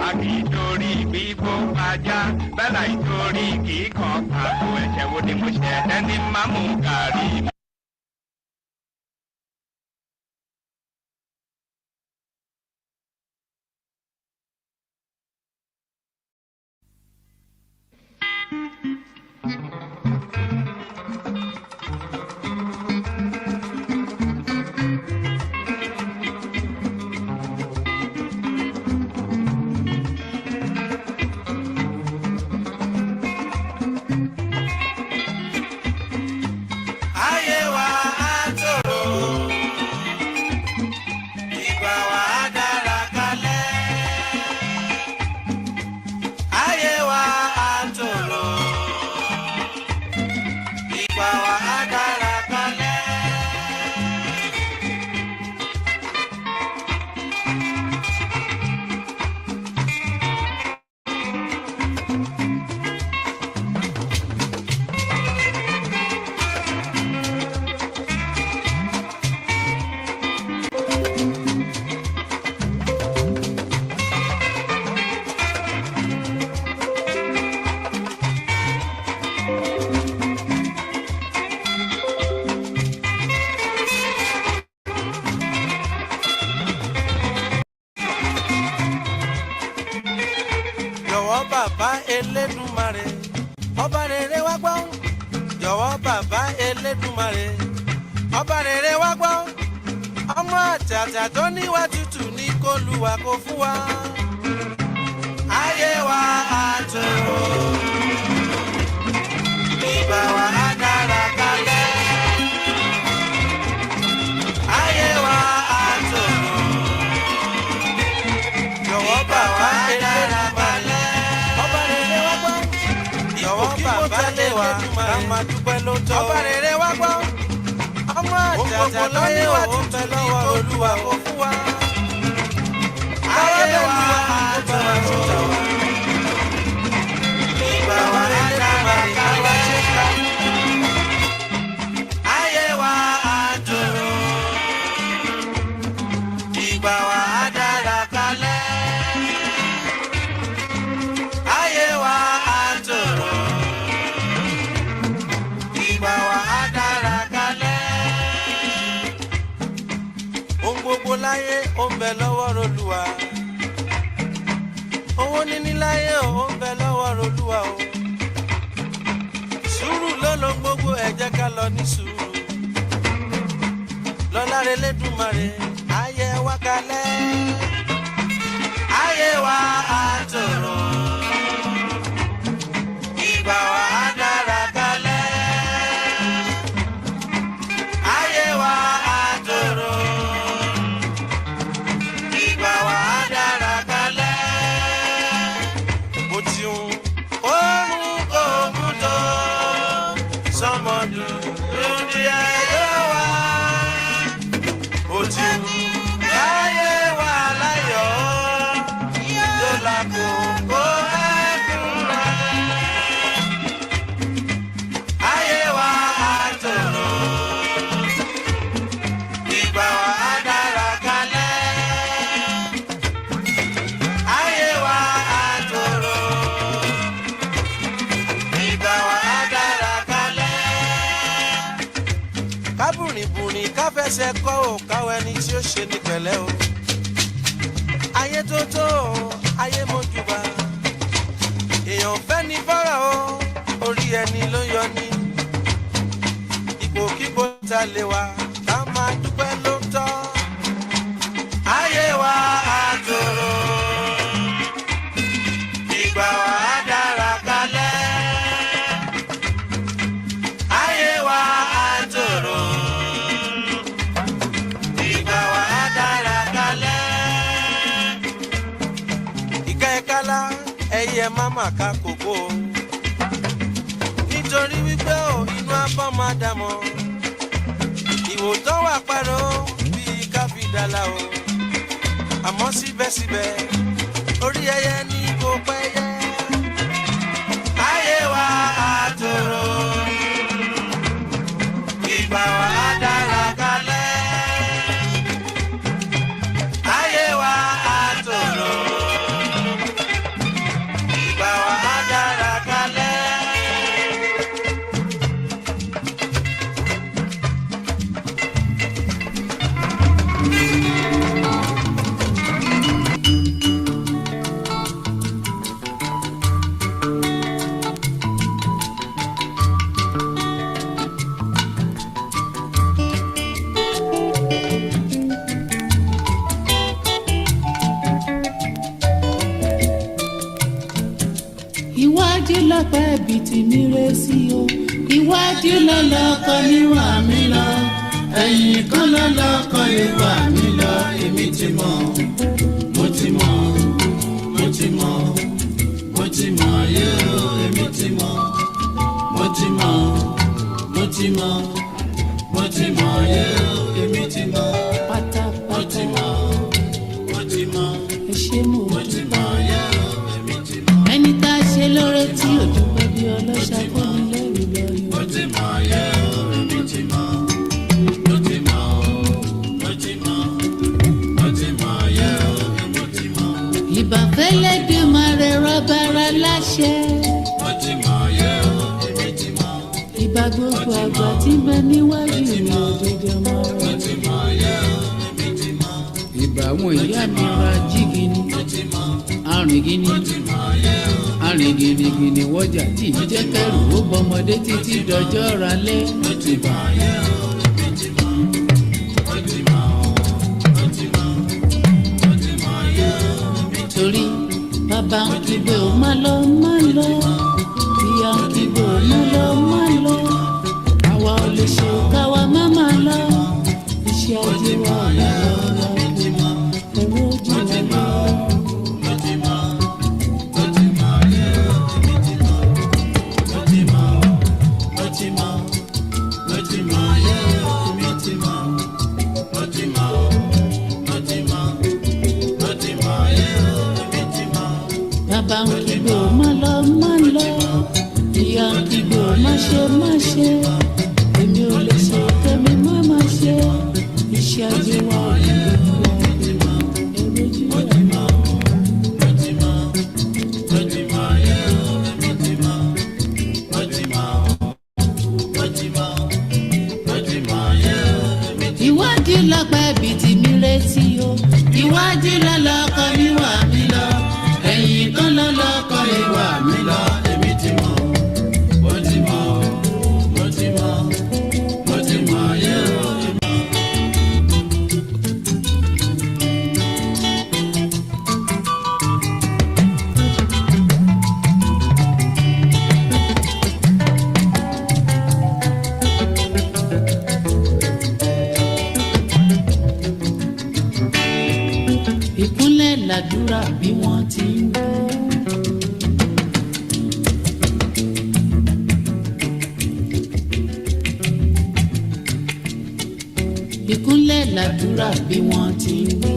Akitori bibo aja bela itori ki kan àpò ẹ̀ṣẹ̀ wo ni mo ṣe ẹni máa mú gàrí. Bàbá Elédùmarè ọba rere wá gbọ́ jọ̀wọ́ bàbá Elédùmarè ọba rere wá gbọ́ ọmọ àtàtà tó níwà tútù ní k'Olúwa kó fún wa ayé wa àtòrò ìgbà wa á dára kalẹ̀ ayé wa àtòrò jọ̀wọ́ bàbá Elédùmarè bàbá lè wá ká máa dúpẹ́ ló tọ́. ọba rere wá gbọ́ ọmọ àjàjà lóye wá tuntun lọ́wọ́ Olúwa kó fún wa. ayé wa àtọ̀rọ̀ ìgbà wa dára kalẹ̀. ayé wa àtọ̀rọ̀ ìgbà wa dára kalẹ̀. ayé wa àtọ̀rọ̀. Gbogbo láyé ó ń bẹ lọ́wọ́ Olúwa owó níní láyé ó ń bẹ lọ́wọ́ Olúwa o sùúrù ló ló gbogbo ẹ jẹ́ ká lọ ní sùúrù lọ́lá Elédùmarè ayé wa kalẹ̀ ayé wa àtòrò ìgbà wa dára kalẹ̀ ayé wa àtòrò. Káfẹsẹ̀ kọ́ ò káwọ́ ẹni tí ó ṣe ní pẹ̀lẹ́ o. Ayé tó tó o, ayé mojúbà. Èèyàn fẹ́ ní fọ́rọ̀ o, orí ẹni ló yọ ní. Ipòkípò ta lè wà, ká máa dúpẹ́ ló tọ́. Ayé wa àtòrò, ìgbà wa dára kalẹ̀. Ayé wa àtòrò. Ẹyẹ máma ká kòkó nítorí wípé ò inú abọ́ máa dàmọ́ ìwò tó wà pẹ́rọ bíi káfíńdàlà o àmọ́ síbẹ̀síbẹ̀ orí ẹyẹ ní kò pẹ́ yẹ. ayé wa àtòrò ìgbà wa dára kalẹ̀ lọ́pọ̀ ẹ̀bì tí mi rẹ̀ sí o. Iwájú lọ́lọ́kọ níwà mí lọ, ẹ̀yìn kan lọ́lọ́kọ níwà mí lọ. Èmi ti mọ̀, mo ti mọ̀, mo ti mọ̀, mo ti mọ̀ yóò. Èmi ti mọ̀, mo ti mọ̀, mo ti mọ̀, mo ti mọ̀ yóò. Èmi ti mọ̀ pátápátá, mo ti mọ̀, mo ti mọ̀, ẹ ṣé mo ti mọ̀ yóò. Èmi ti mọ̀. Ẹni tá a ṣe lóore tí ò dúpẹ́ bí ọlọ́ṣà fún mi lẹ́rù lọ́yọ̀. Mo ti mọ̀ yóò. Èmi ti mọ̀, mo ti mọ̀, mo ti mọ̀, mo ti mọ̀ yóò. Èmi ti mọ̀. Ìbàfẹ́lẹ́ dé máa rẹ̀ rọ́bàrà láṣẹ. Mo ti mọ̀ yóò. Èmi ti mọ̀. Ìbà gbogbo àgbà tí ń bẹ níwájú mi òdodo mọ́ rẹ̀. Mo ti mọ̀ yóò. Èmi ti mọ̀. Ìbà àwọn ìyá mi ra jígini. Mo ti mọ̀. Arìngini. Mo ti mọ̀ yóò. Arìngìnìgìnì wọ́jà tí ì jẹ́ kẹ́rù ó bọmọdé títí dọjọ́ ralẹ́. Mo ti mọ̀ yóò. Èmi ti mọ̀. Mo ti mọ̀. Mo ti mọ̀. Mo ti mọ̀ yóò. Torí bàbá ń kígbe ó má lọ má lọ, ìyá ń kígbe ó má lọ má lọ, àwa ò lè ṣe káwa má má lọ, iṣẹ́ ajé wa lọ lọ ẹ̀rọ ojú wa lọ. Bàbá ń kígbe ó má lọ má lọ, ìyá ń kígbe ó má ṣe má ṣe, èmi ò lè ṣe kẹ́mi má má ṣe, iṣẹ́ ajé wa ò lè lọ ẹ̀rọ ojú wa lọ. Ìwádìí lọ́pọ̀ ẹ̀bì tí mi retí o, ìwádìí lọ́lọ́kọ níwà mí lọ, ẹ̀yìn kan lọ́lọ́kọ níwà mí lọ. Èmi ti mọ̀, mo ti mọ̀, mo ti mọ̀, mo ti mọ̀ yóò. Ìkúnlẹ̀ làdúrà bí wọ́n ti ń wí. Ìkúnlẹ̀ làdúrà bí wọ́n ti ń wí.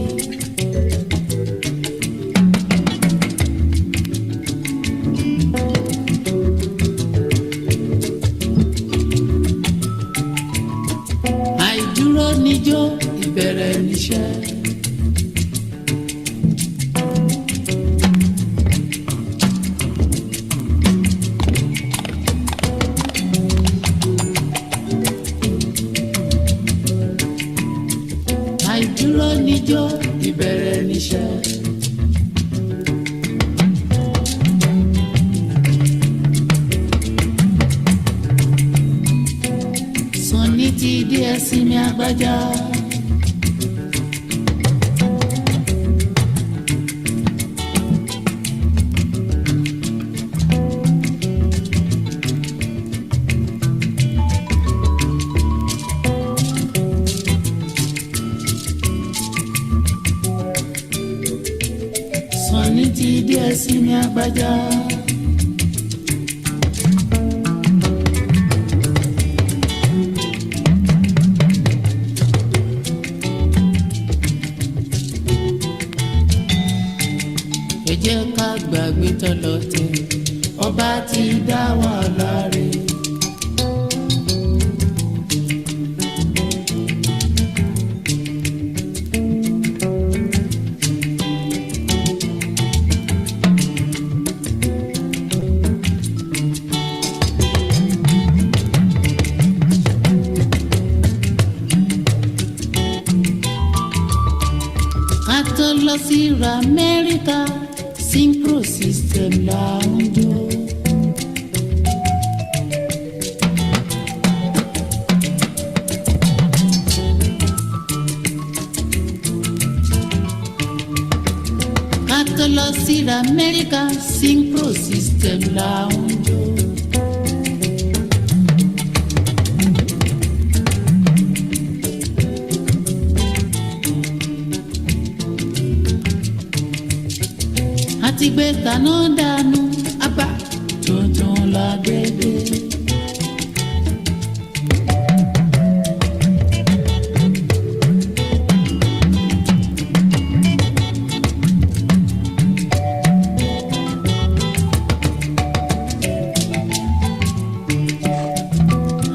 Àìdúró níjó ìbẹ̀rẹ̀ níṣẹ́. Àìdúró níjó ìbẹ̀rẹ̀ níṣẹ́. Sọ̀ni ti dé ẹ̀sìn mi àgbájá. Sọ̀ni ti dé ẹ̀sìn mi àgbájá. Ẹ jẹ́ ká gbàgbé tọlọ́tẹ̀, ọba ti dá wa láre. Ká tó lọ sí Amẹ́ríkà, synchro system là ń jó. Ká tó lọ sí Amẹ́ríkà synchro system là ń jó. àti gbé kaná dànù àbá tuntun la gbégbé.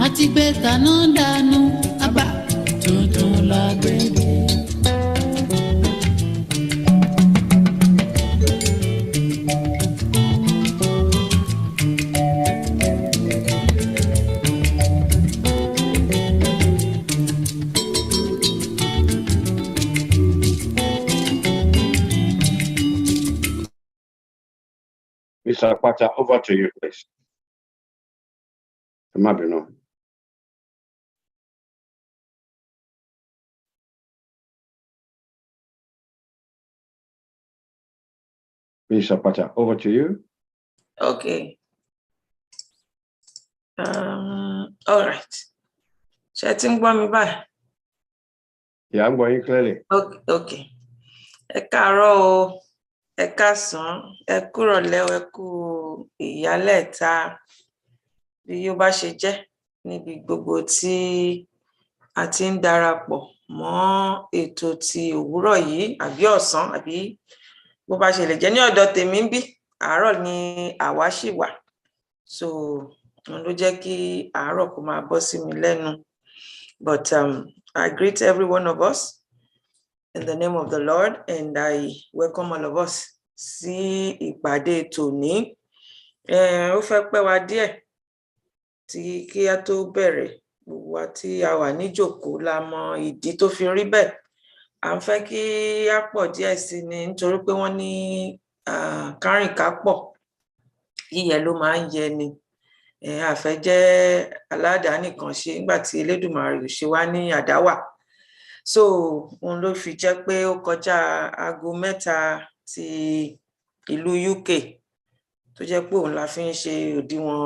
àti gbé kaná dànù àbá tuntun la gbégbé. Mr. Akpata, over to you, please. Mr. Akpata, over to you. Okay. All right. Ṣé tí ń gbọ́ mi báyìí? Yeah, I'm going clearly. Okay. Ẹ káàárọ̀ o, ẹ káàsán, ẹ kúrọ̀lẹ́ o, ẹ kú ìyálẹ̀ta bí ó bá ṣe jẹ́ níbi gbogbo tí a ti ń darapọ̀ mọ́ ètò ti òwúrọ̀ yìí àbí ọ̀sán àbí bó bá ṣe lè jẹ́ ní ọ̀dọ̀ tèmi ń bí àárọ̀ ni àwa ṣì wà. So òun ló jẹ́ kí àárọ̀ kó máa bọ́ sí mi lẹ́nu. But I greet every one of us in the name of the Lord, and I welcome all of us sí ìpàdé tòní. Ó fẹ́ pẹ́ wá díẹ̀ tí kí a tó bẹ̀rẹ̀, gbogbo wa tí a wà níjòkó la mọ ìdí tó fi rí bẹ́ẹ̀. À ń fẹ́ kí a pọ̀ díẹ̀ sí ni nítorí pé wọ́n ní kárìnká pọ̀ yíyẹ ló máa ń yẹ ni. A fẹ́ jẹ́ aládàánìkan ṣe nígbà tí Elédùmarè ò ṣe wá ní àdáwà. So òun ló fi jẹ́ pé ó kọjá aago 3 ti ìlú UK tó jẹ́ pé òun la fi ń ṣe òdiwọ̀n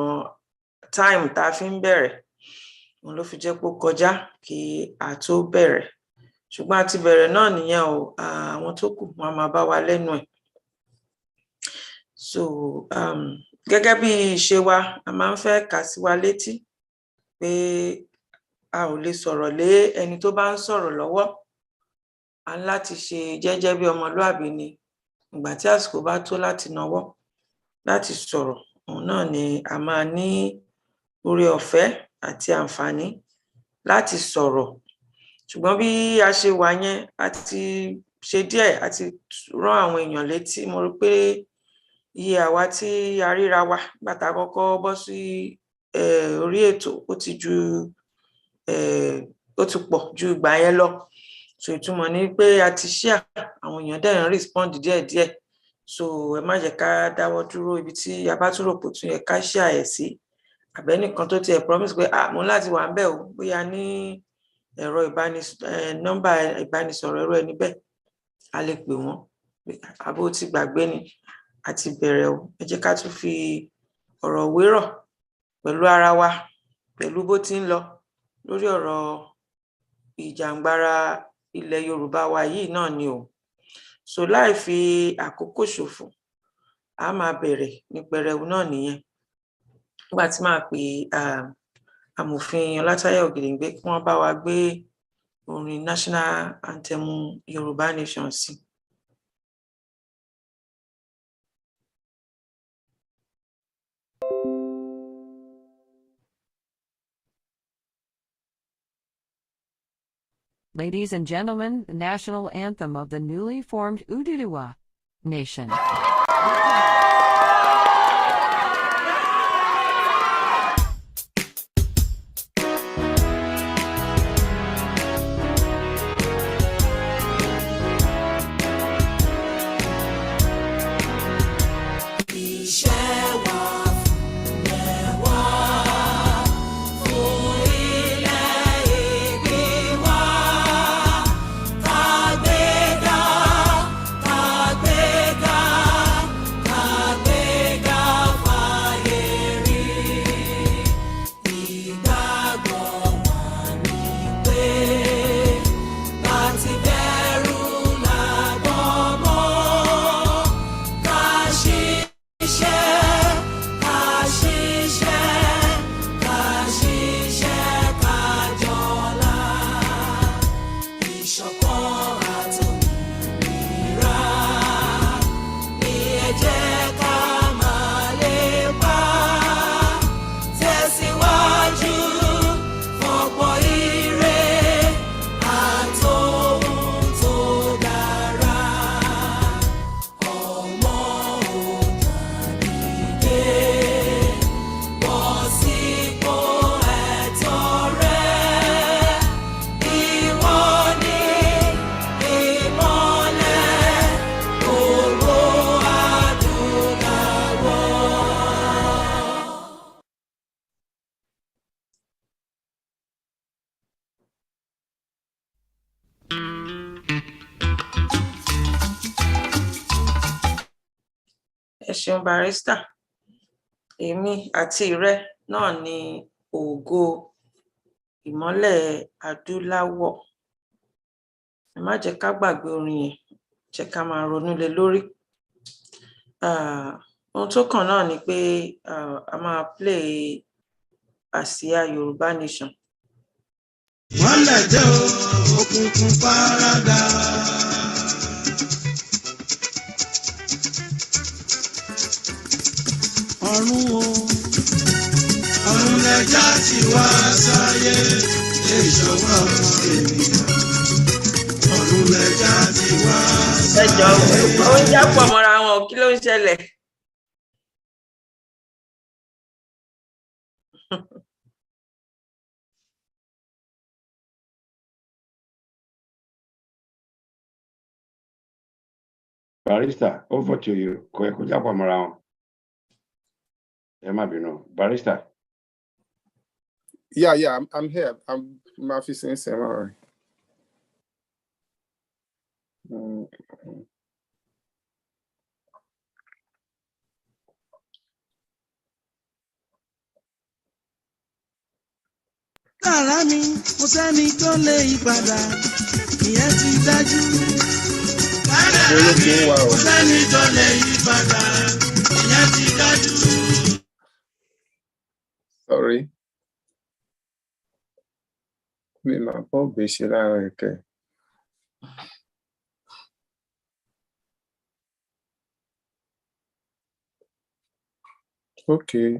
time tá a fi ń bẹ̀rẹ̀. Òun ló fi jẹ́ pé ó kọjá kí a tó bẹ̀rẹ̀. Ṣùgbọ́n a ti bẹ̀rẹ̀ náà nìyẹn o, àwọn tó kù wọn máa bá wa lẹ́nu ẹ̀. So gẹ́gẹ́ bí ìṣe wa, a máa ń fẹ́ kà sí wa létí pé a ò lè sọ̀rọ̀ lé ẹni tó bá ń sọ̀rọ̀ lọ́wọ́. A ń láti ṣe jẹ́jẹ́ bí ọmọlúàbí ni. Ìgbà tí àsìkò bá tó láti nawọ́ láti sọ̀rọ̀, òun náà ni a máa ní oore ọ̀fẹ́ àti àǹfààní láti sọ̀rọ̀. Ṣùgbọ́n bí a ṣe wà yẹn, a ti ṣe díẹ̀, a ti rán àwọn èèyàn létí. Mo rí pé iye àwa tí a ríra wa gbàtà kọ́kọ́ bọ́ sí orí ètò ó ti pọ̀ ju ìgbà yẹn lọ. So ìtumọ̀ ni pé a ti share, àwọn èèyàn dẹ̀ ń respond díẹ̀díẹ̀. So ẹ má jẹ́ ká dáwọ́ dúró ibi tí a bá tún rò pé tún yẹ ká share ẹ̀ sí. Àbẹ́nìkan tó tiẹ̀ promise pé mo láti wà ń bẹ̀ o, bóyá ní ẹ̀rọ nọ́mbà ìbánisọ̀rọ̀ ẹ̀rọ ẹni bẹ́ẹ̀, a lè pè wọ́n. Àbó ti gbàgbé ni àti bẹ̀rẹ̀ o. Ẹ jẹ́ ká tún fi ọ̀rọ̀ wérọ̀ pẹ̀lú ara wa, pẹ̀lú bó ti ń lọ lórí ọ̀rọ̀ ìjàǹgbara ilẹ̀ Yorùbá wa yìí náà ni o. So láì fi àkókò ṣòfò, a máa bẹ̀rẹ̀ ní pẹrẹu náà nìyẹn. Nígbà tí máa pè amòfin Ọlátáyọ̀ Ògèdèngbé kí wọ́n bá wa gbé orin national anthem Yorùbá Nation sí. Ladies and gentlemen, the national anthem of the newly formed YORUBA Nation. Tàgbéga ẹ ṣeun barrister. Èmi àti ìrẹ náà ni ògo ìmọ́lẹ̀ adúláwọ̀. Ẹ má jẹ́ ká gbàgbé orin yẹn, jẹ́ ká máa ronú lé lórí. Ohun tó kàn náà ni pé a máa play àsíá Yorùbá Nation. Wọ́n lè jẹ́ òkùnkùn fáradà. Ọ̀run o, ọ̀run lẹja ti wá sáyé, ìṣọwọ́ ènìyàn. Ọ̀run lẹja ti wá sáyé. Ẹ jọ̀ọ́, ó ń jápọ̀ mọ́ra wọn, kí ló ń ṣẹlẹ̀? Barrister, over to you. Kò yẹ kó jápọ̀ mọ́ra wọn. Ẹ má bínú. Barrister. Yeah, I'm here. I'm Mafi Sensei. Lára mi, mo sẹ́ni tó lè yí padà, ìyẹn ti dájú. Lára mi, mo sẹ́ni tó lè yí padà, ìyẹn ti dájú. Sorry. Mi máa bọ́ gbèsè lára ẹ̀kẹ́. Okay.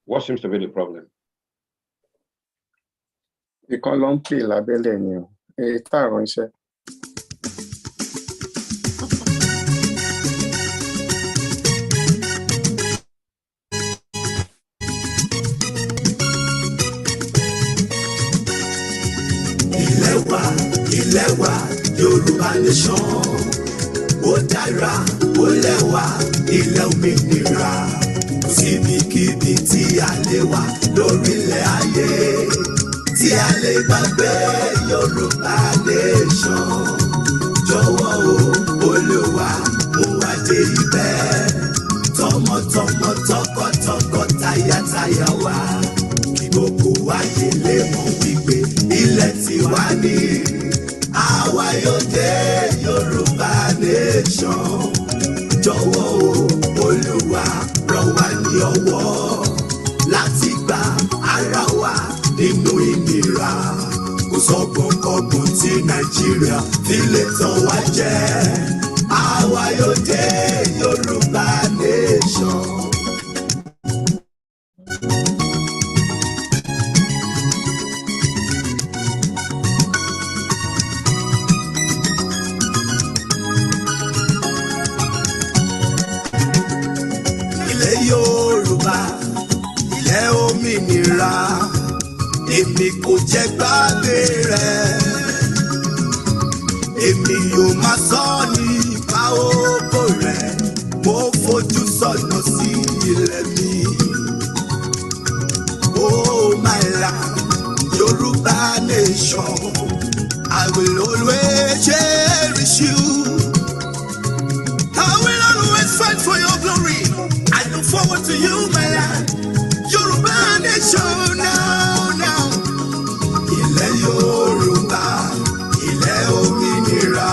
What seems to be the problem? Ìkan ló ń pè lábẹ́lẹ̀ ni o. Èyí tààrọ̀ iṣẹ́. Ilẹ̀ wa, Yorùbá nation. Ó dára, ó lẹ́wà, ilẹ̀ òmìnira. Síbikíbi tí a lè wà lórílẹ̀ ayé. Tí a lè gbàgbé Yorùbá nation. Jọ̀wọ́ o, Olúwa, mú wa dé ibẹ̀. Tọmọtọmọ, tọkọtọkọ, tayátayá wa. Kí gbogbo ayé lè mọ̀ wípé ilẹ̀ tiwa ni. Àwa yóò dé Yorùbá nation. Jọ̀wọ́ o, Olúwa, ràn wá ní ọwọ́ láti gba ara wa nínú ìnira. Kò sọ́gbọ̀nkọ́gbọ̀n tí Nàìjíríà fi lè tàn wá jẹ. Àwa yóò dé Yorùbá nation. Ilẹ̀ Yorùbá, ilẹ̀ òmìnira. Èmi kò jẹ́ gbàgbé rẹ̀. Èmi yóò máa sọ nípa ògo rẹ̀. Mo fojú sọ́nà sí ilẹ̀ mi. Oh my land, Yorùbá nation. I will always cherish you. I will always fight for your glory. I look forward to you, my land. Yorùbá nation now. Ilẹ̀ Yorùbá, ilẹ̀ òmìnira.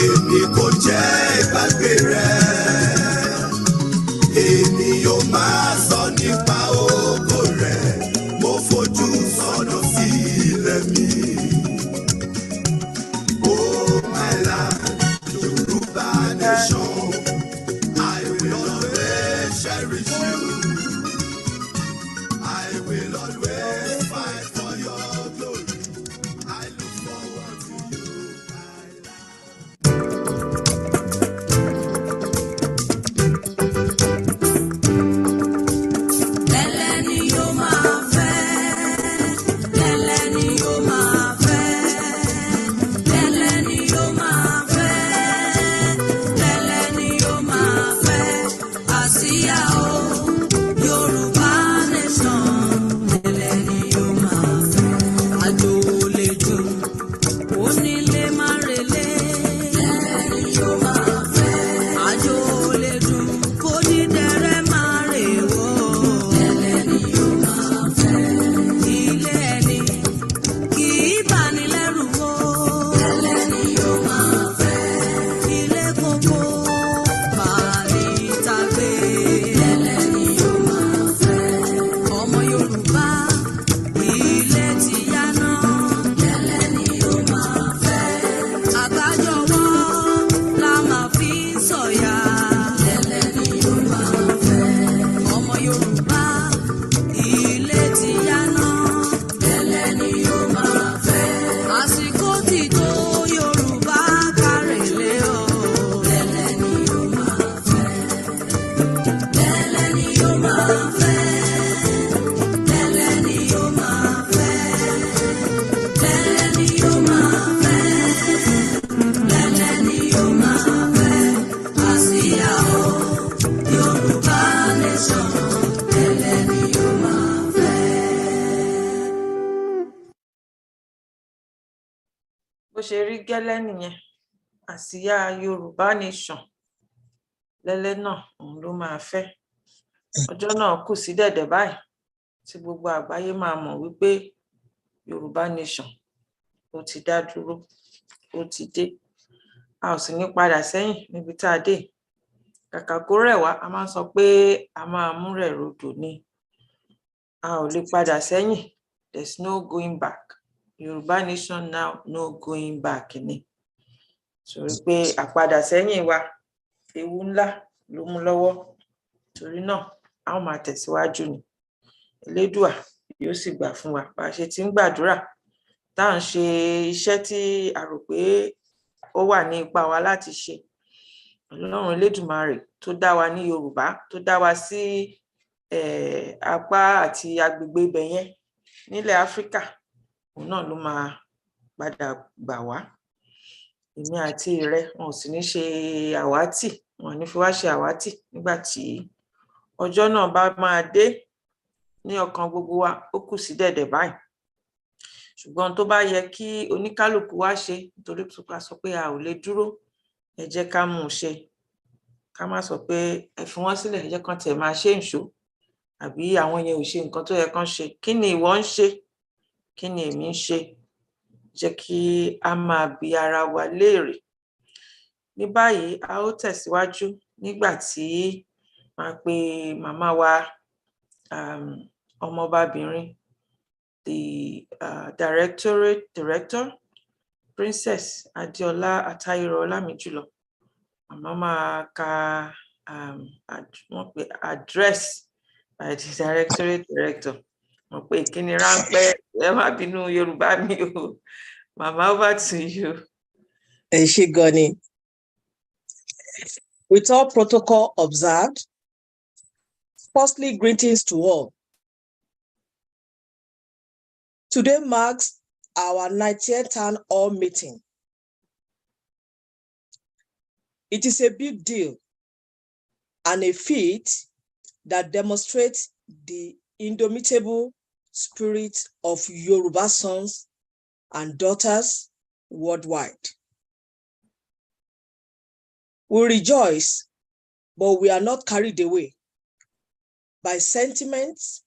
Èmi kò jẹ́ ìgbàgbé rẹ̀. Èmi yóò máa sọ nípa ògo rẹ̀. Mo fojú sọ́nà sí ilẹ̀ mi. Oh my land, Yorùbá nation. I will always cherish you. I will always fight for your glory. I look forward to you, my Lẹ́lẹ́ ni yóò máa fẹ́, lẹ́lẹ́ ni yóò máa bó ṣe rí gẹ́lẹ́ nìyẹn, àsíá Yorùbá Nation lẹ́lẹ́ náà òun ló máa fẹ́. Ọjọ́ náà kù sí dẹ̀dẹ̀ báyìí tí gbogbo àgbáyé máa mọ̀ wípé Yorùbá Nation ó ti dá dúró, ó ti dé. A ò sì ní padà sẹ́yìn níbi tá a dé. Kàkà kó rẹ̀ wá, a máa ń sọ pé a máa mú rẹ̀ rodò ni. A ò lè padà sẹ́yìn. There's no going back. Yorùbá Nation now, no going back ni. Torí pé àpadà sẹ́yìn wa ewu ńlá ló mú lọ́wọ́. Torí náà a ó máa tẹ̀síwájú ni. Elédùà yóò sì gbà fún wa. Bá a ṣe ti ń gbàdúrà, tá à ń ṣe iṣẹ́ tí a rò pé ó wà ní ipa wa láti ṣe. Ọlọ́run Elédùmarè tó dá wa ní Yorùbá, tó dá wa sí apá àti agbègbè ibẹ̀ yẹn nílẹ̀ Áfíríkà, òun náà ló máa padà gbà wá. Èmi àti rẹ, wọn ò sì ní ṣe àwátì, wọn ò ní fi wá ṣe àwátì nígbà tí ọjọ́ náà bá máa dé. Ní ọkàn gbogbo wa, ó kù sí dẹ̀dẹ̀ báyìí. Ṣùgbọ́n tó bá yẹ kí oníkálùkù wá ṣe, nítorí tó sọ pé a ò lè dúró, ẹ jẹ́ ká mú un ṣe. Ká má sọ pé ẹ fi wọ́n sílẹ̀, ẹ jẹ́ kán tiẹ̀ máa ṣe ìṣó, àbí àwọn yẹn ò ṣe nǹkan tó yẹ kán ṣe. Kí ni ìwọ ń ṣe? Kí ni èmi ń ṣe? Jẹ́ kí a máa bi ara wa léèrè. Ní báyìí, a ó tẹ̀síwájú nígbà tí màá pe màmá wa, ọmọbabìnrin, the director, Princess Adéọlá Atayiro Ọlámìjùlọ. Màmá máa ka address by the director. Mo pé ìkíni ráńpẹ́, ẹ má bínú Yorùbá mi o. Màmá, over to you. Ẹ ṣé gan ni. With all protocol observed, firstly, greetings to all. Today marks our 90th town hall meeting. It is a big deal and a feat that demonstrates the indomitable spirit of Yoruba sons and daughters worldwide. We rejoice, but we are not carried away by sentiments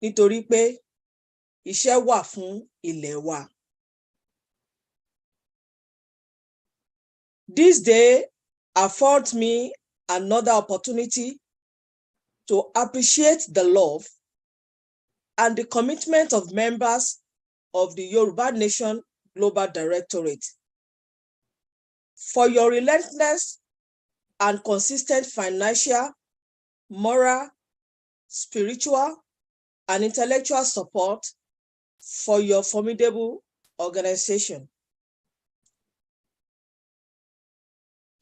nítorí pé iṣẹ́ wà fún ilẹ̀ wa. This day affords me another opportunity to appreciate the love and the commitment of members of the Yoruba Nation Global Directorate for your relentless and consistent financial, moral, spiritual, and intellectual support for your formidable organization.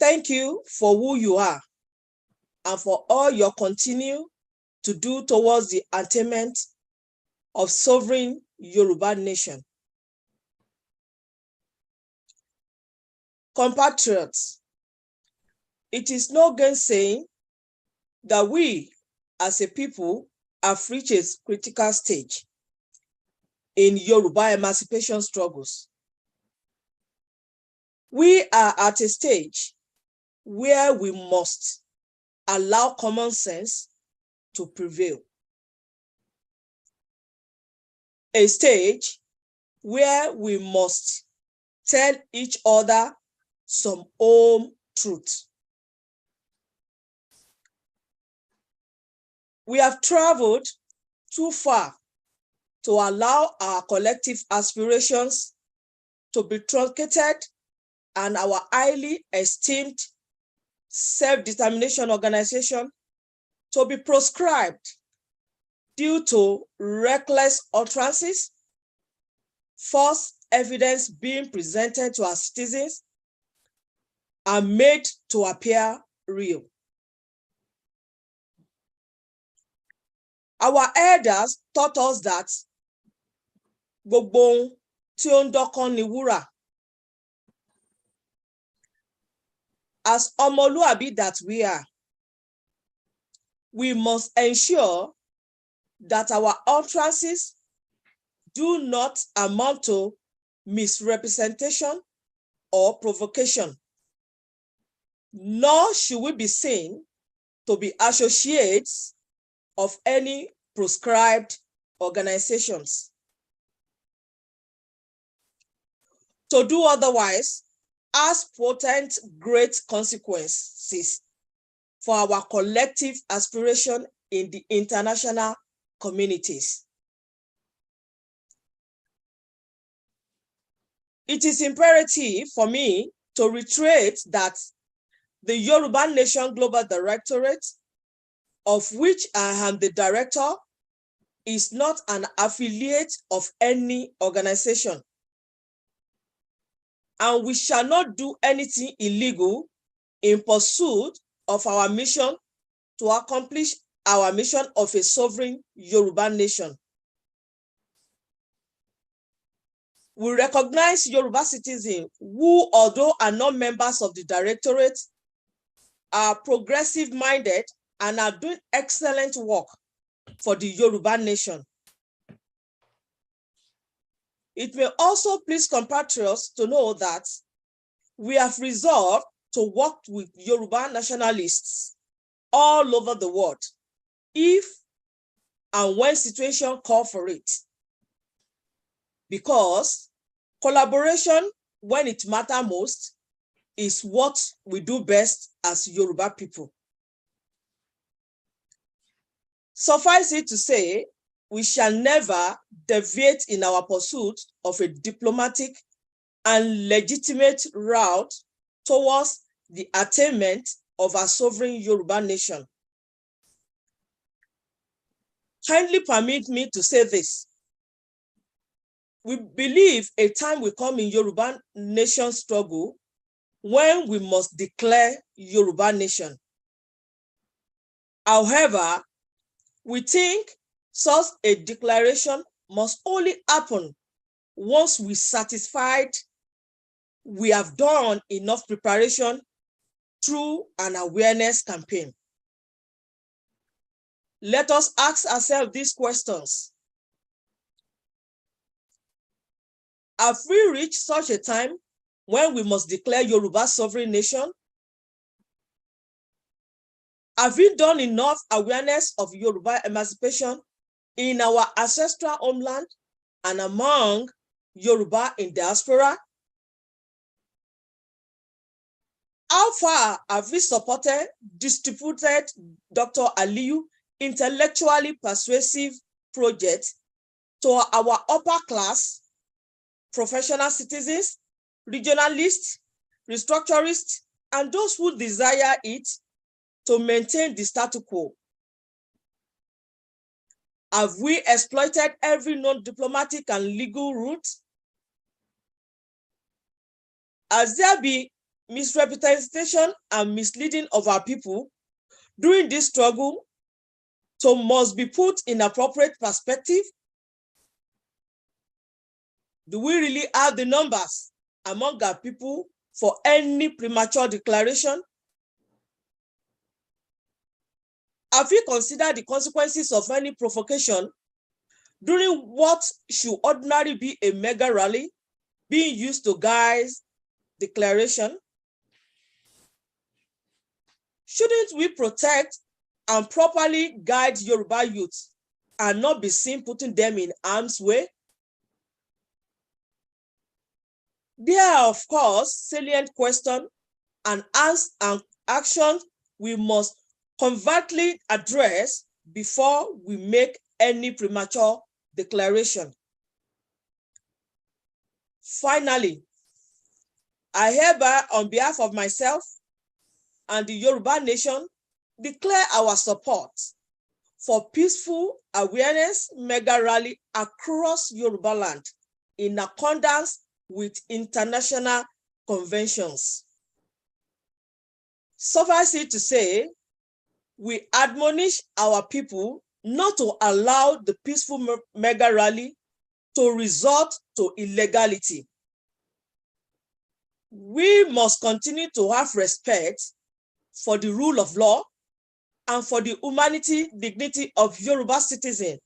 Thank you for who you are and for all you continue to do towards the attainment of sovereign Yoruba nation. Compatriots, it is no gainsaying that we as a people have reached a critical stage in Yoruba emancipation struggles. We are at a stage where we must allow common sense to prevail. A stage where we must tell each other some home truth. We have traveled too far to allow our collective aspirations to be truncated and our highly esteemed self-determination organization to be proscribed due to reckless utterances, false evidence being presented to our citizens and made to appear real. Our elders taught us that gbogbo ohun tí ó ń dọ́kàn ni wúrà. As ọmọlúàbí that we are, we must ensure that our utterances do not amount to misrepresentation or provocation, nor should we be seen to be associates of any proscribed organizations. To do otherwise has potent great consequences for our collective aspiration in the international communities. It is imperative for me to reiterate that the Yoruba Nation Global Directorate, of which I am the director, is not an affiliate of any organization. And we shall not do anything illegal in pursuit of our mission to accomplish our mission of a sovereign Yoruba nation. We recognize Yoruba citizens who, although are not members of the directorate, are progressive-minded and are doing excellent work for the Yoruba nation. It may also please compatriots to know that we have resolved to work with Yoruba nationalists all over the world, if and when situation calls for it. Because collaboration, when it matters most, is what we do best as Yoruba people. Suffice it to say, we shall never deviate in our pursuit of a diplomatic and legitimate route towards the attainment of our sovereign Yoruba nation. Kindly permit me to say this. We believe a time will come in Yoruba nation struggle when we must declare Yoruba nation. However, we think such a declaration must only happen once we satisfied we have done enough preparation through an awareness campaign. Let us ask ourselves these questions. Have we reached such a time when we must declare Yoruba sovereign nation? Have we done enough awareness of Yoruba emancipation in our ancestral homeland and among Yoruba in diaspora? How far have we supported, distributed Dr. Aliyu intellectually persuasive project to our upper class, professional citizens, regionalists, restructurists, and those who desire it to maintain the status quo? Have we exploited every non-diplomatic and legal route? Has there been misrepresentation and misleading of our people during this struggle so must be put in appropriate perspective? Do we really have the numbers among our people for any premature declaration? Have we considered the consequences of any provocation during what should ordinarily be a mega rally being used to guise declaration? Shouldn't we protect and properly guide Yoruba youth and not be seen putting them in harm's way? There are, of course, salient questions and actions we must covertly address before we make any premature declaration. Finally, I hereby, on behalf of myself and the Yoruba nation, declare our support for peaceful awareness mega rally across Yoruba land in accordance with international conventions. Suffice it to say, we admonish our people not to allow the peaceful mega rally to resort to illegality. We must continue to have respect for the rule of law and for the humanity, dignity of Yoruba citizens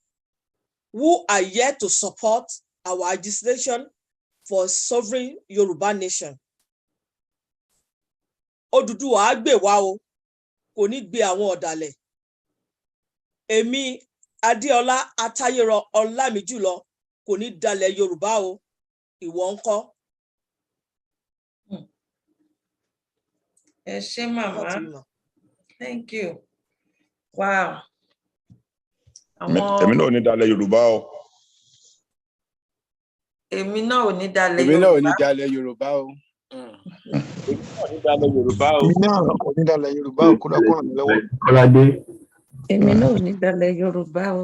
who are yet to support our legislation for sovereign Yoruba nation. Odùduwà á gbè wá o, kò ní gbé àwọn ọ̀dàlẹ̀. Èmi Adéọlá Atayérọ Ọlámìjùlọ kò ní dalẹ̀ Yorùbá o, ìwọ ńkọ́? Ẹ ṣé màmá. Thank you. Wow. Èmi náà ò ní dalẹ̀ Yorùbá o. Èmi náà ò ní dalẹ̀ Yorùbá. Èmi náà ò ní dalẹ̀ Yorùbá o. Èmi náà ò ní dalẹ̀ Yorùbá o, kódà kó ràn mí lọ́wọ́. Èmi náà ò ní dalẹ̀ Yorùbá o.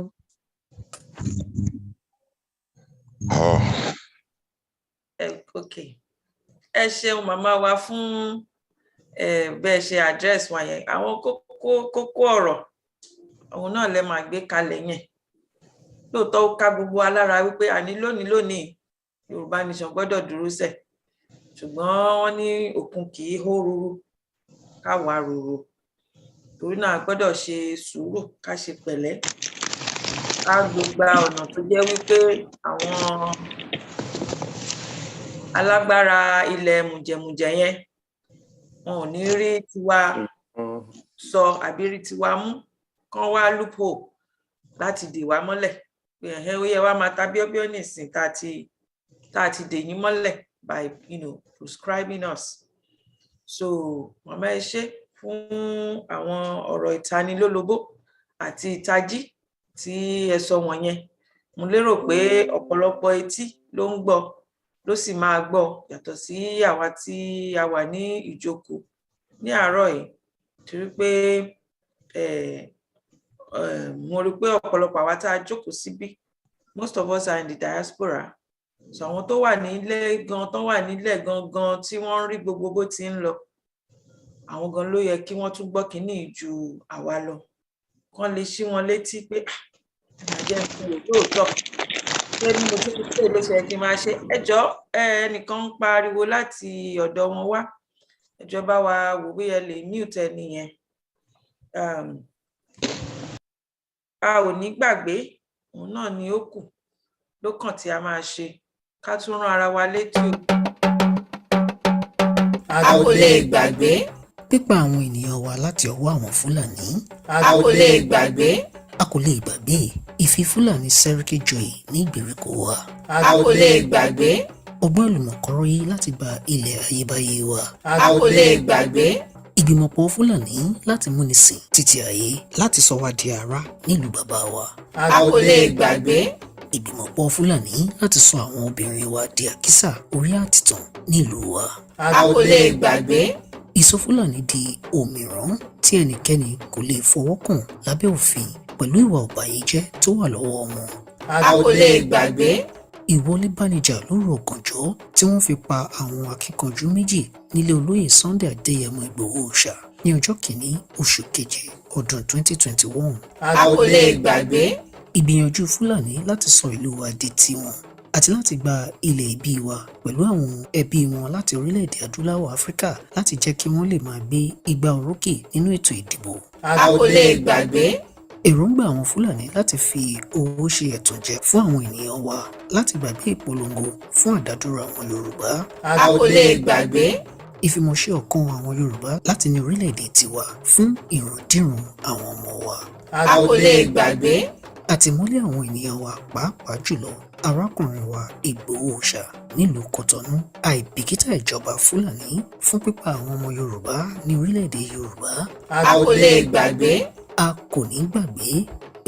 Okay. Ẹ ṣeun màmá wa fún bẹ́ẹ̀ ṣe address wa yẹn. Àwọn kókó ọ̀rọ̀ òun náà lẹ máa gbé kalẹ̀ yẹn. Lóòótọ́ ó ká gbogbo alára wípé àní lónìí Yorùbá nation gbọ́dọ̀ dúró sẹ̀. Ṣùgbọ́n wọ́n ní òkun kì í hó ruru káwa ruru. Torí náà gbọ́dọ̀ ṣe sùúrù ká ṣe pẹ̀lẹ́. Ká gbogbo ọ̀nà tó jẹ́ wípé àwọn alágbára ilẹ̀ mùjẹ̀mùjẹ̀ yẹn wọn ò ní rí tiwa sọ àbí rí tiwa mú, kán wá loophole láti dè wá mọ́lẹ̀ pé ó yẹ wá máa ta bíọ́bíọ́ nìsín tá a ti dè yín mọ́lẹ̀ by prescribing us. So màmá ẹ ṣé fún àwọn ọ̀rọ̀ ìtanilólobó àti ìtají tí ẹ sọ wọ̀nyẹn. Mo lérò pé ọ̀pọ̀lọpọ̀ etí ló ń gbọ́ ló sì máa gbọ́ yàtọ̀ sí àwa tí a wà ní ìjókòó ní àárọ̀ yìí, torí pé mo rí pé ọ̀pọ̀lọpọ̀ àwa tá a jókòó síbí, most of us are in the diaspora. So àwọn tó wà nílẹ̀ gangan tí wọ́n ń rí gbogbo bó ti ń lọ, àwọn gan ló yẹ kí wọ́n tún gbọ́ kínní ju àwa lọ. Kán lè ṣí wọn létí pé àjẹ́ ń fi lóòótọ́ pé ní mo tún ṣe ló ṣe kí n máa ṣe. Ẹjọ́ ẹnìkan ń pariwo láti ọ̀dọ̀ wọn wá. Ẹjọ́ bá wa wò bí ẹ lè mute ẹni yẹn. A ò ní gbàgbé, òun náà ni ó kù lókàn tí a máa ṣe. Ká tún rán ara wa létí o. A kò lè gbàgbé pípa àwọn ènìyàn wa láti ọwọ́ àwọn Fúlàní. A kò lè gbàgbé. A kò lè gbàgbé ìfi Fúlàní sẹ́ríkì joyè ní ìgbèríko wa. A kò lè gbàgbé ọgbọ́n àlùmọ̀kọ́rọ́ yìí láti gba ilẹ̀ ayébáyé wa. A kò lè gbàgbé ìgbìmọ̀pọ̀ Fúlàní láti múni sìn títí ayé láti sọ wá di ara nílùú bàbá wa. A kò lè gbàgbé ìgbìmọ̀pọ̀ Fúlàní láti sọ àwọn obìnrin wa di àkísà orí àtìtàn nílùú wa. A kò lè gbàgbé ìsọ Fúlàní di òmìrán tí ẹnikẹ́ni kò lè fọwọ́ kàn lábẹ́ òfin pẹ̀lú ìwà ọ̀bàyéjẹ́ tó wà lọ́wọ́ wọn. A kò lè gbàgbé ìwọlé bánijà lóru ọ̀gànjọ́ tí wọ́n fi pa àwọn akíkanjú méjì nílé olóyè Sunday Adéyẹmọ Ìgbòho Òòṣà ní ọjọ́ kìíní oṣù keje ọdún 2021. A kò lè gbàgbé ìgbìyànjú Fúlàní láti sọ ìlú wa di tiwọn àti láti gba ilẹ̀ ìbí wa pẹ̀lú àwọn ẹbí wọn láti orílẹ̀-èdè adúláwọ̀ Áfíríkà láti jẹ́ kí wọ́n lè máa gbé igbá orókè nínú ètò ìdìbò. A kò lè gbàgbé èròǹgbà àwọn Fúlàní láti fi owó ṣe ẹ̀tànjẹ fún àwọn ènìyàn wa láti gbàgbé ìpolongo fún àdádúró àwọn Yorùbá. A kò lè gbàgbé ìfimọ̀ṣe ọ̀kan àwọn Yorùbá láti ní orílẹ̀-èdè tiwa fún ìrandíran àwọn ọmọ wa. A kò lè gbàgbé àtìmọ́lé àwọn ènìyàn wa pàápàá jùlọ arákùnrin wa Ìgbòho Òòṣà nílùú Kọ̀tọ́nú, àìbìkítà ìjọba Fúlàní fún pípa àwọn ọmọ Yorùbá ní orílẹ̀-èdè Yorùbá. A kò lè gbàgbé a kò ní gbàgbé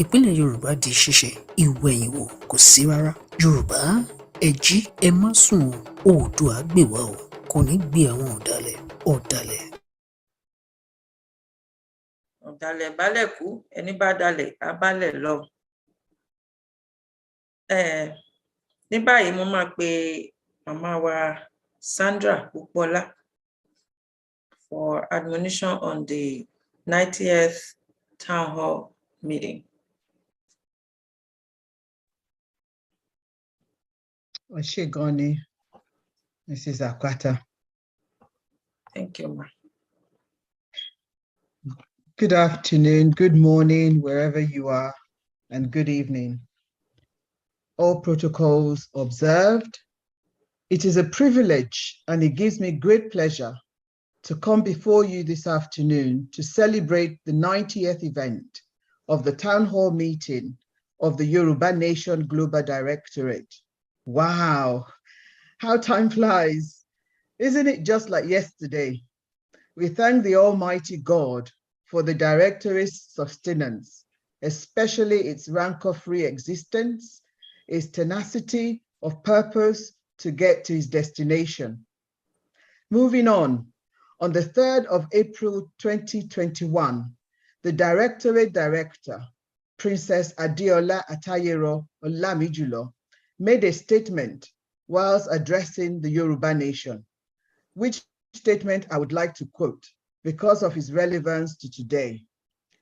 ìpínlẹ̀ Yorùbá di ṣíṣe, ìwẹ̀yìnwò kò sí rárá. Yorùbá ẹ jí ẹ má sùn o, Oòduà gbè wá o, kò ní gbé àwọn ọ̀dàlẹ̀. Ọ̀dàlẹ̀ bálẹ̀ kú, ẹni bá dalẹ̀ á bálẹ̀ lọ. Ní báyìí mo máa pe màmá wa Sandra Pópóọlá for admonition on the 90th Town Hall meeting. Oshigoni, Mrs. Akwata. Thank you, ma. Good afternoon, good morning, wherever you are, and good evening. All protocols observed. It is a privilege and it gives me great pleasure to come before you this afternoon to celebrate the 90th event of the town hall meeting of the Yoruba Nation Global Directorate. Wow, how time flies. Isn't it just like yesterday? We thank the Almighty God for the Directorate's sustenance, especially its rancor-free existence, its tenacity of purpose to get to its destination. Moving on the 3rd of April 2021, the Directorate Director, Princess Adeola Atayero Olamijulo, made a statement whilst addressing the Yoruba Nation, which statement I would like to quote because of its relevance to today.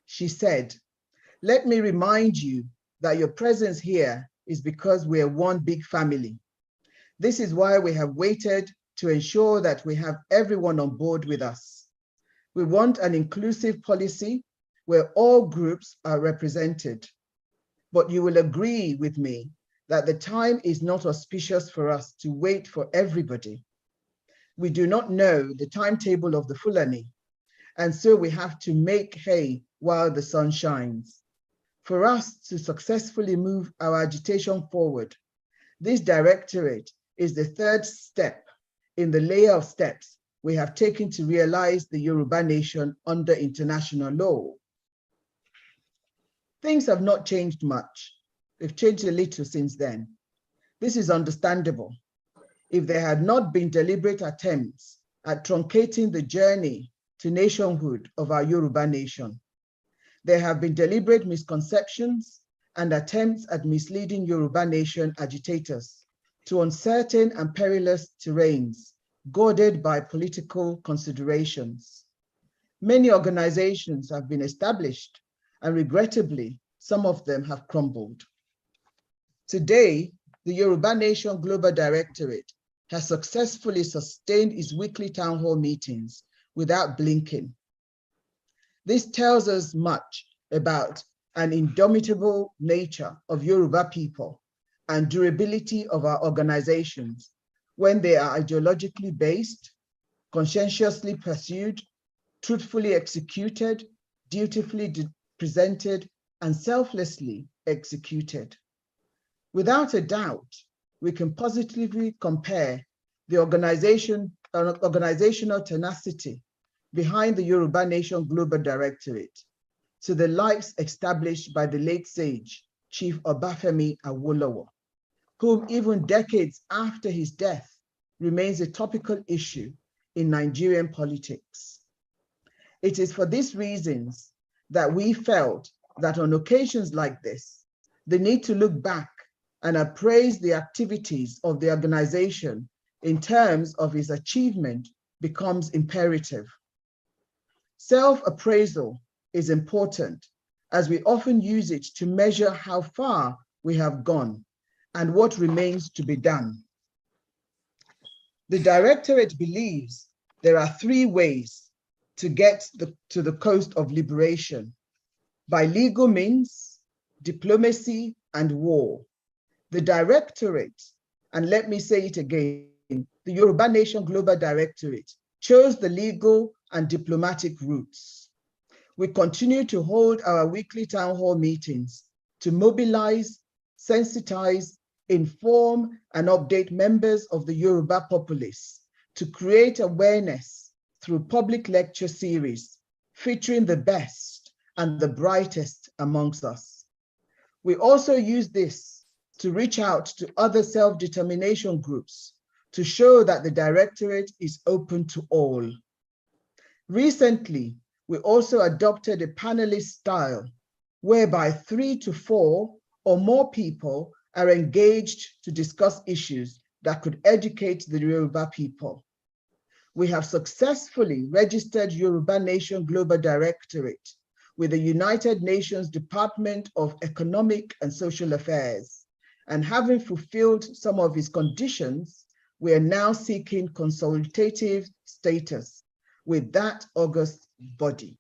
She said, "Let me remind you that your presence here is because we are one big family. This is why we have waited to ensure that we have everyone on board with us. We want an inclusive policy where all groups are represented. But you will agree with me that the time is not auspicious for us to wait for everybody. We do not know the timetable of the Fulani, and so we have to make hay while the sun shines. For us to successfully move our agitation forward, this directorate is the third step in the layer of steps we have taken to realize the Yoruba nation under international law. Things have not changed much. They've changed a little since then. This is understandable. If there had not been deliberate attempts at truncating the journey to nationhood of our Yoruba nation, there have been deliberate misconceptions and attempts at misleading Yoruba nation agitators to uncertain and perilous terrains, guarded by political considerations. Many organizations have been established, and regrettably, some of them have crumbled. Today, the Yoruba Nation Global Directorate has successfully sustained its weekly town hall meetings without blinking. This tells us much about an indomitable nature of Yoruba people and durability of our organizations when they are ideologically based, conscientiously pursued, truthfully executed, dutifully presented, and selflessly executed. Without a doubt, we can positively compare the organizational tenacity behind the Yoruba Nation Global Directorate to the lives established by the late sage, Chief Obafemi Awolowo, whom even decades after his death remains a topical issue in Nigerian politics. It is for these reasons that we felt that on occasions like this, the need to look back and appraise the activities of the organization in terms of its achievement becomes imperative. Self-appraisal is important, as we often use it to measure how far we have gone and what remains to be done. The Directorate believes there are three ways to get to the coast of liberation: by legal means, diplomacy, and war. The Directorate, and let me say it again, the Yoruba Nation Global Directorate chose the legal and diplomatic routes. We continue to hold our weekly town hall meetings to mobilize, sensitize, inform, and update members of the Yoruba populace to create awareness through public lecture series featuring the best and the brightest amongst us. We also use this to reach out to other self-determination groups to show that the Directorate is open to all. Recently, we also adopted a panelist style whereby 3 to 4 or more people are engaged to discuss issues that could educate the Yoruba people. We have successfully registered Yoruba Nation Global Directorate with the United Nations Department of Economic and Social Affairs, and having fulfilled some of its conditions, we are now seeking consultative status with that august body.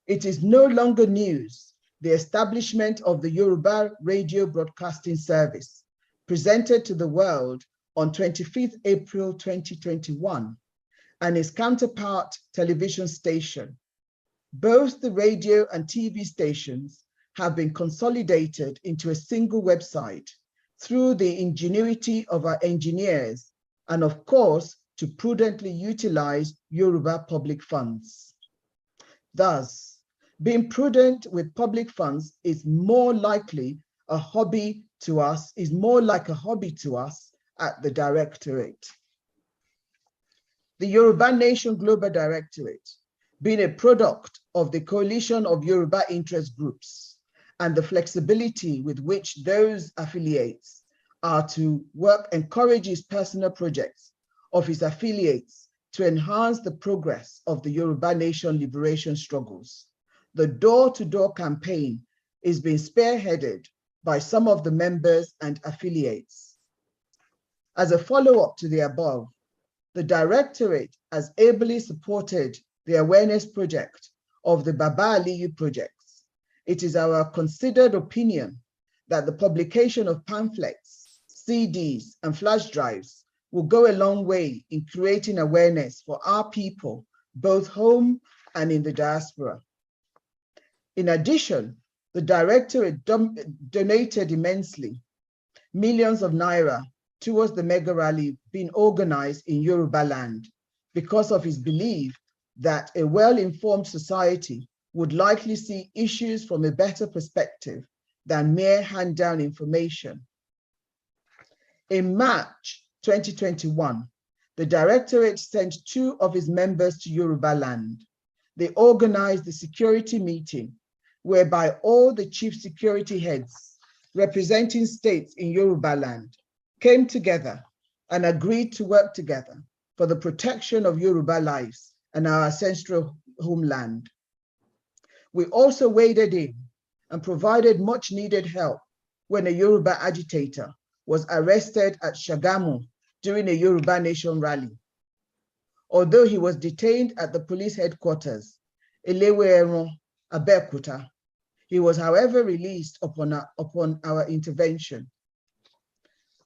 It is no longer news, the establishment of the Yoruba Radio Broadcasting Service, presented to the world on 25th April 2021, and its counterpart television station. Both the radio and TV stations have been consolidated into a single website through the ingenuity of our engineers and, of course, to prudently utilize Yoruba public funds. Thus, being prudent with public funds is more likely a hobby to us, is more like a hobby to us at the Directorate. The Yoruba Nation Global Directorate, being a product of the coalition of Yoruba interest groups and the flexibility with which those affiliates are to work, encourages personal projects of his affiliates to enhance the progress of the Yoruba Nation liberation struggles. The door-to-door campaign is being spearheaded by some of the members and affiliates. As a follow-up to the above, the Directorate has ably supported the awareness project of the Baba Aliyu projects. It is our considered opinion that the publication of pamphlets, CDs, and flash drives will go a long way in creating awareness for our people, both home and in the diaspora. In addition, the Directorate donated immensely, millions of naira, towards the mega rally being organized in Yoruba land because of his belief that a well-informed society would likely see issues from a better perspective than mere hand-down information. In March 2021, the Directorate sent 2 of his members to Yoruba land. They organized the security meeting whereby all the chief security heads representing states in Yoruba land came together and agreed to work together for the protection of Yoruba lives and our ancestral homeland. We also waded in and provided much needed help when a Yoruba agitator was arrested at Shagamu during a Yoruba Nation rally. Although he was detained at the police headquarters, Elewe-Eran, Abeokuta, he was, however, released upon our intervention.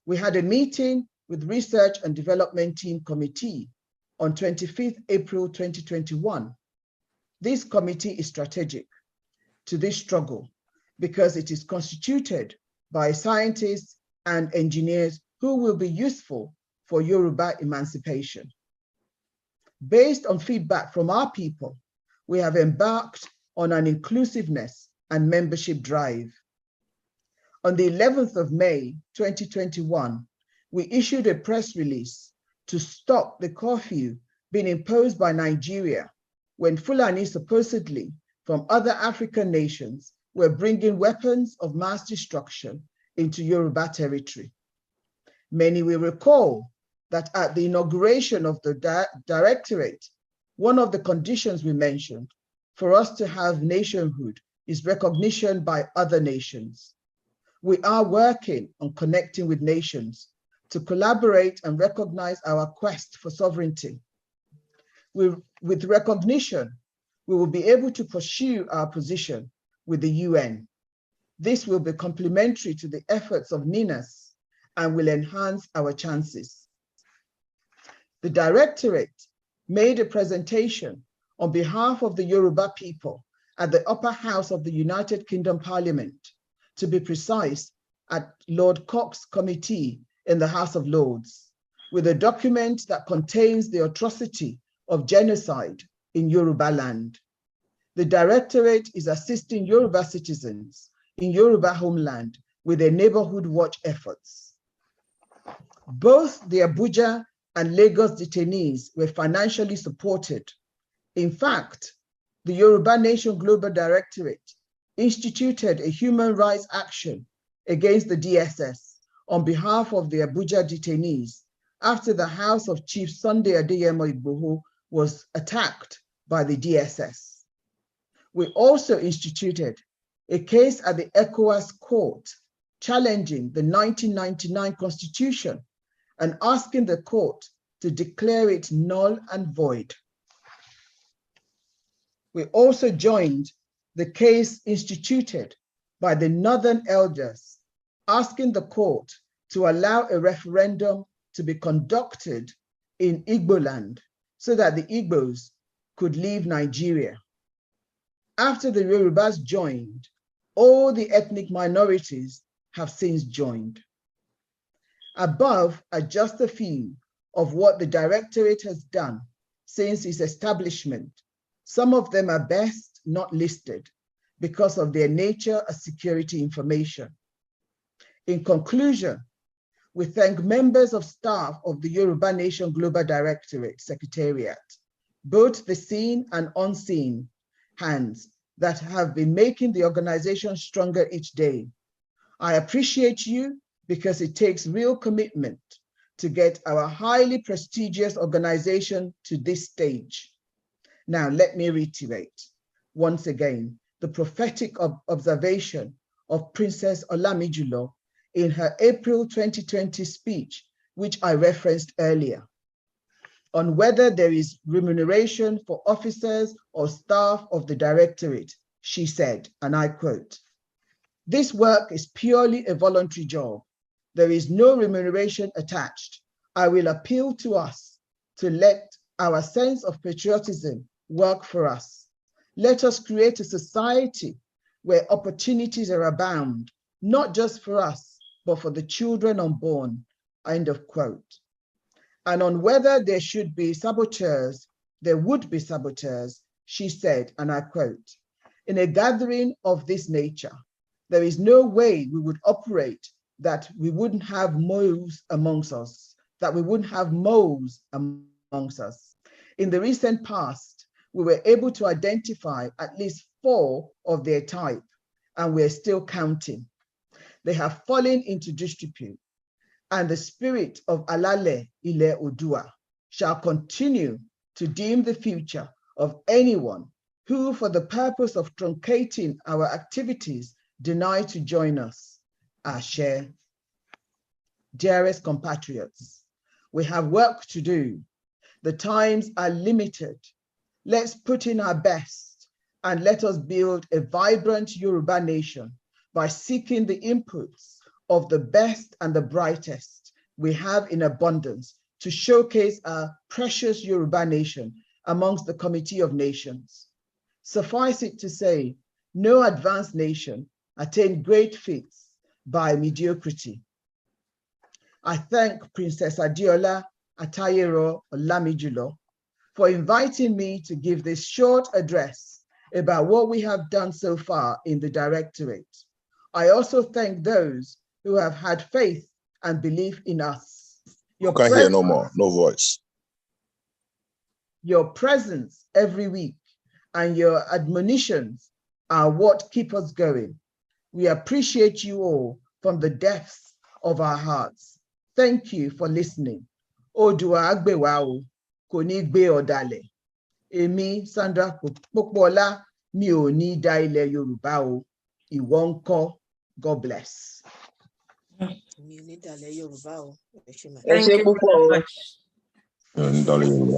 We had a meeting with Research and Development Team Committee on 25th April 2021. This committee is strategic to this struggle because it is constituted by scientists and engineers who will be useful for Yoruba emancipation. Based on feedback from our people, we have embarked on an inclusiveness and membership drive. On the 11th of May, 2021, we issued a press release to stop the curfew being imposed by Nigeria when Fulani supposedly from other African nations were bringing weapons of mass destruction into Yoruba territory. Many will recall that at the inauguration of the Directorate, one of the conditions we mentioned for us to have nationhood is recognition by other nations. We are working on connecting with nations to collaborate and recognize our quest for sovereignty. With recognition, we will be able to pursue our position with the UN. This will be complementary to the efforts of NINAS and will enhance our chances. The Directorate made a presentation on behalf of the Yoruba people at the upper house of the United Kingdom Parliament, to be precise, at Lord Cox's committee in the House of Lords, with a document that contains the atrocity of genocide in Yoruba land. The Directorate is assisting Yoruba citizens in Yoruba homeland with their neighborhood watch efforts. Both the Abuja and Lagos detainees were financially supported. In fact, the Yoruba Nation Global Directorate instituted a human rights action against the DSS on behalf of the Abuja detainees after the house of Chief Sunday Adeyemo Igboho was attacked by the DSS. We also instituted a case at the ECOWAS court challenging the 1999 Constitution and asking the court to declare it null and void. We also joined the case instituted by the Northern Elders, asking the court to allow a referendum to be conducted in Igbo land so that the Igbos could leave Nigeria. After the Yorubas joined, all the ethnic minorities have since joined. Above are just a few of what the Directorate has done since its establishment. Some of them are best not listed because of their nature as security information. In conclusion, we thank members of staff of the Yoruba Nation Global Directorate Secretariat, both the seen and unseen hands that have been making the organization stronger each day. I appreciate you because it takes real commitment to get our highly prestigious organization to this stage. Now, let me reiterate once again the prophetic observation of Princess Olamijulo in her April 2020 speech, which I referenced earlier, on whether there is remuneration for officers or staff of the Directorate. She said, and I quote, "This work is purely a voluntary job. There is no remuneration attached. I will appeal to us to let our sense of patriotism work for us. Let us create a society where opportunities are abound, not just for us, but for the children unborn," end of quote. And on whether there should be saboteurs, there would be saboteurs, she said, and I quote, "In a gathering of this nature, there is no way we would operate that we wouldn't have moles amongst us, In the recent past, we were able to identify at least 4 of their type, and we're still counting. They have fallen into disrepute, and the spirit of Alale Ile Odua shall continue to dim the future of anyone who, for the purpose of truncating our activities, deny to join us. Ashe. Dearest compatriots, we have work to do. The times are limited. Let's put in our best and let us build a vibrant Yoruba nation by seeking the inputs of the best and the brightest we have in abundance to showcase our precious Yoruba nation amongst the Committee of Nations. Suffice it to say, no advanced nation attained great feats by mediocrity. I thank Princess Adiola Atayero Olamijulo for inviting me to give this short address about what we have done so far in the Directorate. I also thank those who have had faith and belief in us. You can't hear no more, no voice. Your presence every week and your admonitions are what keep us going. We appreciate you all from the depths of our hearts. Thank you for listening. Odua Agbewa kò ní gbé ọ̀dàlẹ̀. Èmi Sandra Pópóọlá mi ò ní dá ilẹ̀ Yorùbá o. Ìwọ ńkọ́? God bless. Thank you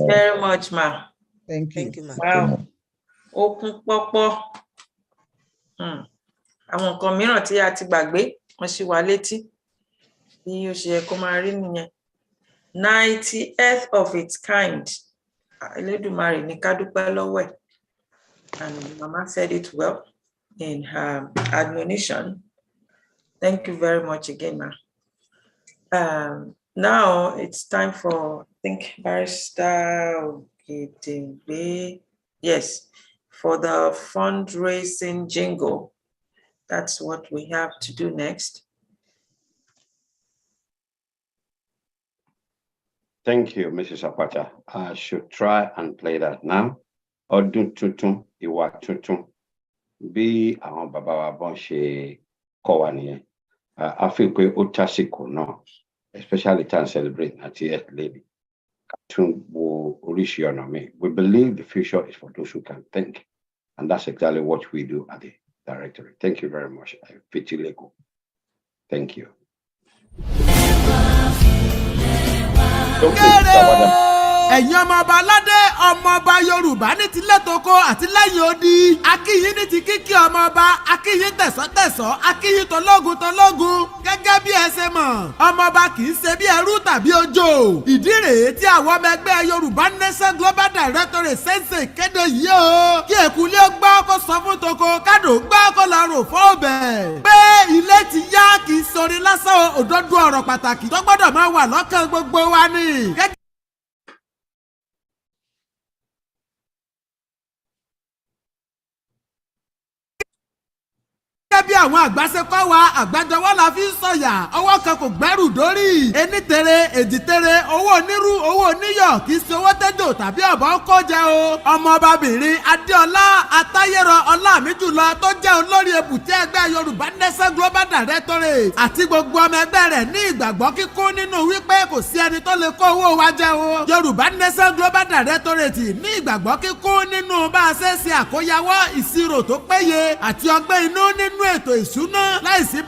very much, ma. Thank you. Thank you, ma. Wow. Okun pọ́pọ́. Àwọn nǹkan mìíràn tí a ti gbàgbé, wọ́n ṣì wà létí. Bí ó ṣe yẹ kó máa rí nìyẹn. 90th of its kind. Elédùmarè ní ká dúpẹ́ lọ́wọ́ ẹ̀. And Mama said it well in her admonition. Thank you very much again, ma. Now it's time for, I think, Barrister Ogedengbe. Yes, for the fundraising jingle. That's what we have to do next. Thank you, Mrs. Apata. I should try and play that now. Ọdún tuntun, ìwà tuntun. Bí àwọn bàbá wa bọ́n ṣe kọ́ wa nìyẹn. I feel pé ó tásìkò náà, especially time celebrate àti Earth Lady. Tún wo oríṣi ọ̀nà mi. We believe the future is for those who can think. And that's exactly what we do at the Directorate. Thank you very much. Thank you. ẹ̀yin ọmọọba aládé ọmọọba Yorùbá ní tilẹ̀ tókó àti lẹ́yìn odi akíyín ní ti kíkí ọmọọba akíyín tẹ̀sán-tẹ̀sán akíyín tológun gẹ́gẹ́ bí ẹ ṣe mọ̀ ọmọọba kì í ṣe bí ẹrú tàbí ojo ìdí rèé tí àwọn ọmọ ẹgbẹ́ Yorùbá Nation Global Directorate ṣẹ̀ṣẹ̀ kéde yìí o kí èkúlé gbọ́ kó sọ fún toko kádò gbọ́ kó lọ rò fún ọbẹ̀ pé ilé ti yá kì í sọrí lásán òdodo ọ̀rọ̀ pàtàkì tó gbọ́dọ̀ máa wà lọ́kàn gbogbo wa ni. bí àwọn àgbà ṣe kọ́ wa àgbájọwọ́ la fi ń sọ̀yà ọwọ́ kan kò gbẹ́rù dórí ení tere èjì tere owó onírú owó oníyọ̀ kì í ṣe owó tẹ́jọ́ tàbí ọ̀bọ̀ kó jẹ o ọmọọbabìnrin Adéọlá Atáyérọ Ọlámíjùlọ tó jẹ́ olórí ebùté ẹgbẹ́ Yorùbá Nation Global Directorate àti gbogbo ọmọ ẹgbẹ́ rẹ̀ ní ìgbàgbọ́ kíkún nínú wípé kò sí ẹni tó lè kó owó wa jẹ o Yorùbá Nation Global Directorate ní ìgbàgbọ́ kíkún nínú bá a ṣe ṣe àkóyawọ́ ìṣirò tó péye àti ọgbẹ́ inú nínú ètò ìṣúná láìsí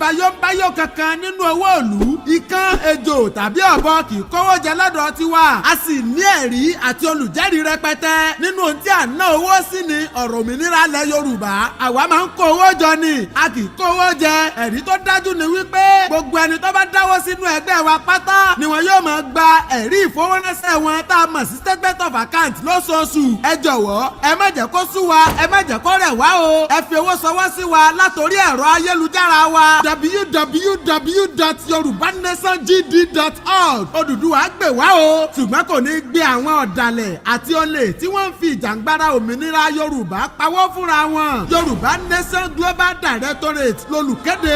báyọ̀ kankan nínú owó ìlú ikán ejò tàbí ọ̀bọ kì í kówó jẹ lọ́dọ̀ tiwa a sì ní ẹ̀rí àti olùjẹ́rìí rẹpẹtẹ nínú ohun tí à ń ná owó sí ni ọ̀rọ̀ òmìnira ilẹ̀ Yorùbá àwa máa ń kó owó jọ ni a kì í kó owó jẹ ẹ̀rí tó dájú ni wípé gbogbo ẹni tó bá dáwọ́ sínú ẹgbẹ́ wa pátá ni wọn yóò máa gba ẹ̀rí ìfowóránṣẹ́ wọn tá a mọ̀ sí statement of account lóṣooṣù ẹ jọ̀wọ́ ẹ má jẹ́ kó sú wa ẹ má jẹ́ kó rẹ̀ wá o ẹ fi owó sọwọ́ sí wa látòrí ẹ̀rọ ayélujára wa www.yorubanationgd.org Odùduwà gbè wá o ṣùgbọ́n kò ní gbé àwọn ọ̀dàlẹ̀ àti olè tí wọ́n ń fi ìjàngbara òmìnira Yorùbá pawọ́ fúnra wọn Yorùbá Nation Global Directorate lolùkéde.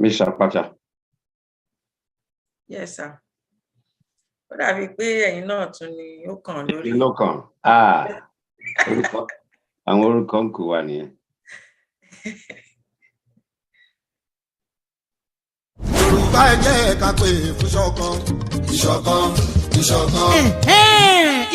Miss Akpacha. Yes, sir. Ó dàbí pé ẹ̀yin náà tún ni ó kàn lórí. Ló kàn. Àwọn orúkọ ń kú wa nìyẹn. Yorùbá ẹ jẹ́ ká pè fún ṣọ̀kan.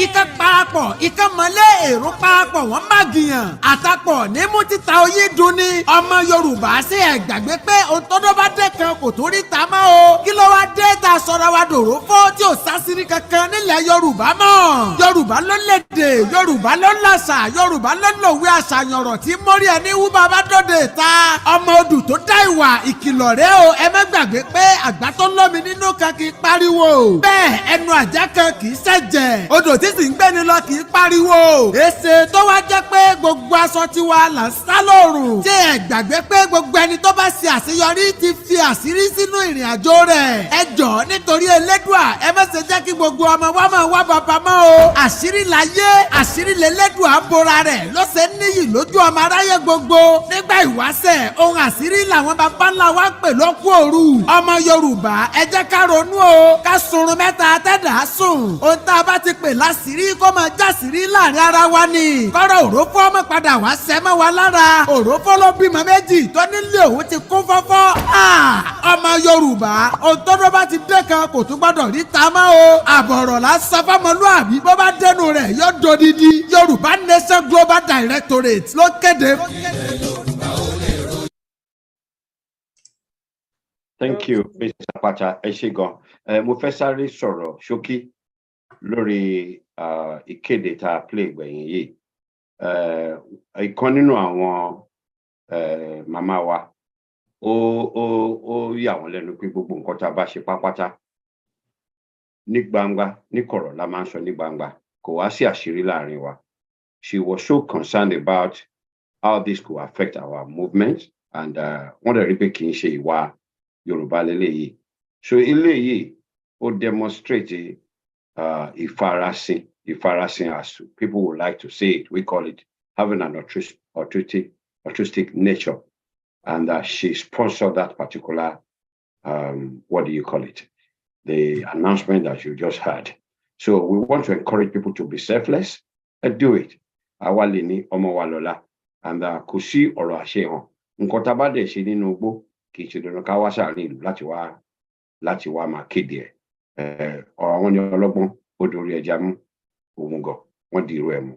Ikán parapọ̀ ikán mọ́lé èrò parapọ̀ wọ́n má gìyàn àtàpọ̀ ní mú títa oyin dùn ni ọmọ Yorùbá sí ẹ̀ gbàgbé pé òǹtọ́dọ́ bá dé kan kò tó rí ta mọ́ o kí ló wá dé ta sọ̀rọ̀ wa dòrò fọ́ tí ò sásírí kankan nílẹ̀ Yorùbá mọ́ Yorùbá ló lédè Yorùbá ló làṣà Yorùbá ló lòwe àṣàyànrọ̀ tí mórí ẹni wú bàbá dòde ta ọmọ odù tó dá ìwà ìkìlọ̀ rẹ o ẹ má gbàgbé pé àgbà tó lómi nínú kan kì í pariwo bẹ́ẹ̀ ẹnu àjá kan kì í ṣẹ̀jẹ̀ odò tí sì ń gbẹ́ni lọ kì í pariwo èsè tó wá jẹ́ pé gbogbo aṣọ tiwa là ń sá lóòrùn ṣé ẹ gbàgbé pé gbogbo ẹni tó bá ṣe àṣeyọrí ti fi àṣírí sínú ìrìn àjò rẹ̀ ẹ jọ̀ọ́ nítorí Elédùà ẹ má ṣe jẹ́ kí gbogbo ọmọ wa máa wá bàbá mọ́ o àṣírí láyé àṣírí lẹ́lẹ́dùà bora rẹ̀ ló ṣe níyì lójú ọmọ aráyé gbogbo nígbà ìwáṣẹ̀ ohun àṣírí làwọn bàbá ńlá wa ń pè lókù òru ọmọ Yorùbá ẹ jẹ́ ká ronú o ká sunrun mẹ́ta tẹ́dà sùn ohun tá a bá ti pè láṣìírí kó máa jásìírí láàrin ara wa ni kọ́rọ̀ òrófó ọmọ padà wá sẹ́mọ́ wa lára òrófó ló bímọ méjì tó nílé òun ti kún fọ́fọ́ ọmọ Yorùbá ohun tó bá ti dé kan kò tún gbọ́dọ̀ rí ta mọ́ o àbọ̀rọ̀ la sọ fọmọlúàbí bó bá dẹnu rẹ̀ yóò dodidi Yorùbá Nation Global Directorate ló kéde. Thank you, Mr. Akpacha. Ẹ ṣé gan. Mo fẹ́ sáré sọ̀rọ̀ ṣókí lórí ìkéde tá a play gbẹ̀yìn yìí. Ìkan nínú àwọn màmá wa ó yà wọ́n lẹ́nu pé gbogbo nǹkan tá a bá ṣe pápátá ní gbangba ní kọ̀rọ̀ la máa ń sọ ní gbangba kò wá sí àṣírí láàrin wa. She was so concerned about how this could affect our movement and wọ́n dẹ̀ rí pé kì í ṣe ìwà Yorùbá lélẹ́yìí. So eléyìí ó demonstrate ìfarasin as people would like to say it. We call it having an autistic nature. And she sponsored that particular, what do you call it? The announcement that you just heard. So we want to encourage people to be selfless and do it. Awalini Omowalola. And kò sí ọ̀rọ̀ àṣehàn. Nǹkan tá bá dẹ̀ ṣe nínú igbó kì í ṣe dandan ká wá sáàrin ìlú láti wá máa kéde ẹ̀. Ọ̀rọ̀ àwọn ní ọlọ́gbọ́n ó dorí ẹja mú òmùgọ̀ wọ́n di irú ẹ̀ mú.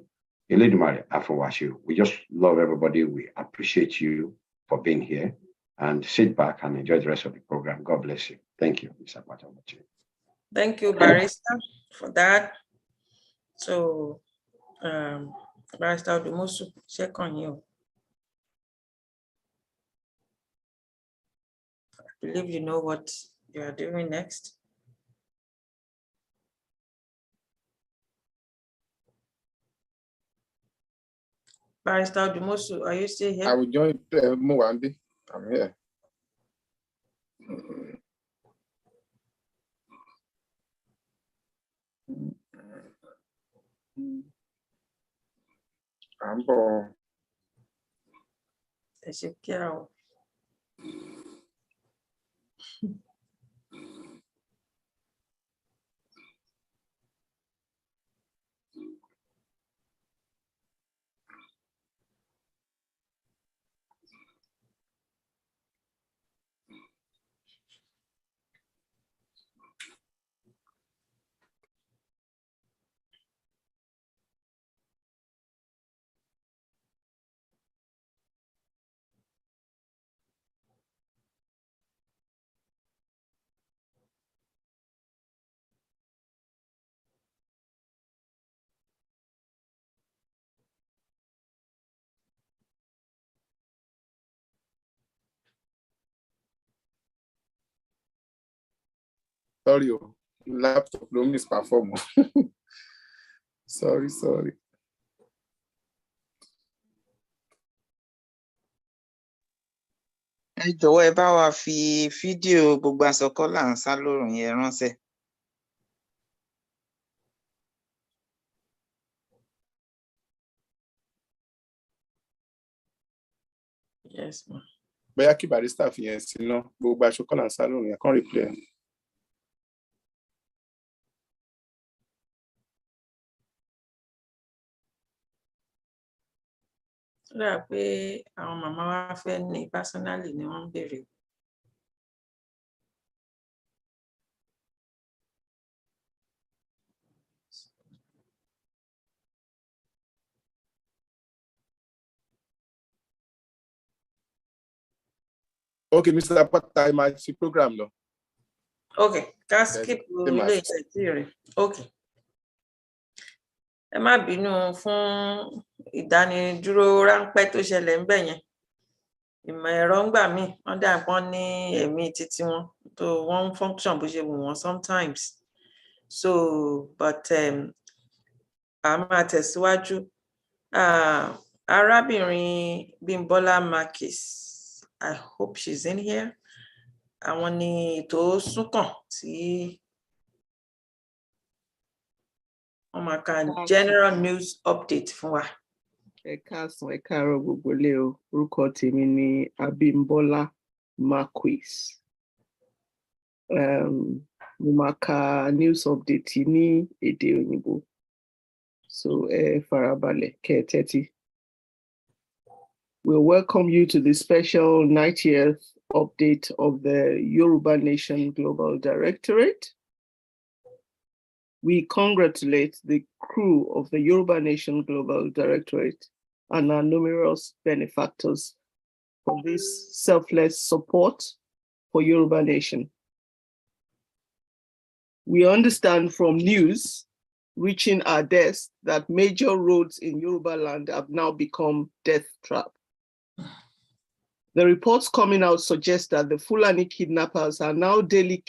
Elédùmarè á fún wa ṣe. We just love everybody. We appreciate you for being here. and sit back and enjoy the rest of the program. God bless you. Thank you, Mr. Patamochi. Thank you, Barrister, for that. So, Barrister Odumosu, check on you. I believe you know what you are doing next. Barrister Odumosu, are you still here? I will join Mwambi. I'm here. I'm born. Ezekiel. Sorry, laptop no miss perform. Sorry. Ẹ jọ̀wọ́ ẹ bá wa fi fídíò gbogbo àsọkọ́ là ń sá lórùn yẹn ránṣẹ́. Yes, ma'am. Bóyá kí Barrister fi yẹn sí náà gbogbo àsọkọ́ là ń sá lórùn yẹn kàn replay. Rà pé àwọn màmá wa fẹ́ ní personally ni wọ́n ń béèrè. Okay, Mr. Apata, my program no. Okay, ká skip ilé ìtẹ̀tí rẹ̀. Okay. Ẹ má bínú fún ìdánidúró ráńpẹ́ tó ṣẹlẹ̀ ńbẹ̀ yẹn. Ìmọ̀ ẹ̀rọ ń gbà mí, wọ́n dà pọ́n ní ẹ̀mí títí wọn, tó wọ́n ń function bó ṣe wù wọ́n sometimes. So, but a máa tẹ̀síwájú. Arábìnrin Bímbọ́lá Marquis, I hope she's in here. Àwọn ni ètò súnkàn tí wọ́n máa ka general news update fún wa. Ẹ káàsán, ẹ káàárọ̀ gbogbo ilé o. Orúkọ tèmi ni Abímbọ́lá Marquis. Mo máa ka news update ní èdè òyìnbó. So ẹ farabalẹ̀ kẹ́ ẹ tẹ́tí. We welcome you to the special 90th update of the Yoruba Nation Global Directorate. We congratulate the crew of the Yoruba Nation Global Directorate and our numerous benefactors for this selfless support for Yoruba Nation. We understand from news reaching our desk that major roads in Yoruba land have now become death traps. The reports coming out suggest that the Fulani kidnappers are now daily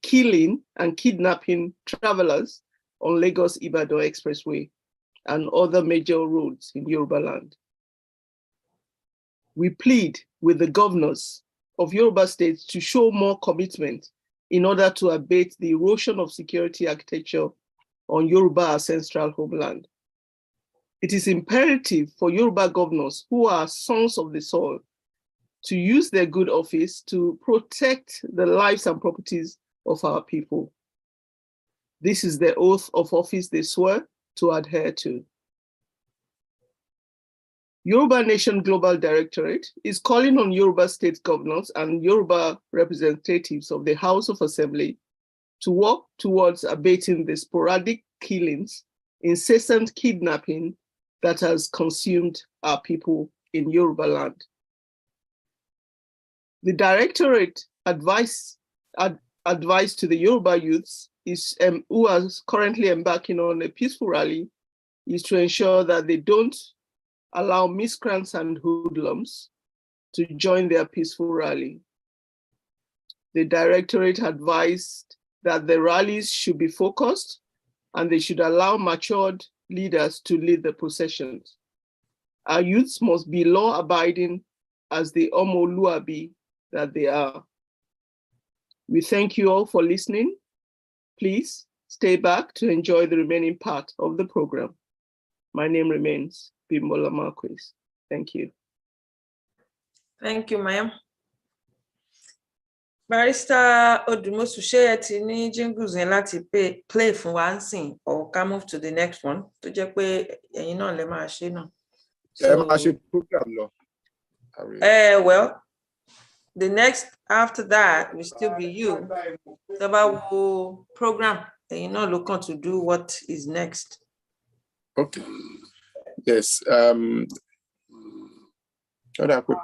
killing and kidnapping travelers on Lagos-Ibadan Expressway and other major roads in Yoruba land. We plead with the governors of Yoruba states to show more commitment in order to abate the erosion of security architecture on Yoruba ancestral homeland. It is imperative for Yoruba governors who are sons of the soil to use their good office to protect the lives and properties of our people. This is the oath of office they swear to adhere to. Yoruba Nation Global Directorate is calling on Yoruba state governors and Yoruba representatives of the House of Assembly to work towards abating the sporadic killings, incessant kidnapping that has consumed our people in Yoruba land. The directorate advice to the Yoruba youths who are currently embarking on a peaceful rally is to ensure that they don't allow miscreants and hoodlums to join their peaceful rally. The directorate advised that the rallies should be focused and they should allow matured leaders to lead the processions. Our youths must be law-abiding as the Omoluabi that they are. We thank you all for listening. Please stay back to enjoy the remaining part of the program. My name remains Bimbola Marquis. Thank you. Thank you, ma'am. Barrister Odumosu, ṣé ẹ ti ní jingles yẹn láti play fún wa nsìn, or can move to the next one tó jẹ́ pé ẹ̀yin náà lè máa ṣe náà. Program lọ. Well, the next after that will still be you. The about program, ẹ̀yin náà ló kàn to do what is next. Okay. Yes.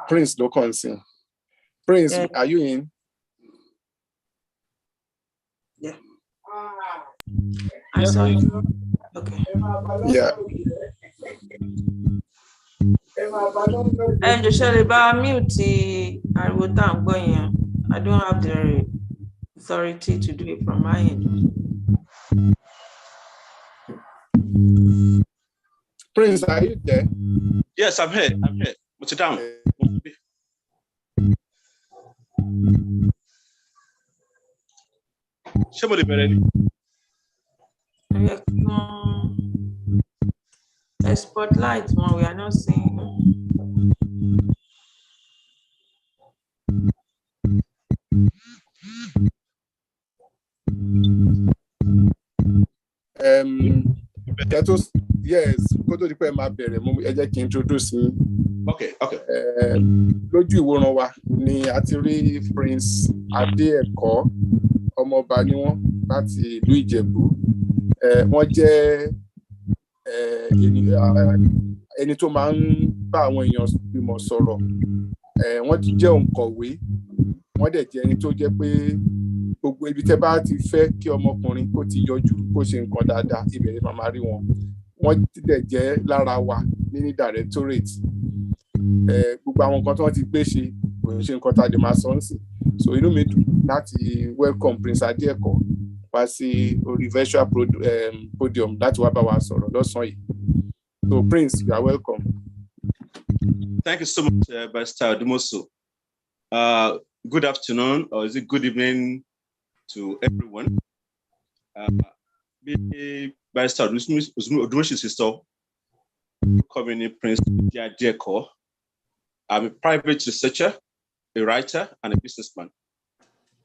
Prince Dokonsi. Prince, yeah. Are you in? Yeah. I saw you. Okay. Yeah. And just about mute. I don't have the authority to do it from my end. Prince, are you there? Yes, I'm here. Put it down. A spotlight one, we are not seeing. Yes, go to the point my introduce me. Okay. Lójú ìwòran wa ni a ti rí Prince Adéẹ̀kọ́ ọmọọba ni wọ́n láti ìlú Ìjẹ̀bú. Wọ́n jẹ́ ẹni tó máa ń bá àwọn èèyàn bímọ sọ̀rọ̀. Wọ́n ti jẹ́ òǹkọ̀wé. Wọ́n dẹ̀ jẹ́ ẹni tó jẹ́ pé gbogbo ibi tẹ́ bá ti fẹ́ kí ọmọkùnrin kó ti yọjú kó ṣe nǹkan dáadáa ibẹ̀ ni màmá rí wọn. Wọ́n ti dẹ̀ jẹ́ lára wa ní directorate. Gbogbo àwọn nǹkan tí wọ́n ti gbé ṣe kò ṣe nǹkan tá a lè máa sọ ń sìn. So inú mi dùn láti welcome Prince Adéẹ̀kọ́ wá sí orí virtual podium láti wá bá wa sọ̀rọ̀ lọ́sàn-án yìí. So Prince, you are welcome. Thank you so much, Barrister Odumosu. Good afternoon, or is it good evening to everyone? Barrister Odumosu's sister, coming Prince Adéẹ̀kọ́. I'm a private researcher, a writer, and a businessman.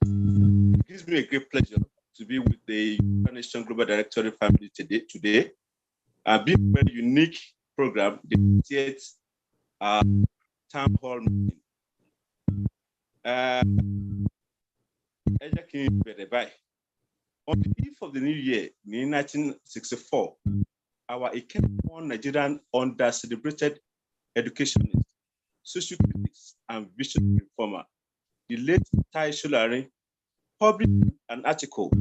It gives me a great pleasure to be with the YORUBA Nation Global Directorate family today. Being a very unique program, the 30th Town Hall meeting. On the eve of the new year, in 1964, our Ikeborn Nigerian under-celebrated educationist, social critics, and visionary reformer, the late Tai Sholari, published an article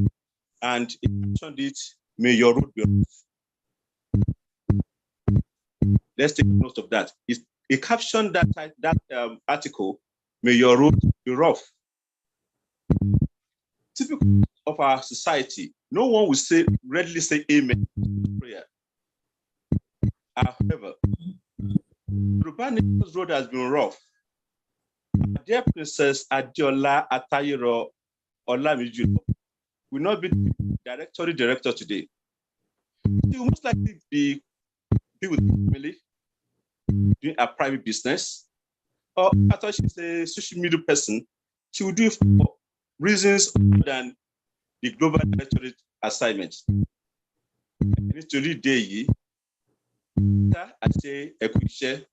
and he mentioned it, "May your road be rough." Let's take note of that. He captioned that article, "May your road be rough." Typical of our society, no one will readily say amen to prayer. However, YORUBA Nation's road has been rough. Dear Princess Adiola Atayiro Olamijulo will not be the director today. She will most likely be with the family, doing a private business, or I thought she's a social media person. She will do it for reasons other than the global directorate assignments. Nítorí dé yìí, àti ẹ̀kú iṣẹ́,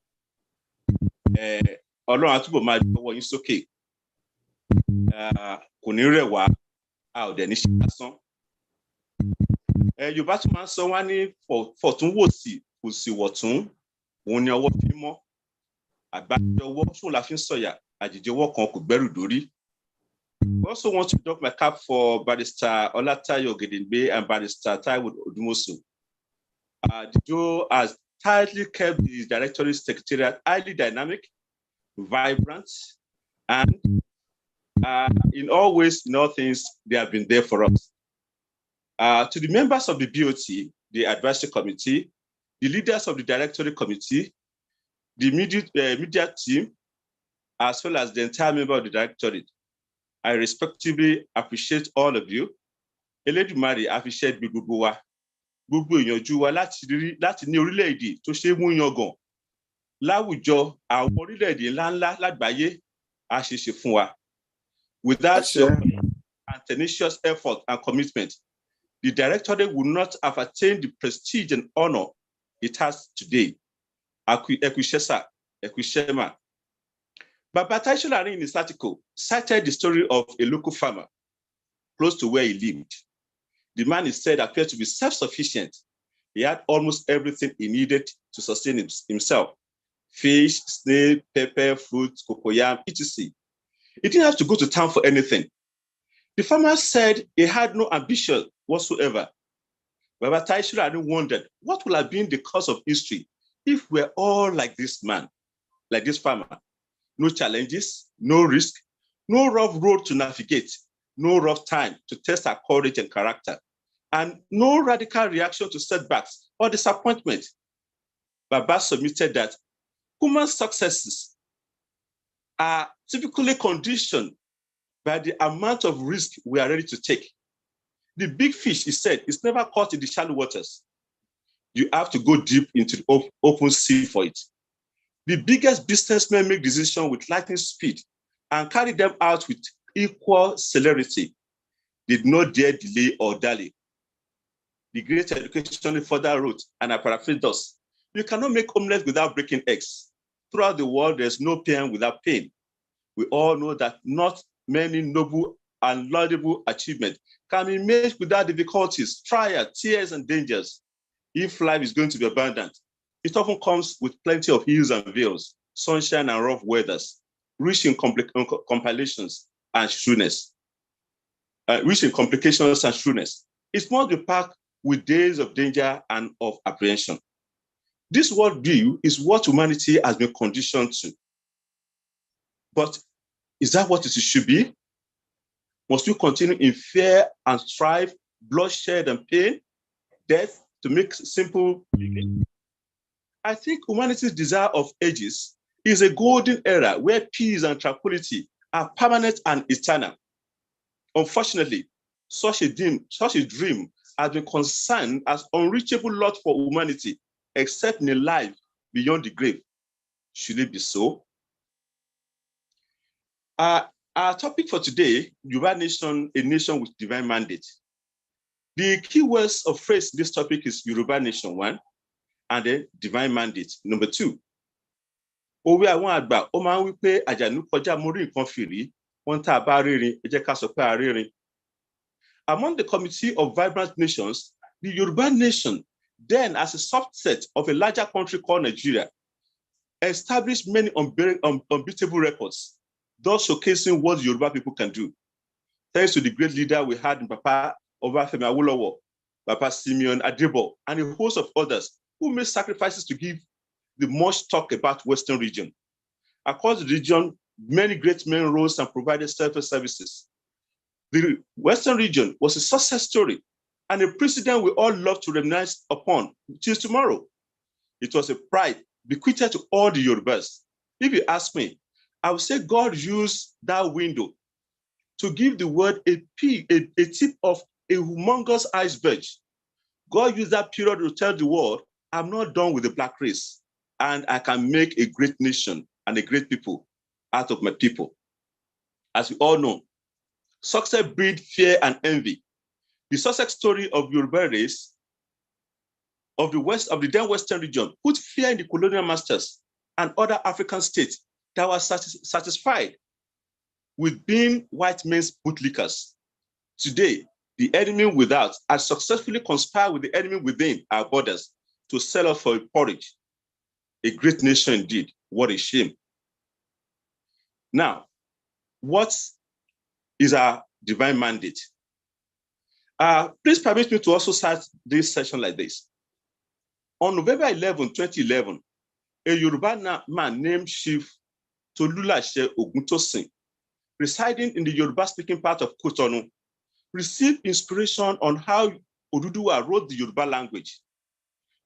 Ọlọ́run àtúbọ̀ máa dọwọ́ yín sókè. Kò ní rẹ̀ wá, a ò dẹ̀ ní ṣe lásán. Yorùbá tún máa ń sọ wá ní fọ̀túnwòsì òsì wọ̀tún, òun ni ọwọ́ fi mọ́. Àgbájọ ọwọ́ ṣòun la fi ń sọ̀yà, àjèjìwọ́ kan kò gbẹ́rù dórí. I also want to dock my cap for Barrister Olatayo Ogedengbe and Barrister Taiwo Odumosu. The duo has tightly kept the Directorate Secretariat highly dynamic, vibrant, and in all ways, in all things, they have been there for us. To the members of the BOT, the Advisory Committee, the leaders of the Directorate Committee, the media team, as well as the entire member of the Directorate, I respectively appreciate all of you. Elédùmarè appreciate gbogbo wa. Gbogbo ìyànjú wa láti ní orílẹ̀-èdè tó ṣe é mú yangàn. Láwùjọ àwọn orílẹ̀-èdè ńláńlá lágbàáyé á ṣe ṣe fún wa. Without your and tenacious effort and commitment, the Directorate would not have attained the prestige and honor it has today. Ekwishesa, Ekwishema. Baba Taisholari in his article cited the story of a local farmer close to where he lived. The man is said appeared to be self-sufficient. He had almost everything he needed to sustain himself. Fish, snail, pepper, fruit, cocoyam, etc. He didn't have to go to town for anything. The farmer said he had no ambition whatsoever. Baba Taisholari wondered what would have been the course of history if we're all like this man, like this farmer. No challenges, no risk, no rough road to navigate, no rough time to test our courage and character, and no radical reaction to setbacks or disappointment. Baba submitted that human successes are typically conditioned by the amount of risk we are ready to take. The big fish, he said, is never caught in the shallow waters. You have to go deep into the open sea for it. The biggest businessmen make decisions with lightning speed and carry them out with equal celerity. Did not dare delay or dally. The great education further wrote, and I paraphrase thus: you cannot make omelets without breaking eggs. Throughout the world, there's no pain without pain. We all know that not many noble and laudable achievements can be made without difficulties, trials, tears, and dangers. If life is going to be abundant, it often comes with plenty of hills and vales, sunshine and rough weathers, rich in compilations and shrewdness. Rich in complications and shrewdness. It must be packed with days of danger and of apprehension. This worldview is what humanity has been conditioned to. But is that what it should be? Must we continue in fear and strife, bloodshed and pain, death to make simple? I think humanity's desire of ages is a golden era where peace and tranquility are permanent and eternal. Unfortunately, such a dream has been consigned as unreachable lot for humanity, except in a life beyond the grave. Should it be so? Our topic for today, YORUBA Nation, a nation with divine mandate. The key words of phrase in this topic is YORUBA Nation 1, and then divine mandate number 2. Òwe àwọn àgbà ó máa ń wí pé àjànú kọjá mo rí nǹkan fìrí, wọ́n tá a bá rírin, ẹ jẹ́ ká sọ pé a rírin. Among the committee of vibrant nations, the Yoruba nation, then as a subset of a larger country called Nigeria, established many unbeatable records, thus showcasing what the Yoruba people can do. Thanks to the great leader we had in Papa Obafemi Awolowo, Papa Simeon Adebo, and a host of others who made sacrifices to give the much talk about Western region. Across the region, many great men rose and provided services. The Western region was a success story and a precedent we all love to reminisce upon till tomorrow. It was a pride bequeathed to all the Yorubas. If you ask me, I would say God used that window to give the world a tip of a humongous iceberg. God used that period to tell the world, I'm not done with the black race, and I can make a great nation and a great people out of my people. As we all know, success breeds fear and envy. The success story of Yoruba race of the then Western region put fear in the colonial masters and other African states that were satisfied with being white men's bootlickers. Today, the enemy without has successfully conspired with the enemy within our borders to sell us for a porridge. A great nation indeed. What a shame. Now, what is our divine mandate? Please permit me to also start this session like this. On November 11, 2011, a Yoruba man named Chief Tolulashe Oguntosin, residing in the Yoruba-speaking part of Cotonou, received inspiration on how Oduduwa wrote the Yoruba language.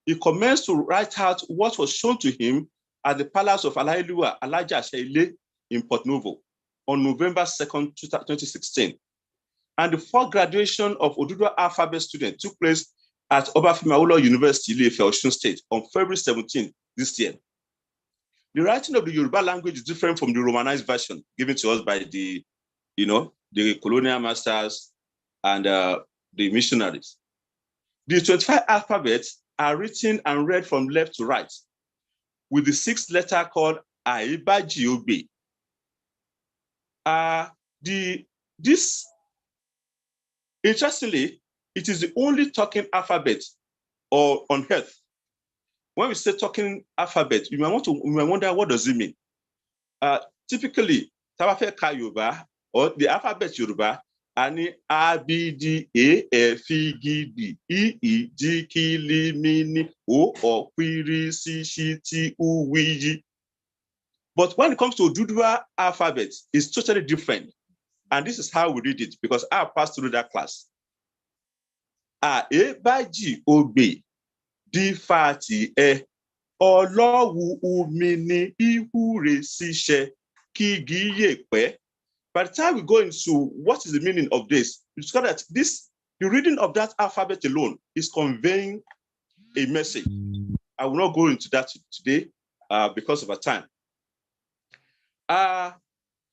He commenced to write out what was shown to him at the Palace of Alailua Alaja Sheile in Port Novo on November 2nd, 2016. And the fourth graduation of Oduduwa alphabet students took place at Obafemi Awolowo University, Ile-Ife, Osun State on February 17 this year. The writing of the Yoruba language is different from the Romanized version given to us by the colonial masters and the missionaries. The 25 alphabets are written and read from left to right, with the sixth letter called Aibaji Ogbe. Interestingly, it is the only talking alphabet on earth. When we say talking alphabet, you might wonder what does it mean. Typically, Tabafe Ka Yoruba or the alphabet Yoruba, ani A, B, D, A, F, G, D, E, E, G, K, L, M, N, O, O, P, R, C, Sh, T, U, W, G. But when it comes to Oduduwa alphabet, it's totally different. And this is how we read it, because I passed through that class. A, E, B, G, O, B, D, F, T, E, Olowu, Umi, Ni, Ihu, Re, Si, She, Ki, Gi, Ye, Pe. By the time we go into what is the meaning of this, you discover that the reading of that alphabet alone is conveying a message. I will not go into that today because of our time.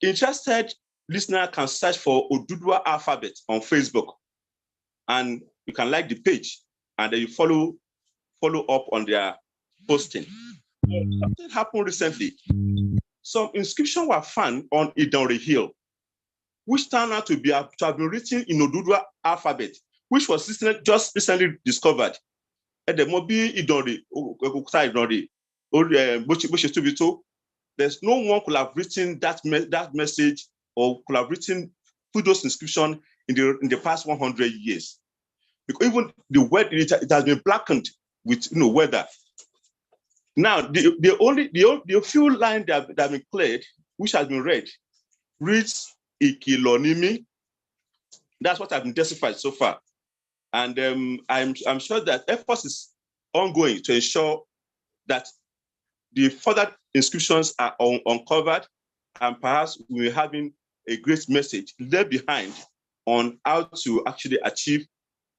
Interested listener can search for Oduduwa alphabet on Facebook, and you can like the page, and then you follow up on their posting. Something happened recently. Some inscriptions were found on Idonre Hill, which turned out to have been written in Oduduwa alphabet, which was just recently discovered. There's no one could have written that message or could have written those inscriptions in the past 100 years. Because even the word it has been blackened with weather. Now the few lines that have been cleared, which has been reads Ikilonimi. That's what I've been testified so far. And I'm sure that efforts is ongoing to ensure that the further inscriptions are uncovered, and perhaps we're having a great message left behind on how to actually achieve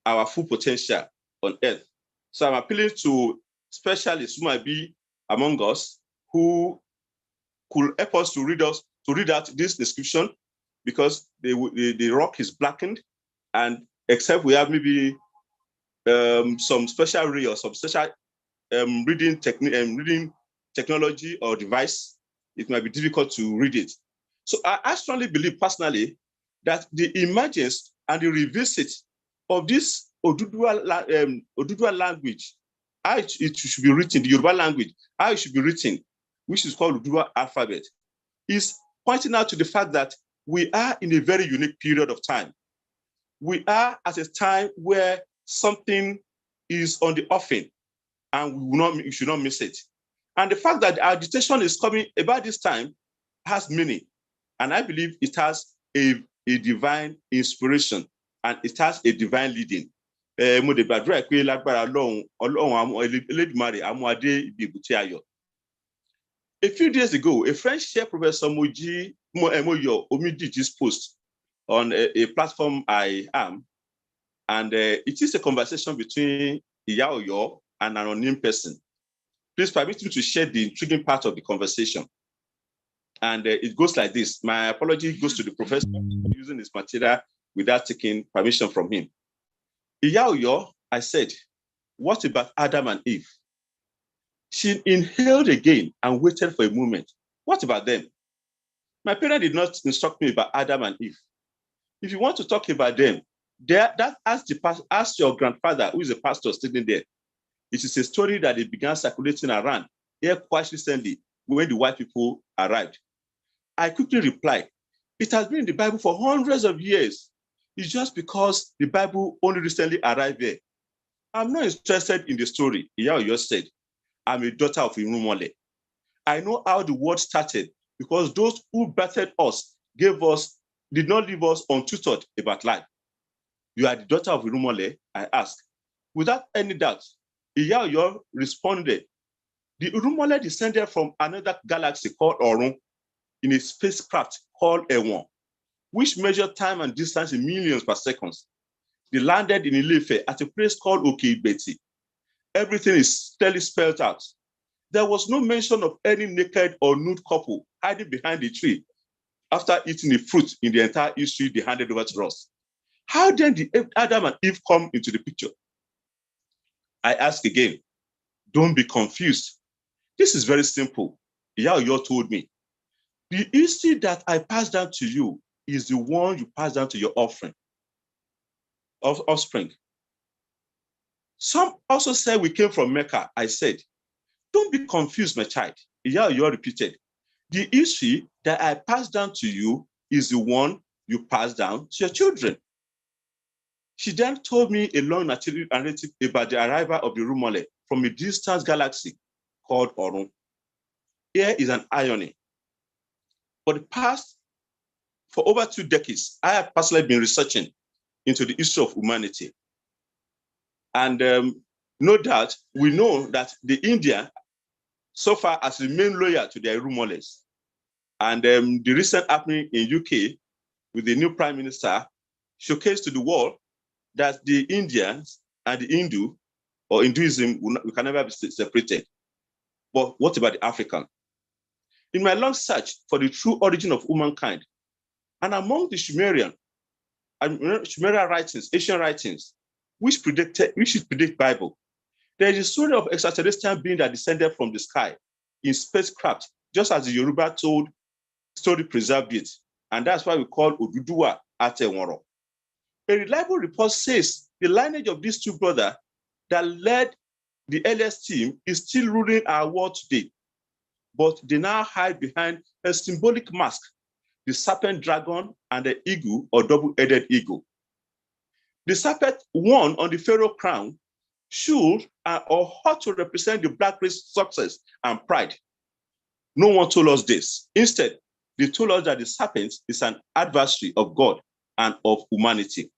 our full potential on earth. So I'm appealing to specialists who might be among us who could help us to read out this description, because the rock is blackened, and except we have maybe some special ray or some special reading technology or device, it might be difficult to read it. So I strongly believe personally that the emergence and the revisit of this Oduduwa language, how it should be written, the Yoruba language, how it should be written, which is called Oduduwa alphabet, is pointing out to the fact that we are in a very unique period of time. We are at a time where something is on the offing, and we should not miss it. And the fact that our dissertation is coming about this time has meaning. And I believe it has a divine inspiration, and it has a divine leading. A few days ago, a French chair professor Moyo Omidi just post on a platform I am, and it is a conversation between Iya Oyo and an unnamed person. Please permit me to share the intriguing part of the conversation. And it goes like this. My apology goes to the professor for using this material without taking permission from him. Iya Oyo, I said, what about Adam and Eve? She inhaled again and waited for a moment. What about them? My parent did not instruct me about Adam and Eve. If you want to talk about them, ask your grandfather, who is a pastor sitting there. It is a story that they began circulating around here quite recently when the white people arrived. I quickly replied, it has been in the Bible for hundreds of years. It's just because the Bible only recently arrived there. I'm not interested in the story. Iya Oyo said, I'm a daughter of Irumole. I know how the word started because those who birthed us did not leave us untutored about life. You are the daughter of Irumole, I asked. Without any doubt, Iya Oyo responded, the Irumole descended from another galaxy called Orun in a spacecraft called Ewon, which measured time and distance in millions per second. They landed in Ile-Ife at a place called Oke-Ibeti. Everything is clearly spelled out. There was no mention of any naked or nude couple hiding behind a tree after eating a fruit in the entire history they handed over to us. How then did Adam and Eve come into the picture? I ask again, don't be confused. This is very simple. Iya Oyo told me, the history that I passed down to you is the one you pass down to your offspring. Some also say we came from Mecca. I said, don't be confused, my child. Iya Oyo repeated, the history that I passed down to you is the one you pass down to your children. She then told me a long narrative about the arrival of the Irumole from a distant galaxy called Orun. Here is an irony. For over 2 decades, I have personally been researching into the history of humanity. And no doubt, we know that the India so far has remained loyal to their Irumoles. And the recent happening in UK with the new prime minister showcased to the world that the Indians and the Hindu or Hinduism we can never be separated. But what about the African? In my long search for the true origin of humankind, and among the Sumerian writings, ancient writings, which predict Bible, there is a story of extraterrestrial being that descended from the sky in spacecraft, just as the Yoruba told story preserved it. And that's why we call Oduduwa Ateworo. A reliable report says the lineage of these two brothers that led the earliest team is still ruling our world today. But they now hide behind a symbolic mask, the serpent dragon and the eagle or double-headed eagle. The serpent one on the pharaoh crown should or ought to represent the black race success and pride. No one told us this. Instead, they told us that the serpent is an adversary of God and of humanity.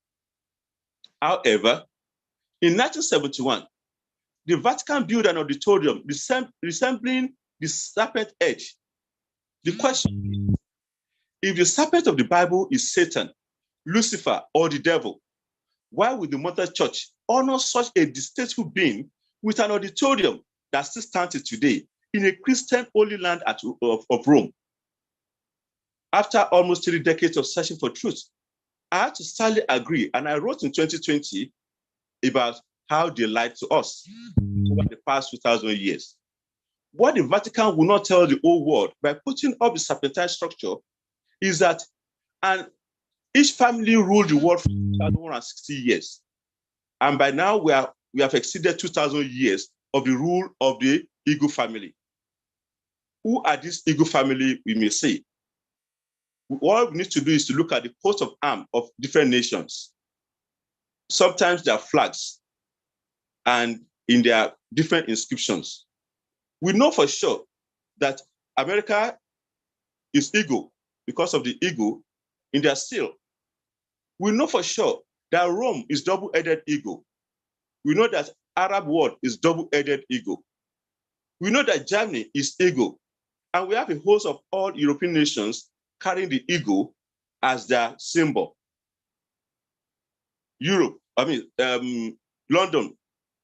However, in 1971, the Vatican built an auditorium resembling the serpent edge. The question is, if the serpent of the Bible is Satan, Lucifer, or the devil, why would the Mother Church honor such a distasteful being with an auditorium that still stands today in a Christian holy land of Rome? After almost 3 decades of searching for truth, I had to sadly agree, and I wrote in 2020 about how they lied to us over the past 2,000 years. What the Vatican will not tell the whole world by putting up the serpentine structure is that each family ruled the world for 2,160 years. And by now, we have exceeded 2,000 years of the rule of the Eagle family. Who are this Eagle family, we may say? What we need to do is to look at the coat of arms of different nations. Sometimes they are flags and in their different inscriptions. We know for sure that America is eagle because of the eagle in their seal. We know for sure that Rome is double-headed eagle. We know that Arab world is double-headed eagle. We know that Germany is eagle. And we have a host of all European nations carrying the eagle as their symbol. London,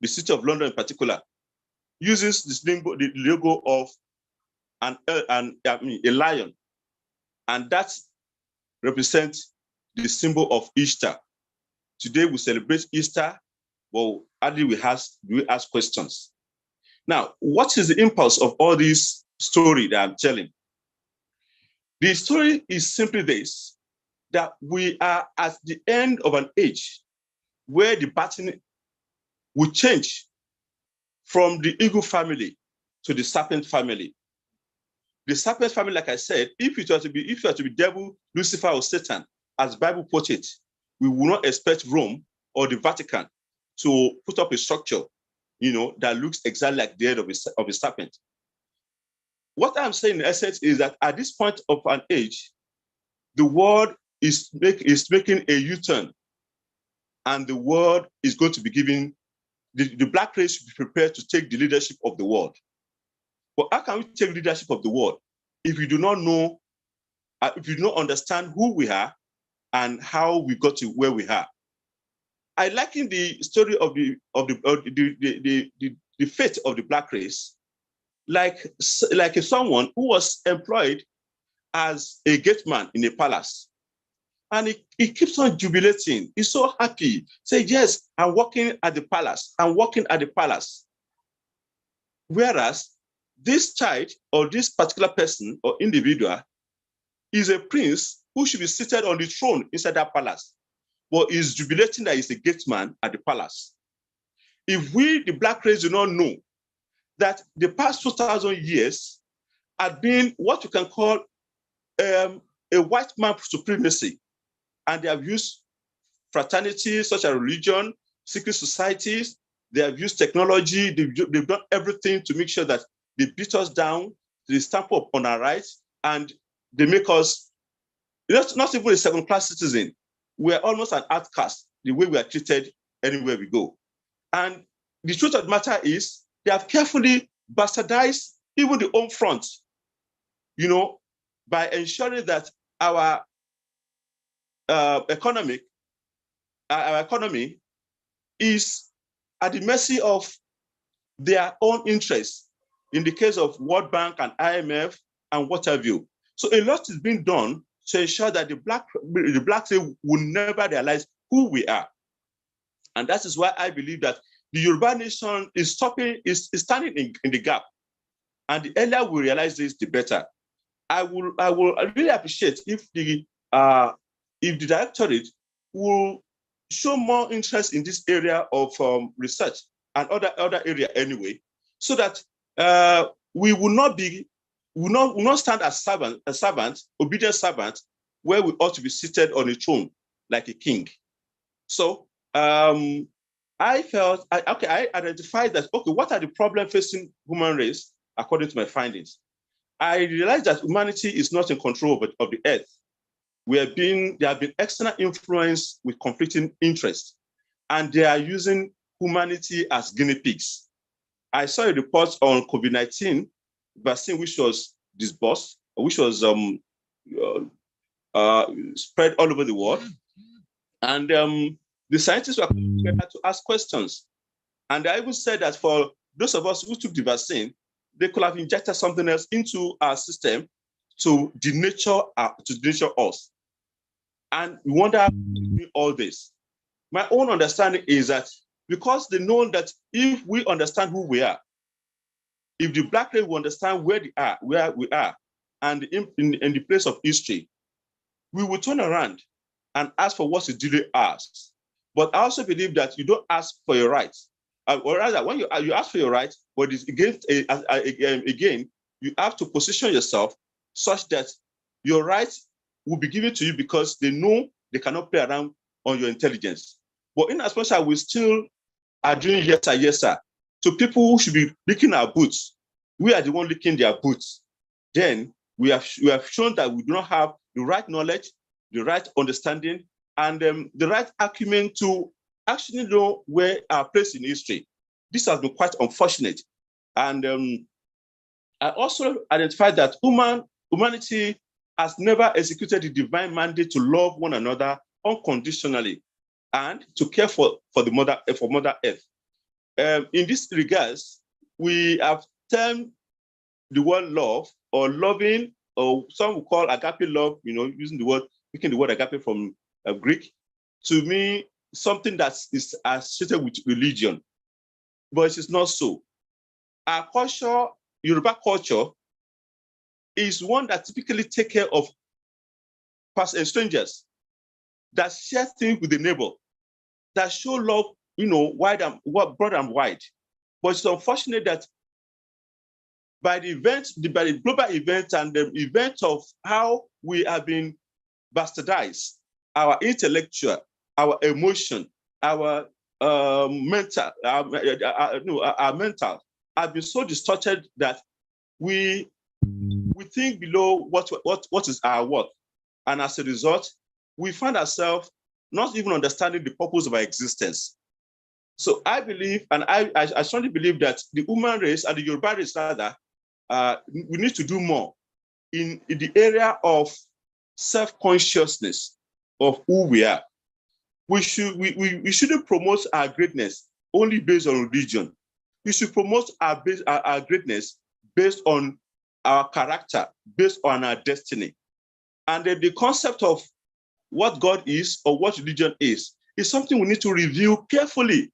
the city of London in particular, uses the logo of a lion, and that represents the symbol of Easter. Today we celebrate Easter. Well, how do we ask questions? Now, what is the impulse of all this story that I'm telling? The story is simply this, that we are at the end of an age where the pattern will change from the eagle family to the serpent family. The serpent family, like I said, if it were to be devil, Lucifer, or Satan, as the Bible puts it, we will not expect Rome or the Vatican to put up a structure, that looks exactly like the head of a serpent. What I'm saying in essence is that at this point of an age, the world is making a U-turn, and the world is going to be giving, the black race should be prepared to take the leadership of the world. But how can we take leadership of the world if you do not know, if you do not understand who we are and how we got to where we are? I liken the story of the fate of the black race like someone who was employed as a gateman in a palace. And he keeps on jubilating. He's so happy. Say, yes, I'm working at the palace. I'm working at the palace. Whereas this child or this particular person or individual is a prince who should be seated on the throne inside that palace, but is jubilating that he's a gateman at the palace. If we, the black race, do not know that the past 2,000 years had been what you can call a white man supremacy, and they have used fraternities such as religion, secret societies, they have used technology, they've done everything to make sure that they beat us down, they stamp up on our rights, and they make us not even a second-class citizen. We're almost an outcast, the way we are treated anywhere we go. And the truth of the matter is, they have carefully bastardized even the home front, by ensuring that our economy is at the mercy of their own interests, in the case of World Bank and IMF and what have you. So a lot is being done to ensure that the black race will never realize who we are. And that is why I believe that the Yoruba nation is standing in the gap. And the earlier we realize this, the better. I will really appreciate if the directorate will show more interest in this area of research and other area anyway, so that we will not stand as obedient servants, where we ought to be seated on a throne like a king. So I felt, I identified that, okay, what are the problems facing human race according to my findings? I realized that humanity is not in control of the earth. There have been external influence with conflicting interests, and they are using humanity as guinea pigs. I saw a report on COVID-19 vaccine, which was disbursed, which was spread all over the world. And the scientists were coming together to ask questions. And I even said that for those of us who took the vaccine, they could have injected something else into our system to denature us. And we wonder how to do all this. My own understanding is that because they know that if we understand who we are, if the black race will understand where we are, and in the place of history, we will turn around and ask for what is duly asked. But I also believe that you don't ask for your rights, or rather, when you ask for your rights, but it's again, you have to position yourself such that your rights will be given to you because they know they cannot play around on your intelligence. But in as much as we still are doing yes sir, to people who should be licking our boots, we are the one licking their boots. Then we have shown that we do not have the right knowledge, the right understanding, and the right acumen to actually know where our place in history. This has been quite unfortunate. And I also identified that humanity has never executed the divine mandate to love one another unconditionally and to care for Mother Earth. In this regards, we have termed the word love or loving, or some will call agape love, picking the word agape from Greek, to me, something that is associated with religion. But it is not so. Our culture, Yoruba culture, is one that typically take care of strangers, that share things with the neighbor, that show love, broad and wide. But it's unfortunate that by the global event and the event of how we have been bastardized, our intellectual, our emotion, our mental, our mental have been so distorted that we think below what is our worth. And as a result, we find ourselves not even understanding the purpose of our existence. So I believe, and I strongly believe that the human race and the Yoruba race rather, we need to do more in the area of self-consciousness of who we are. We shouldn't promote our greatness only based on religion. We should promote our greatness based on our character, based on our destiny. And the concept of what God is or what religion is something we need to review carefully,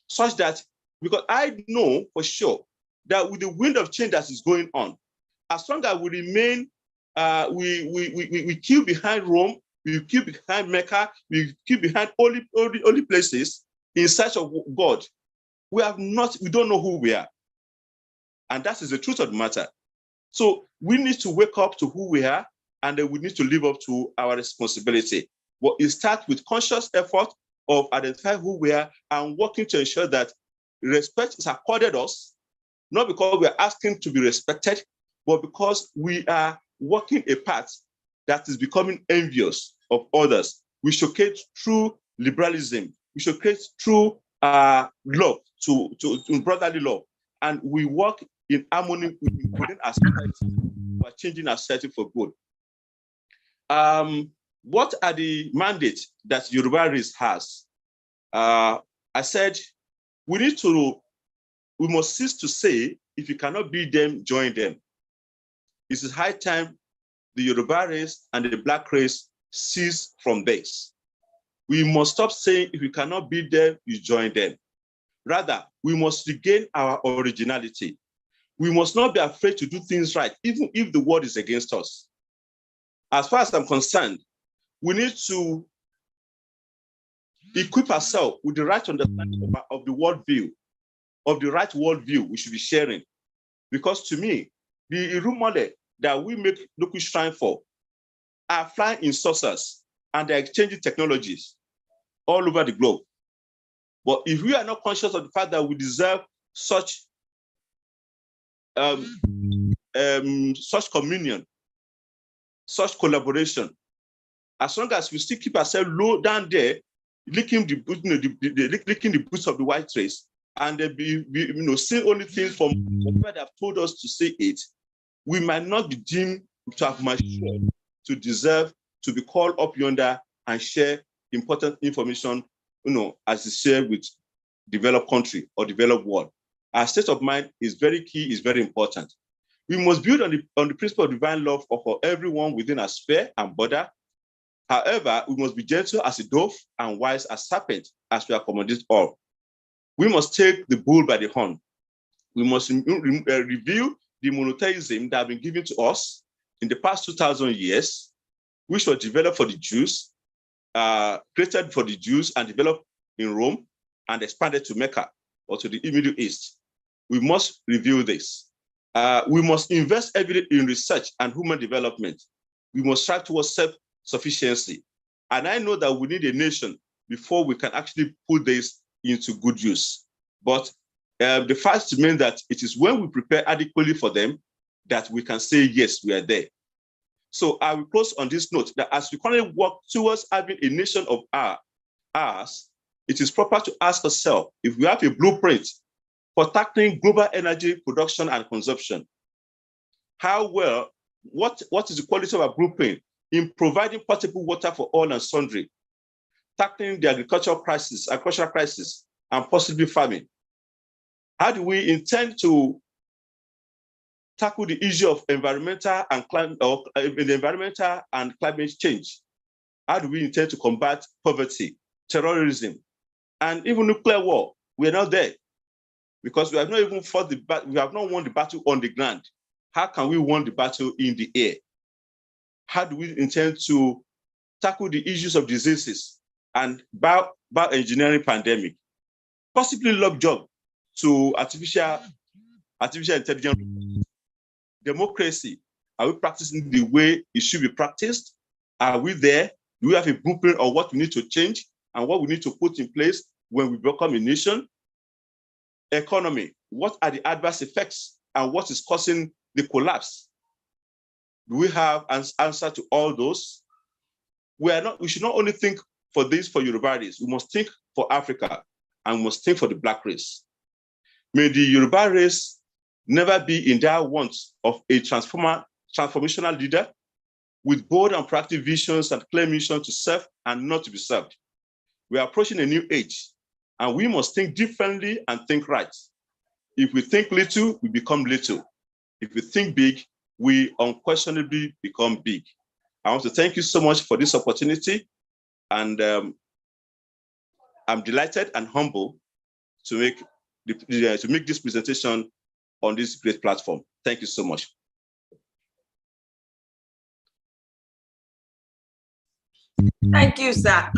such that, because I know for sure that with the wind of change that is going on, as long as we remain, we queue behind Rome, we queue behind Mecca, we queue behind holy places in search of God, we don't know who we are. And that is the truth of the matter. So we need to wake up to who we are, and then we need to live up to our responsibility. But it starts with conscious effort of identifying who we are and working to ensure that respect is accorded us, not because we're asking to be respected, but because we are walking a path that is becoming envious of others. We showcase true liberalism. We showcase true love, to brotherly love. And we work in harmony within our society. We are changing our society for good. What are the mandates that Yoruba race has? I said, we must cease to say, if you cannot beat them, join them. It is high time the Yoruba race and the Black race cease from this. We must stop saying, if you cannot beat them, you join them. Rather, we must regain our originality. We must not be afraid to do things right, even if the world is against us. As far as I'm concerned, we need to equip ourselves with the right understanding of the worldview, of the right worldview we should be sharing. Because to me, the Irumole that we make local shrine for are flying in saucers and they're exchanging technologies all over the globe. But if we are not conscious of the fact that we deserve such communion, such collaboration, as long as we still keep ourselves low down there, licking the boots of the white race, and they saying only things from where they have told us to say it, we might not be deemed to have matured to deserve to be called up yonder and share important information, as is shared with developed country or developed world. Our state of mind is very key, is very important. We must build on the principle of divine love for everyone within our sphere and border. However, we must be gentle as a dove and wise as serpent as we accommodate all. We must take the bull by the horn. We must review the monotheism that has been given to us in the past 2,000 years, which was developed for the Jews, created for the Jews and developed in Rome and expanded to Mecca or to the Middle East. We must review this. We must invest heavily in research and human development. We must strive towards self-sufficiency. And I know that we need a nation before we can actually put this into good use. But the fact remains that it is when we prepare adequately for them that we can say, yes, we are there. So I will close on this note that as we currently work towards having a nation of ours, it is proper to ask ourselves if we have a blueprint for tackling global energy production and consumption. How well, what is the quality of our blueprint in providing potable water for all and sundry, tackling the agricultural crisis, and possibly farming? How do we intend to tackle the issue of environmental and climate change? How do we intend to combat poverty, terrorism, and even nuclear war? We are not there because we have not even fought we have not won the battle on the ground. How can we win the battle in the air? How do we intend to tackle the issues of diseases and bioengineering pandemic? Possibly lock job to artificial intelligence. democracy? Are we practicing the way it should be practiced? Are we there? Do we have a blueprint of what we need to change and what we need to put in place when we become a nation? Economy, what are the adverse effects and what is causing the collapse? Do we have an answer to all those? We should not only think for this for Yorubas, we must think for Africa and we must think for the Black race. May the Yoruba race never be in dire want of a transformational leader with bold and proactive visions and clear mission to serve and not to be served. We are approaching a new age, and we must think differently and think right. If we think little, we become little. If we think big, we unquestionably become big. I want to thank you so much for this opportunity, and I'm delighted and humble to make this presentation on this great platform. Thank you so much. Thank you, sir.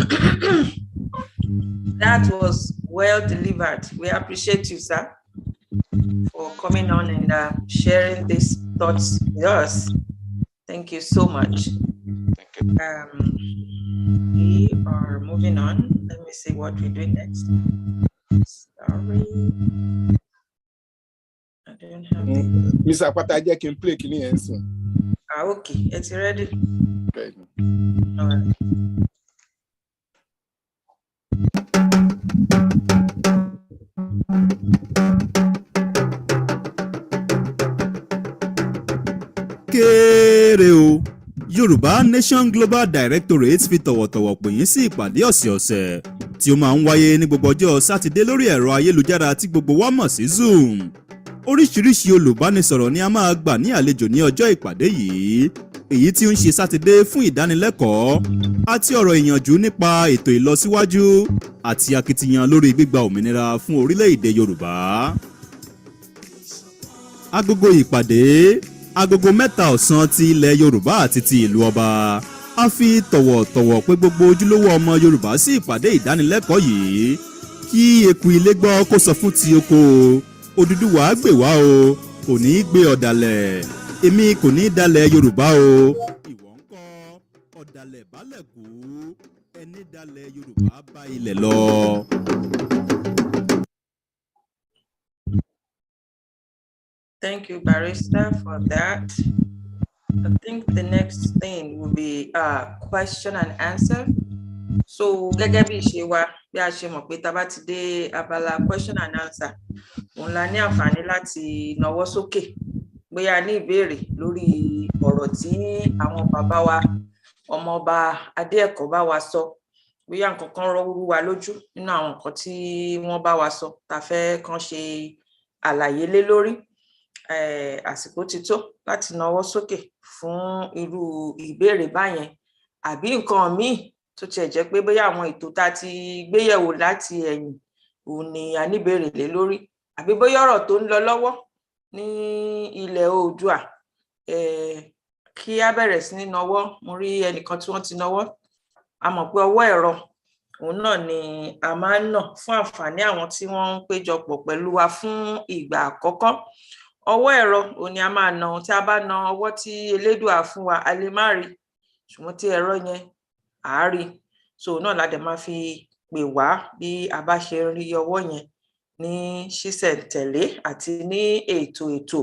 That was well delivered. We appreciate you, sir, for coming on and sharing these thoughts with us. Thank you so much. We are moving on. Let me see what we're doing next. Sorry. I don't have the... Mr. Akwata, I can play Kini Ensign. Okay, it's ready. Okay. All right. Kéré o, Yorùbá Nation Global Directorate fi tọ̀wọ̀tọ̀wọ̀ pè yín sí ìpàdé ọ̀sẹ̀ọ̀sẹ̀ tí ó máa ń wáyé ní gbogbo ọjọ́ Sátidé lórí ẹ̀rọ ayélujára tí gbogbo wa mọ̀ sí Zoom. Oríṣiríṣi olùbánisọ̀rọ̀ ni a máa gbà ní àlejò ní ọjọ́ ìpàdé yìí, èyí tí ó ń ṣe Sátidé fún ìdánilẹ́kọ̀ọ́ àti ọ̀rọ̀ ìyànjú nípa ètò ìlọsíwájú àti akitiyan lórí gbígba òmìnira fún orílẹ̀-èdè Yorùbá. Agogo ìpàdé agogo 3 ọ̀sán ti ilẹ̀ Yorùbá àti ti ìlú ọba. A fi tọ̀wọ̀tọ̀wọ̀ pé gbogbo ojúlówó ọmọ Yorùbá sí ìpàdé ìdánilẹ́kọ̀ọ́ yìí kí eku ilé gbọ́ kó sọ fún ti oko. Odùduwà gbè wá o, kò ní í gbé ọ̀dàlẹ̀. Èmi kò ní í dalẹ̀ Yorùbá o. Ìwọ ńkọ́, ọ̀dàlẹ̀ bálẹ̀ kú, ẹni dalẹ̀ Yorùbá bá ilẹ̀ lọ. Thank you, Barrister, for that. I think the next thing will be question and answer. So, gẹ́gẹ́ bí ìṣe wa, bí a ṣe mọ̀ pé tá bá ti dé abala question and answer, òun la ní àǹfààní láti nawọ́ sókè bóyá ní ìbéèrè lórí ọ̀rọ̀ tí àwọn bàbá wa ọmọọba Adéẹ̀kọ́ bá wa sọ, bóyá nǹkan kan rú wa lójú nínú àwọn nǹkan tí wọ́n bá wa sọ tá fẹ́ kàn ṣe àlàyé lé lórí. Àsìkò ti tó láti nawọ́ sókè fún irú ìbéèrè báyẹn, àbí nǹkan míì tó tiẹ̀ jẹ́ pé bóyá àwọn ètò tá ti gbéyẹ̀wò láti ẹ̀yìn òun ni a ní ìbéèrè lé lórí, àbí bóyá ọ̀rọ̀ tó ń lọ lọ́wọ́ ní ilẹ̀ Oòduà, kí á bẹ̀rẹ̀ sí ní nawọ́. Mo rí ẹnìkan tí wọ́n ti nawọ́. A mọ̀ pé ọwọ́ ẹ̀rọ òun náà ni a máa ń nà fún àǹfààní àwọn tí wọ́n ń péjọpọ̀ pẹ̀lú wa fún ìgbà àkọ́kọ́. Ọwọ́ ẹ̀rọ òun ni a máa nà. Tí a bá na ọwọ́ tí Elédùà fún wa, a lè má rí, ṣùgbọ́n tí ẹ̀rọ yẹn à á rí. So náà la dẹ̀ máa fi pè wá bí a bá ṣe rí ọwọ́ yẹn ní ṣísẹ̀ntẹ̀lé àti ní ètò.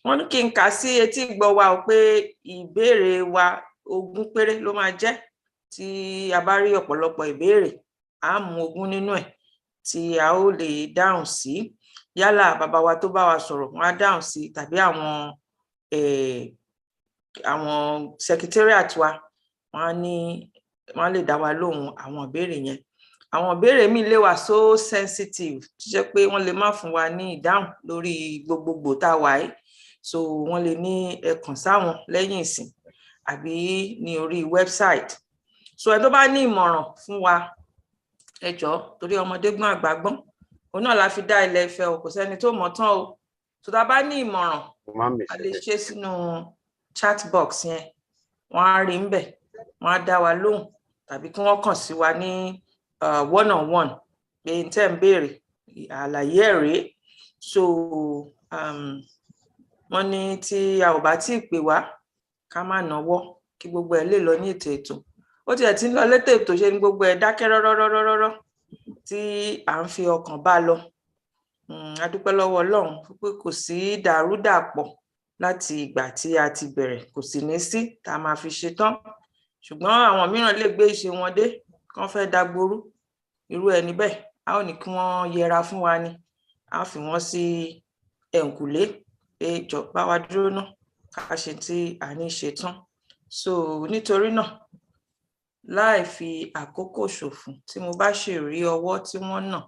Wọ́n ní kí n kà sí etí gbọ́ wa o pé ìbéèrè wa 20 péré ló máa jẹ́. Tí a bá rí ọ̀pọ̀lọpọ̀ ìbéèrè, a mú 20 nínú ẹ̀ tí a ó lè dáhùn sí. Yálà bàbá wa tó bá wa sọ̀rọ̀ wọ́n á dáhùn sí, tàbí àwọn secretariat wa wọ́n lè dá wa lóhùn àwọn ìbéèrè yẹn. Àwọn ìbéèrè míì lè wà so sensitive tó jẹ́ pé wọ́n lè má fún wa ní ìdáhùn lórí gbogbogbò tá a wà yìí. So wọ́n lè ní ẹ kàn sáwọn lẹ́yìn ìsìn àbí ní orí website. So ẹ tó bá ní ìmọ̀ràn fún wa, ẹ jọ̀ọ́, torí ọmọdé gbọ́n àgbà gbọ́n, òun náà la fi dá Ilẹ̀ Ifẹ̀ o, kò sẹ́ni tó mọ̀ tán o. So tá bá ní ìmọ̀ràn, a lè ṣe sínú chat box yẹn, wọ́n á rí ńbẹ̀, wọ́n á dá wa lóhùn, tàbí kí wọ́n kàn sí wa ní one on one pé n tẹ́ ń béèrè àlàyé ẹ̀ rèé. So wọ́n ní tí a ò bá tí ì pè wá ká má náwó kí gbogbo ẹ̀ lè lọ ní ètò ó tiẹ̀ ti ń lọ létò ètò ṣe ni gbogbo ẹ̀ dákẹ́ rọ́rọ́rọ́rọ́rọ́ tí à ń fi ọkàn bá lọ. A dúpẹ́ lọ́wọ́ Ọlọ́run pé kò sí dàrúdàpọ̀ láti ìgbà tí a ti bẹ̀rẹ̀, kò sì ní sí tá a máa fi ṣe tán. Ṣùgbọ́n àwọn mìíràn lè gbé ìṣe wọn dé kán fẹ́ dagboru, irú ẹni bẹ́ẹ̀ a ó ní kí wọ́n yẹra fún wa ni, a fi wọ́n sí ẹ̀ǹkùlé pé jọ bá wa dúró náà ká ṣe tí a ní ṣe tán. So nítorí náà láì fi àkókò ṣòfò, tí mo bá ṣe rí ọwọ́ tí wọ́n nà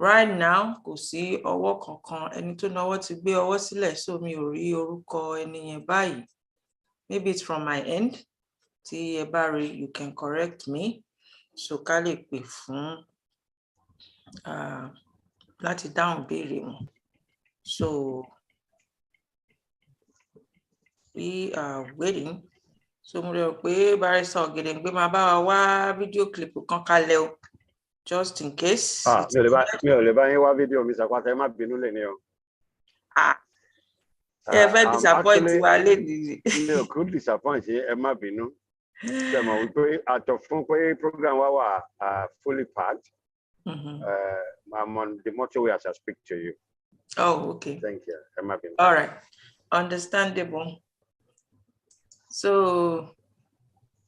right now, kò sí ọwọ́ kankan, ẹni tó náwó ti gbé ọwọ́ sílẹ̀, so mi ò rí orúkọ ẹni yẹn báyìí. Maybe it's from my end. Tí ẹ bá rí, you can correct me, so ká lè pè fún láti dáhùn béèrè wọn. So we are waiting. So mo rò pé Barrister Ògèdèngbé máa bá wa wá fídíò clip kan kalẹ̀ o, just in case. Mi ò lè bá yín wá fídíò mi Sàpàtà, ẹ má bínú lè ní o. Ẹ fẹ́ disappoint wa lè nìyí. Mi ò kú disappoint yín, ẹ má bínú. Ṣé mọ̀ wípé àtọ̀ fún pé program wa wà fully packed. I'm on the motorway as I speak to you. Oh, okay. Thank you. Ẹ má bínú. All right, understandable. So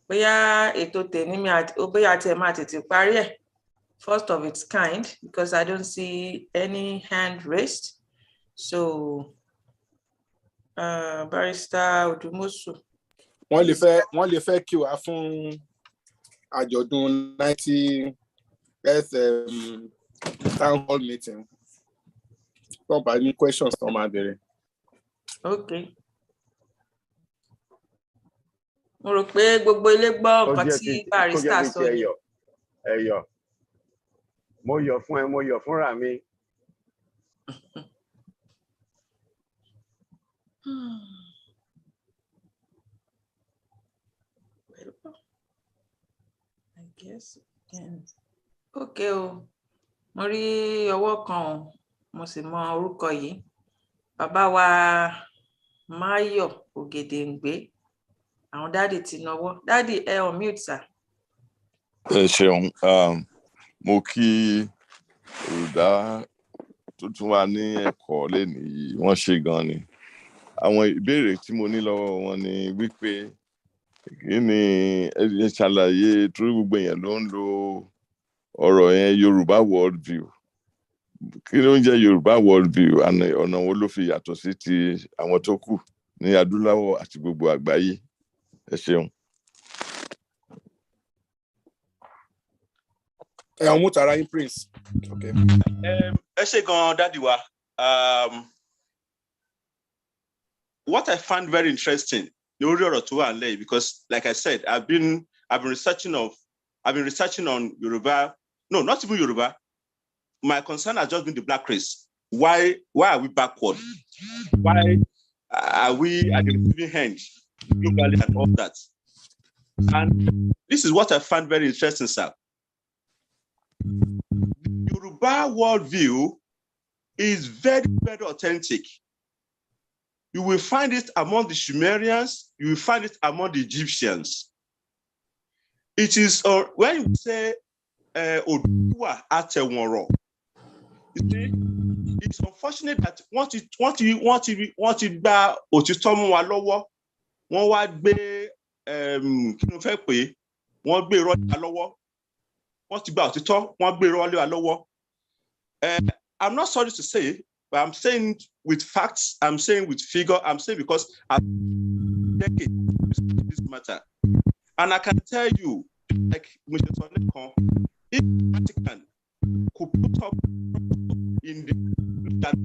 bóyá ètò tèmi mi àti bóyá àti ẹ̀ máa tètè parí ẹ̀, first of its kind, because I don't see any hand raised. So Barrister Odumosu. Wọ́n lè fẹ́ kí wá fún àjọ̀dún 90th town hall meeting. Tó bá ní questions tó máa bẹ̀rẹ̀. Okay. Mo rò pé gbogbo ilé gbọ́ nǹkan tí Barrister sọ ni. Ẹyọ. Mo yọ̀ fún ẹ, mo yọ̀ fúnra mi. I guess again. Okay o. Mo rí ọwọ́ kan o, mo sì mọ orúkọ yìí. Bàbá wa Máyọ̀ Ògèdèngbé. Àwọn dáàdì ti náwó. Dáàdì ẹ on mute sir. Ẹ ṣeun, mo kí olùdá tuntun wa ní ẹ̀kọ́ lẹ́nu yìí, wọ́n ṣe gan ni. Àwọn ìbéèrè tí mo ní lọ́wọ́ wọn ni wípé kí ni ẹ ṣàlàyé torí gbogbo èèyàn ló ń lo ọ̀rọ̀ yẹn Yorùbá world view. Kí ló ń jẹ́ Yorùbá world view àná ọ̀nà wo ló fi yàtọ̀ sí ti àwọn tó kù ní adúláwọ̀ àti gbogbo àgbáyé? Ẹ ṣeun. Ẹ ọmú tara yín Prince. Okay. Ẹ ṣé gan dáàdì wa. What I found very interesting, because like I said, I've been researching on Yoruba. No, not even Yoruba. My concern has just been the black race. Why are we backward? Why are we at the receiving end globally and all that? And this is what I found very interesting, sir. The Yoruba worldview is very, very authentic. You will find it among the Sumerians, you will find it among the Egyptians. It is, when you say, Oduwa Ateworo, you see, it's unfortunate that wọ́n ti gba òtítọ́ mú wa lọ́wọ́, wọ́n wá gbé, kí ló fẹ́ pé, wọ́n gbé irọ́ lé wa lọ́wọ́, wọ́n ti gba òtítọ́, wọ́n gbé irọ́ lé wa lọ́wọ́. I'm not sorry to say, but I'm saying with facts, I'm saying with figure, I'm saying because I've decades this matter. And I can tell you, like Mr. Sonekon, if Vatican could put up in that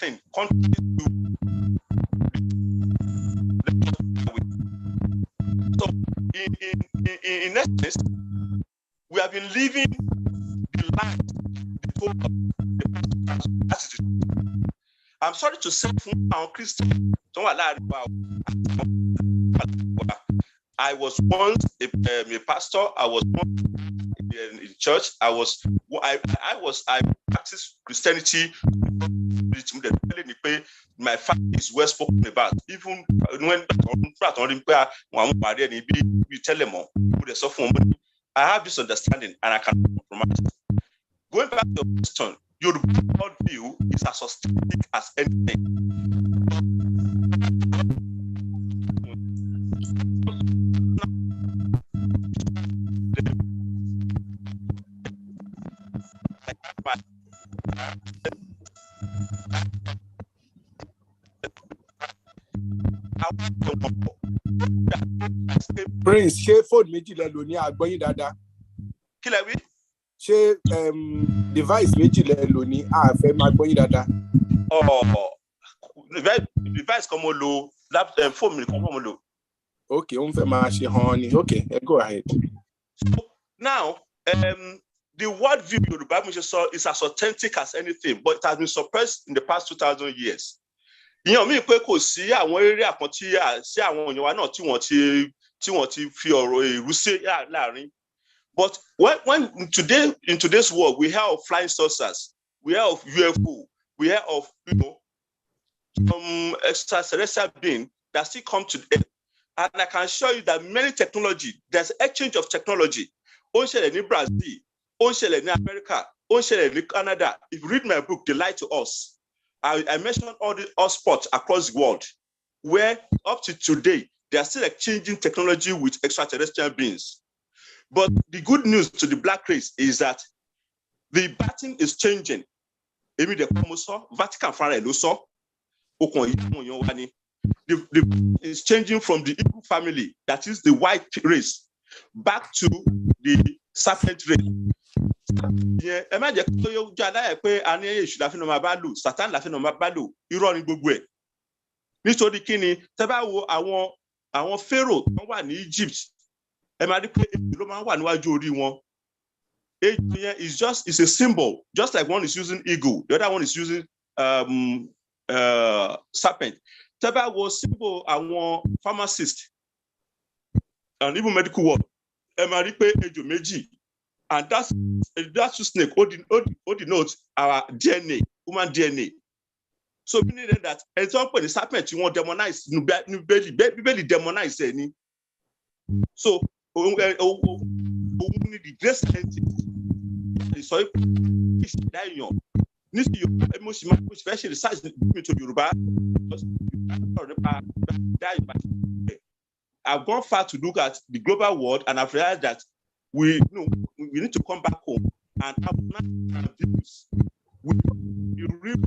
everything contributes to. So in essence, we have been living the life I'm sorry to say fún àwọn Christian tó wà láàrin wa. I was once a pastor. I was once in church. I practiced Christianity. My family is well spoken about. Even when I have this understanding and I can compromise. Going back to your question, your worldview is as authentic as anything. Prince, ṣé phone méjì lẹ lò ní àgbọ́yìn dáadáa? Kí lẹ wí? Ṣé device méjì lẹ lò ní àfẹ́ máa gbọ́yìn dáadáa? Device kan mo lò, phone mi kan mo lò. Okay, ó ń fẹ́ máa ṣe hàn ni. Okay, go ahead. So now, the worldview Yoruba is as authentic as anything, but it has been suppressed in the past 2,000 years. Ìyẹn mi pé kò sí àwọn area kan tí sí àwọn èèyàn wa náà tí wọ́n ti fi ọ̀rọ̀ èrú sí láàrin. But when in today's world we hear of flying saucers, we hear of UFO, we hear of some extraterrestrial being that still come to the earth. And I can show you that many technology, there's exchange of technology. Ó ń ṣẹlẹ̀ ní Brazil, ó ń ṣẹlẹ̀ ní America, ó ń ṣẹlẹ̀ ní Canada. If you read my book, They Lie to Us, I mentioned all the hotspots across the world where up to today, they are still exchanging technology with extraterrestrial beings. But the good news to the black race is that the pattern is changing. Vatican is changing from the Igbo family, that is the white race, back to the serpent race. Ẹ má jẹ́ kí ó jẹ́ aláyẹ̀ pé a ní èṣù la fi nà máa bá lò, Satan la fi nà máa bá lò, irọ́ ni gbogbo ẹ̀. Nítorí kí ni tẹ́ bá wo àwọn Pharaoh tó wà ní Egypt, ẹ máa rí pé èṣù ló máa ń wà níwájú orí wọn. Èṣù yẹn is a symbol, just like one is using eagle, the other one is using serpent. Tẹ́ bá wo symbol àwọn pharmacist and even medical world, ẹ máa rí pé ejò méjì. And that's snake all denotes our DNA, human DNA. So meaning that example the serpent you want demonize, Bíbélì demonize any. So only the great scientist is so dying. Especially research to Yoruba. I've gone far to look at the global world, and I've realized that we need to come back home and have national views. You read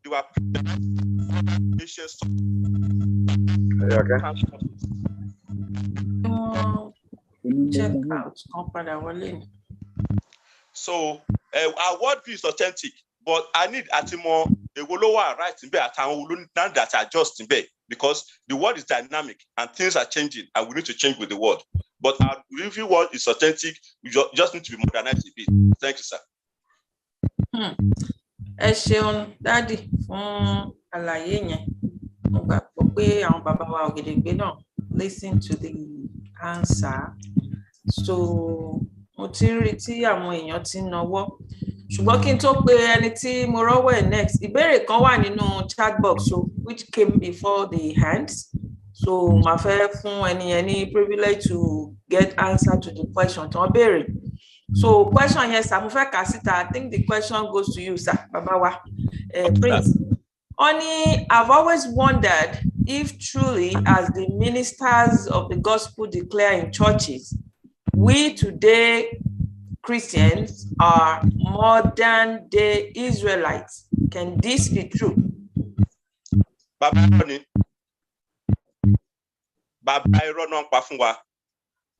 they were nations. Check out. So our worldview is authentic, but I need more a lower right in bed that are just in bed, because the world is dynamic and things are changing, and we need to change with the world. But our review world is authentic. We just need to be modernized a bit. Thank you, sir. Ẹ ṣeun dádì fún àlàyé yẹn. Mo gbàgbọ́ pé àwọn bàbá wa Ògèdèngbé náà listen to the answer. So mo ti rí tí àwọn èèyàn ti náwó. Ṣùgbọ́n kí n tó pe ẹni tí mo rọ́wọ́ ẹ̀ next, ìbéèrè kan wà nínú chat box which came before the hands. So màá fẹ́ fún ẹni yẹn ní privilege to get answer to the question tí wọ́n béèrè. So question yes, sir. I think the question goes to you, sir, Babawa. Prince. Only, I've always wondered if truly, as the ministers of the gospel declare in churches, we today Christians are modern day Israelites. Can this be true?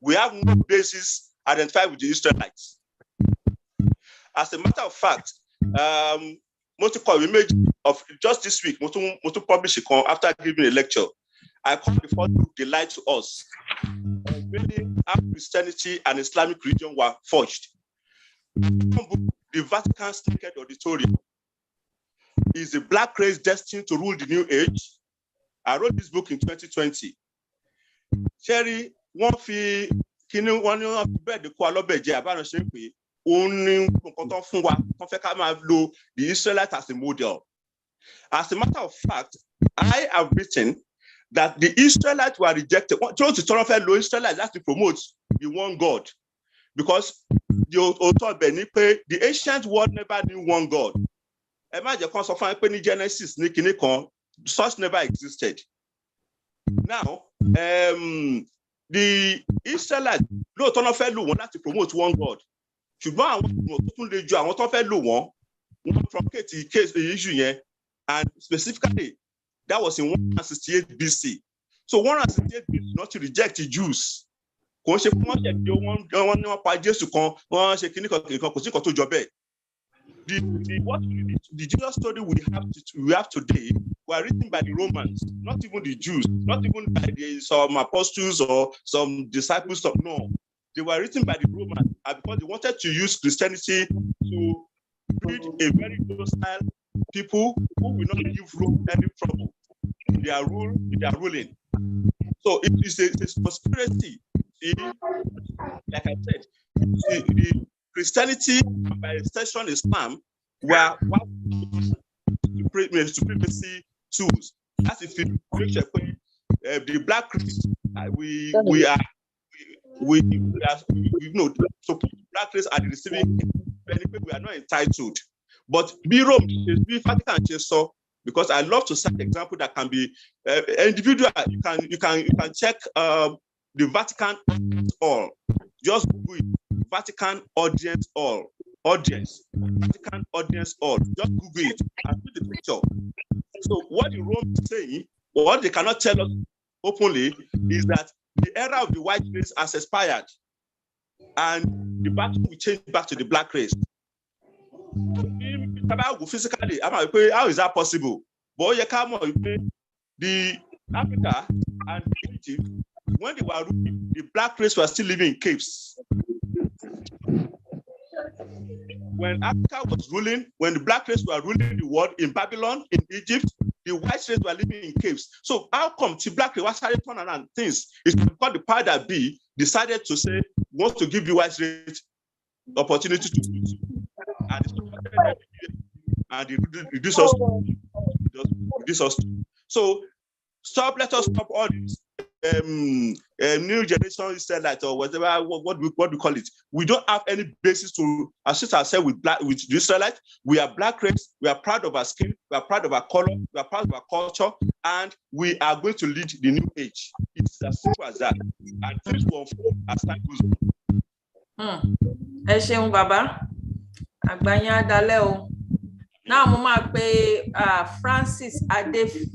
We have no basis identified with the Israelites. As a matter of fact, image of just this week, Motu published after giving a lecture. I called the first book The Light to Us, really how Christianity and Islamic religion were forged. The Vatican's Naked Auditorium is the black race destined to rule the new age. I wrote this book in 2020. Cherry, one fee, one bed the Kualobeja, the Israelites as a model. As a matter of fact, I have written that the Israelites were rejected. The Israelites have to promote the one God, because the ancient world never knew one God. Imagine Genesis, such never existed. Now, the Israelites want to promote one God. And specifically, that was in 168 BC. So 168 BC not to reject the Jews. What the Jesus story we have today were written by the Romans, not even the Jews, not even by some apostles or some disciples. No, they were written by the Romans because they wanted to use Christianity to breed a very docile people who will not give Rome any trouble in their ruling. So it is a conspiracy. Like I said, the Christianity and by extension Islam were supremacy tools. As if the black race, we know, so black race are the receiving benefit we are not entitled. But be Rome, be Vatican, so because I love to cite example that can be individual. You can check the Vatican all. Just Google it. Vatican audience all. Vatican audience all. Just Google it and see the picture. So what the Rome is saying, what they cannot tell us openly, is that the era of the white race has expired, and the battle will change back to the black race. Physically, how is that possible? But the Africa and Egypt, when they were ruling, the black race were still living in caves. When Africa was ruling, when the black race were ruling the world in Babylon, in Egypt, the white race were living in caves. So how come the black race was started turning around things? It's because the power that be decided to say, want to give the white race opportunity to do, and reduce us. So let us stop all this new generation Israelite or whatever, what we call it. We don't have any basis to associate ourselves with the Israelites. We are black race. We are proud of our skin. We are proud of our color. We are proud of our culture, and we are going to lead the new age. It's as simple as that. And things will unfold as time goes on. Baba. Agbanya dalẹ o. Now mo máa pe Francis Adefi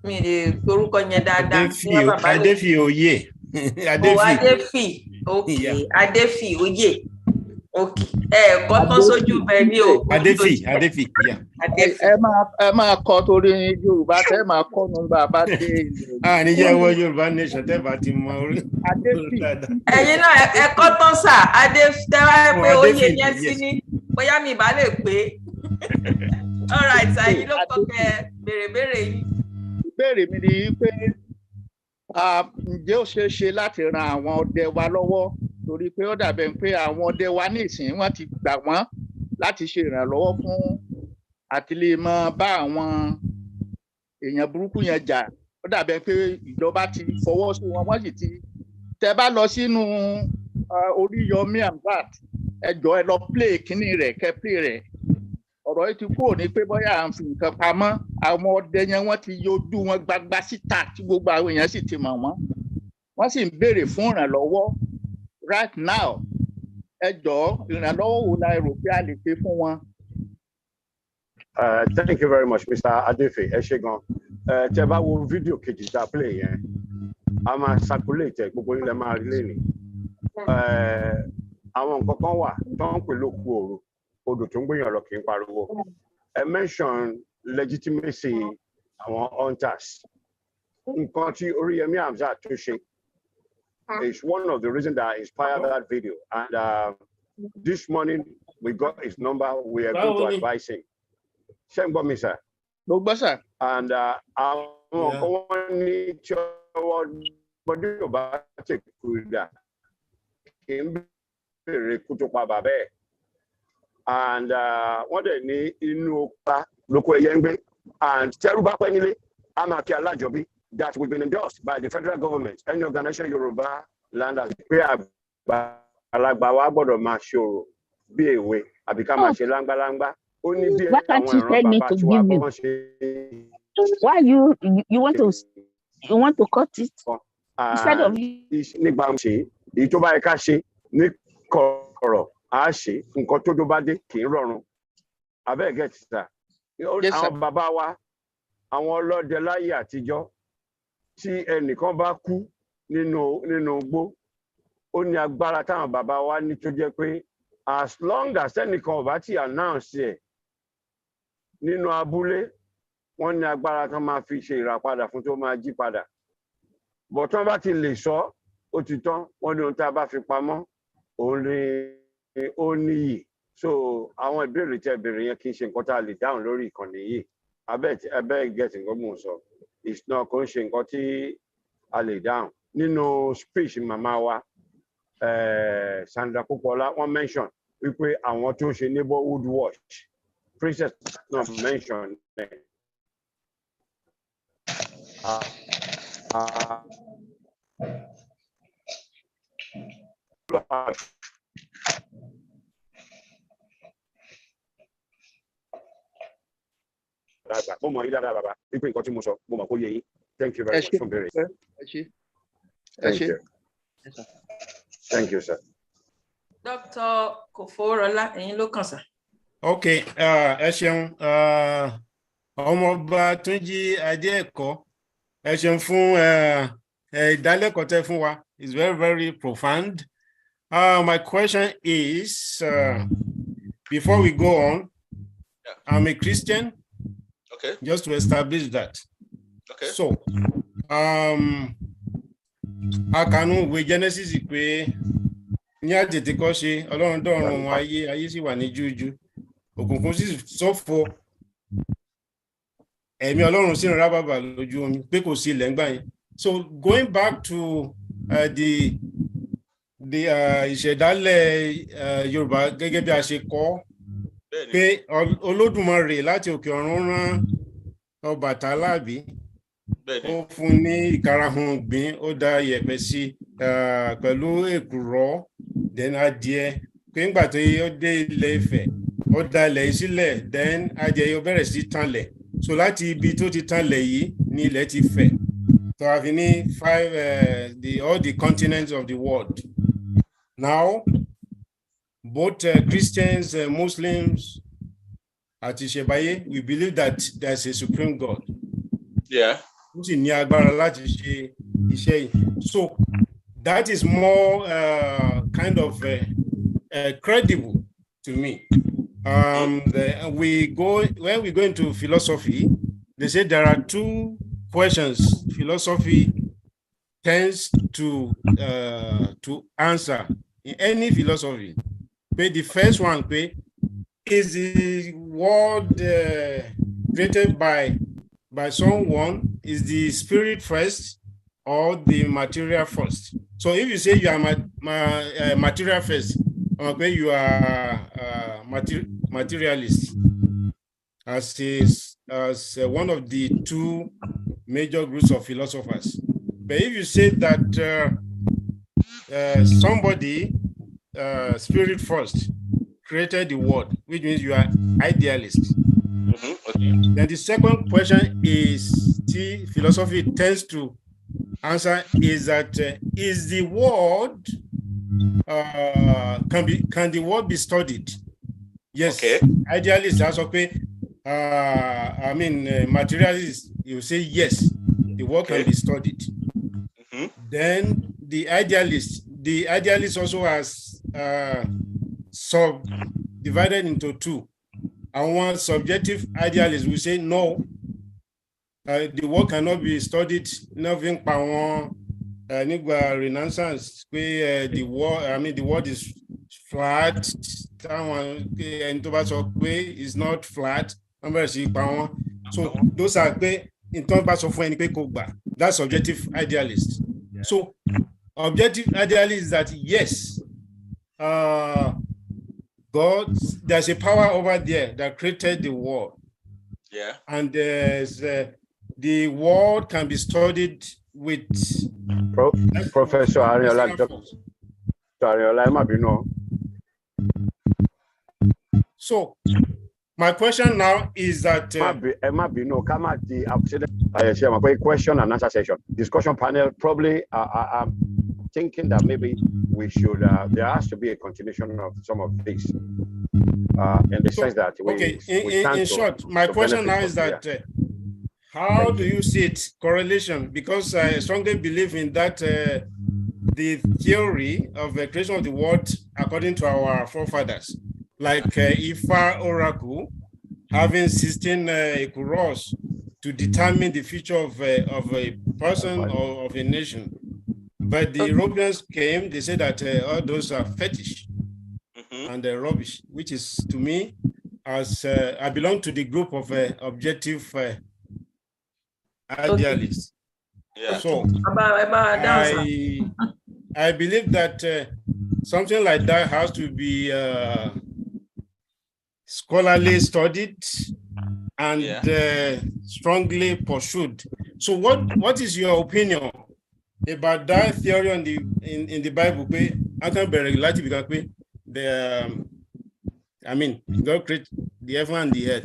mi lè orúkọ yẹn dáadáa. Adefi Oye. Adefi. Okay. Adefi Oye. Okay. Kọ́tán sójú bẹ́ẹ̀ ni o. Adefi. Ẹ máa kọ torí Yorùbá tẹ́ máa kọ́ nu bàbá dé. Níjẹ́ wọ Yorùbá nation tẹ́ bá ti mọ orí. Ẹ̀yin náà ẹ kọ́tán sà Adefi tẹ́wá pé Oye yẹn sí ní bóyá mi bá lè pé. All right, ẹ̀yin ló kọ́ kẹ́ béèrè yìí. Ìbéèrè mi ni pé ǹjẹ́ ó ṣeé ṣe láti ran àwọn ọdẹ wa lọ́wọ́, torí pé ó dàbẹ̀ pé àwọn ọdẹ wa ní ìsìn wọ́n ti gbà wọ́n láti ṣe ìrànlọ́wọ́ fún àti lè mọ bá àwọn èèyàn burúkú yẹn jà. Ó dàbẹ̀ pé ìjọba ti fọwọ́ sí wọn, wọ́n sì ti tẹ́ bá lọ sínú Oríyọmí Hamzat ẹ jọ̀ọ́ ẹ lọ play kíní rẹ̀ kẹ́ play rẹ̀ ọ̀rọ̀ yìí ti kúrò ní pé bóyá à ń fi nǹkan pamọ́ àwọn ọdẹ yẹn wọ́n ti yọjú wọn gbagba síta tí gbogbo àwọn èèyàn sì ti mọ̀ wọ́n sì ń béèrè fún ìrànlọ́wọ́ right now ẹ jọ̀ọ́ ìrànlọ́wọ́ wo la rò pé a lè ṣe fún wọn. Thank you very much, Mr. Adefe. Ẹ ṣé gan. Tẹ́ bá wo fídíò kejì tá a play yẹn, a máa circulate gbogbo ilẹ̀ máa rí lẹ́nìí. Àwọn nǹkan kan wà tó ń pè lóku òru, odò tó ń gbéyàn lọ kì í pariwo. Ẹ mention legitimacy àwọn hunters. Nǹkan tí Oríyọmí Hamzat tó ṣe is one of the reasons that inspired that video. And this morning we got his number. We are going to advise him. Ṣé me, sir? No, sir. And àwọn kan wọ́n ní tí ọwọ́ gbọ́dọ̀ yóò bá ṣe kúrúdà kì í bèrè kú tó pa bàbá ẹ̀. And wọ́n dẹ̀ ní inú ọ̀pá lóko ẹyẹ ń gbé. And tẹ́rù bá pẹ́ nílé, a máa kí alájọbí that we've been endorsed by the federal government. Any organization Yoruba land has pé àgbàlagbà wa gbọ́dọ̀ máa ṣòro bí èwe àbí ká máa ṣe láńgbáláńgbá. Why can't you tell me to give you? Why you want to cut it instead of nígbà ṣe èyí tó bá yẹ ká ṣe ní kọ̀rọ̀ á ṣe nǹkan tó bá dé kì í rọrùn abẹ́ gẹ̀ẹ́tì sà àwọn bàbá wa àwọn ọlọ́dẹ láyé àtijọ́ tí ẹnìkan bá kú nínú igbó ó ní agbára táwọn bàbá wa ní tó jẹ́ pé as long as ẹnìkan ò bá ti announce ẹ̀ nínú abúlé wọ́n ní agbára tán máa fi ṣe ìràpadà fún tó máa jí padà bọ̀ tán bá ti lè sọ ó ti tán wọ́n ní ohun tá a bá fi pamọ́ òun ni ó níyì so àwọn ìbéèrè tẹ́ béèrè yẹn kì í ṣe nǹkan tá a lè dáhùn lórí ìkànnì yìí abẹ́ gẹ̀ẹ́sì nǹkan mò ń sọ ìṣúná kò ń ṣe nǹkan tí a lè dáhùn nínú speech màmá wa Sandra Popola wọ́n mention wípé àwọn tó ń ṣe neighborhood watch Princess náà mention mo mọ̀ yí dáadáa bàbá wípé nǹkan tí mo sọ mo mọ̀ kó yé yín thank you very much fún bèrè. Thank you, sir. Dr. Koforola, ẹ̀yin ló kàn sà. Okay, ẹ ṣeun ọmọọba Túnjí Adéẹ̀kọ́ ẹ ṣeun fún ìdálẹ́kọ̀ọ́ tẹ́ fún wa. It's very, very profound. My question is, before we go on, I'm a Christian. Okay. Just to establish that. Okay. So, akànú ìwé Genesis pé ní àtètè kọ́ ṣe Ọlọ́run dọ̀run ayé sì wà ní jújú òkùnkùn sì ṣófo ẹ̀mí Ọlọ́run sì ń rá bàbà lójú omi pé kò sí ilẹ̀ ńgbà yẹn. So going back to the ìṣẹ̀dálẹ̀ Yorùbá gẹ́gẹ́ bí a ṣe kọ́ pé Olódùmarè láti òkè ọ̀run rán Ọbàtálá bí ó fún ní ìkarahun gbìn ó dá yẹ̀pẹ̀ sí pẹ̀lú èkùrọ́ then adìẹ pé ńgbà tó ó dé Ilé Ifẹ̀ ó dá ilẹ̀ sílẹ̀ then adìẹ yóò bẹ̀rẹ̀ sí tanlẹ̀ so láti ibi tó ti tanlẹ̀ yìí ní ilẹ̀ ti fẹ̀ so a fi ní all the continents of the world now both Christians and Muslims àti Ìṣẹ̀báyé we believe that there's a supreme God. Yeah. So that is more kind of credible to me. When we go into philosophy, they say there are two questions philosophy tends to answer in any philosophy. But the first one, is the world created by someone, is the spirit first or the material first? So if you say you are material first, you are materialist as one of the two major groups of philosophers. But if you say that somebody, spirit first, created the world, which means you are idealist. Okay. Then the second question is, philosophy tends to answer is that is the world can the world be studied? Yes. Okay. Idealists also okay. Materialists, you say yes, the world can be studied. Then the idealist also has divided into two. And one subjective idealist will say no, the world cannot be studied. Nothing power. Renaissance, the world is flat. And is not flat. So those are in terms of that's subjective idealist. So objective idealist is that yes, God, there's a power over there that created the world. Yeah. And the world can be studied with Professor Ariola. So my question now is that question and answer session, discussion panel. Probably I'm thinking that maybe we should there has to be a continuation of some of this in the sense that we in short, my question now is that how do you see it correlation? Because I strongly believe in that the theory of the creation of the world according to our forefathers, like Ifa Oracle, having 16 Ikuros to determine the future of a person or of a nation. But the Europeans came, they said that all those are fetish and rubbish, which is to me, as I belong to the group of objective idealists. Yeah. So I believe that something like that has to be scholarly studied and strongly pursued. So what is your opinion about that theory on in the Bible? I can be relative because God created the heaven and the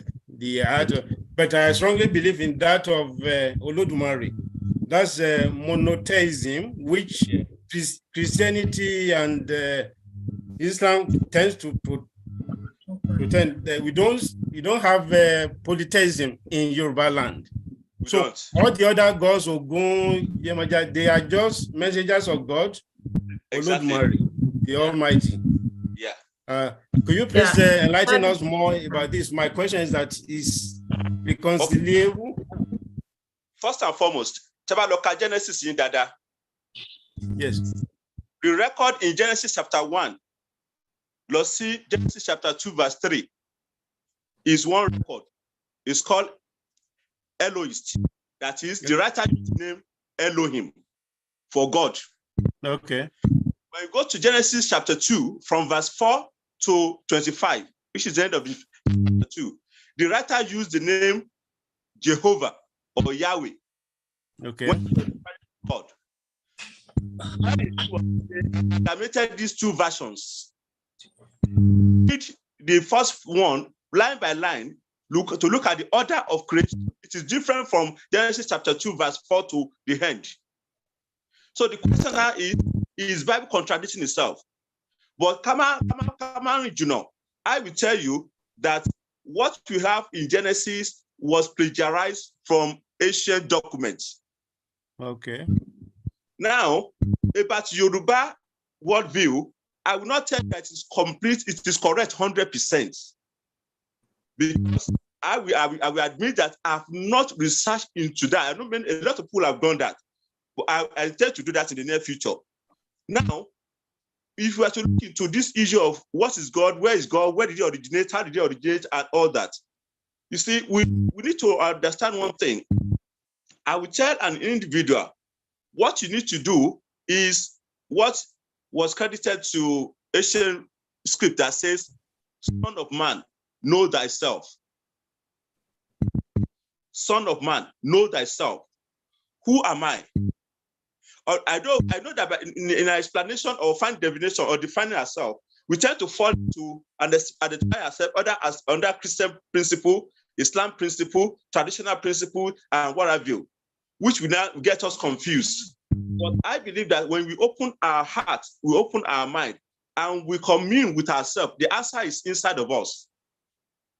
earth, but I strongly believe in that of Olodumare. That's monotheism, which Christianity and Islam tends to pretend that we don't have polytheism in Yoruba land. So all the other gods, Ogun, Yemaja, they are just messengers of God, Olodumare, the Almighty. Yeah. Could you please enlighten us more about this? My question is that is reconcilable? First and foremost, Genesis in Dada. Yes. The record in Genesis chapter 1, let's see Genesis chapter 2, verse 3, is one record. It's called Elohist. That is, the writer used the name Elohim for God. Okay. When you go to Genesis chapter 2, from verse 4 to 25, which is the end of the chapter 2, the writer used the name Jehovah or Yahweh. Okay. God. I made these two versions. The first one, line by line, look at the order of creation. It is different from Genesis chapter 2, verse 4 to the end. So the question now is Bible contradicting itself? But come on, you know, I will tell you that what we have in Genesis was plagiarized from ancient documents. Okay. Now, about Yoruba worldview, I will not tell you that it is complete, it is correct 100%. Because I will admit that I have not researched into that. I know a lot of people have done that, but I intend to do that in the near future. Now, if we are to look into this issue of what is God, where did he originate, how did he originate, and all that, you see, we need to understand one thing. I will tell an individual what you need to do is what was credited to ancient script that says, Son of man, know thyself. Son of man, know thyself. Who am I? I know that in our explanation or find definition or defining ourselves, we tend to fall to identify ourselves either as under Christian principle, Islam principle, traditional principle, and what have you, which will now get us confused. But I believe that when we open our heart, we open our mind, and we commune with ourselves, the answer is inside of us.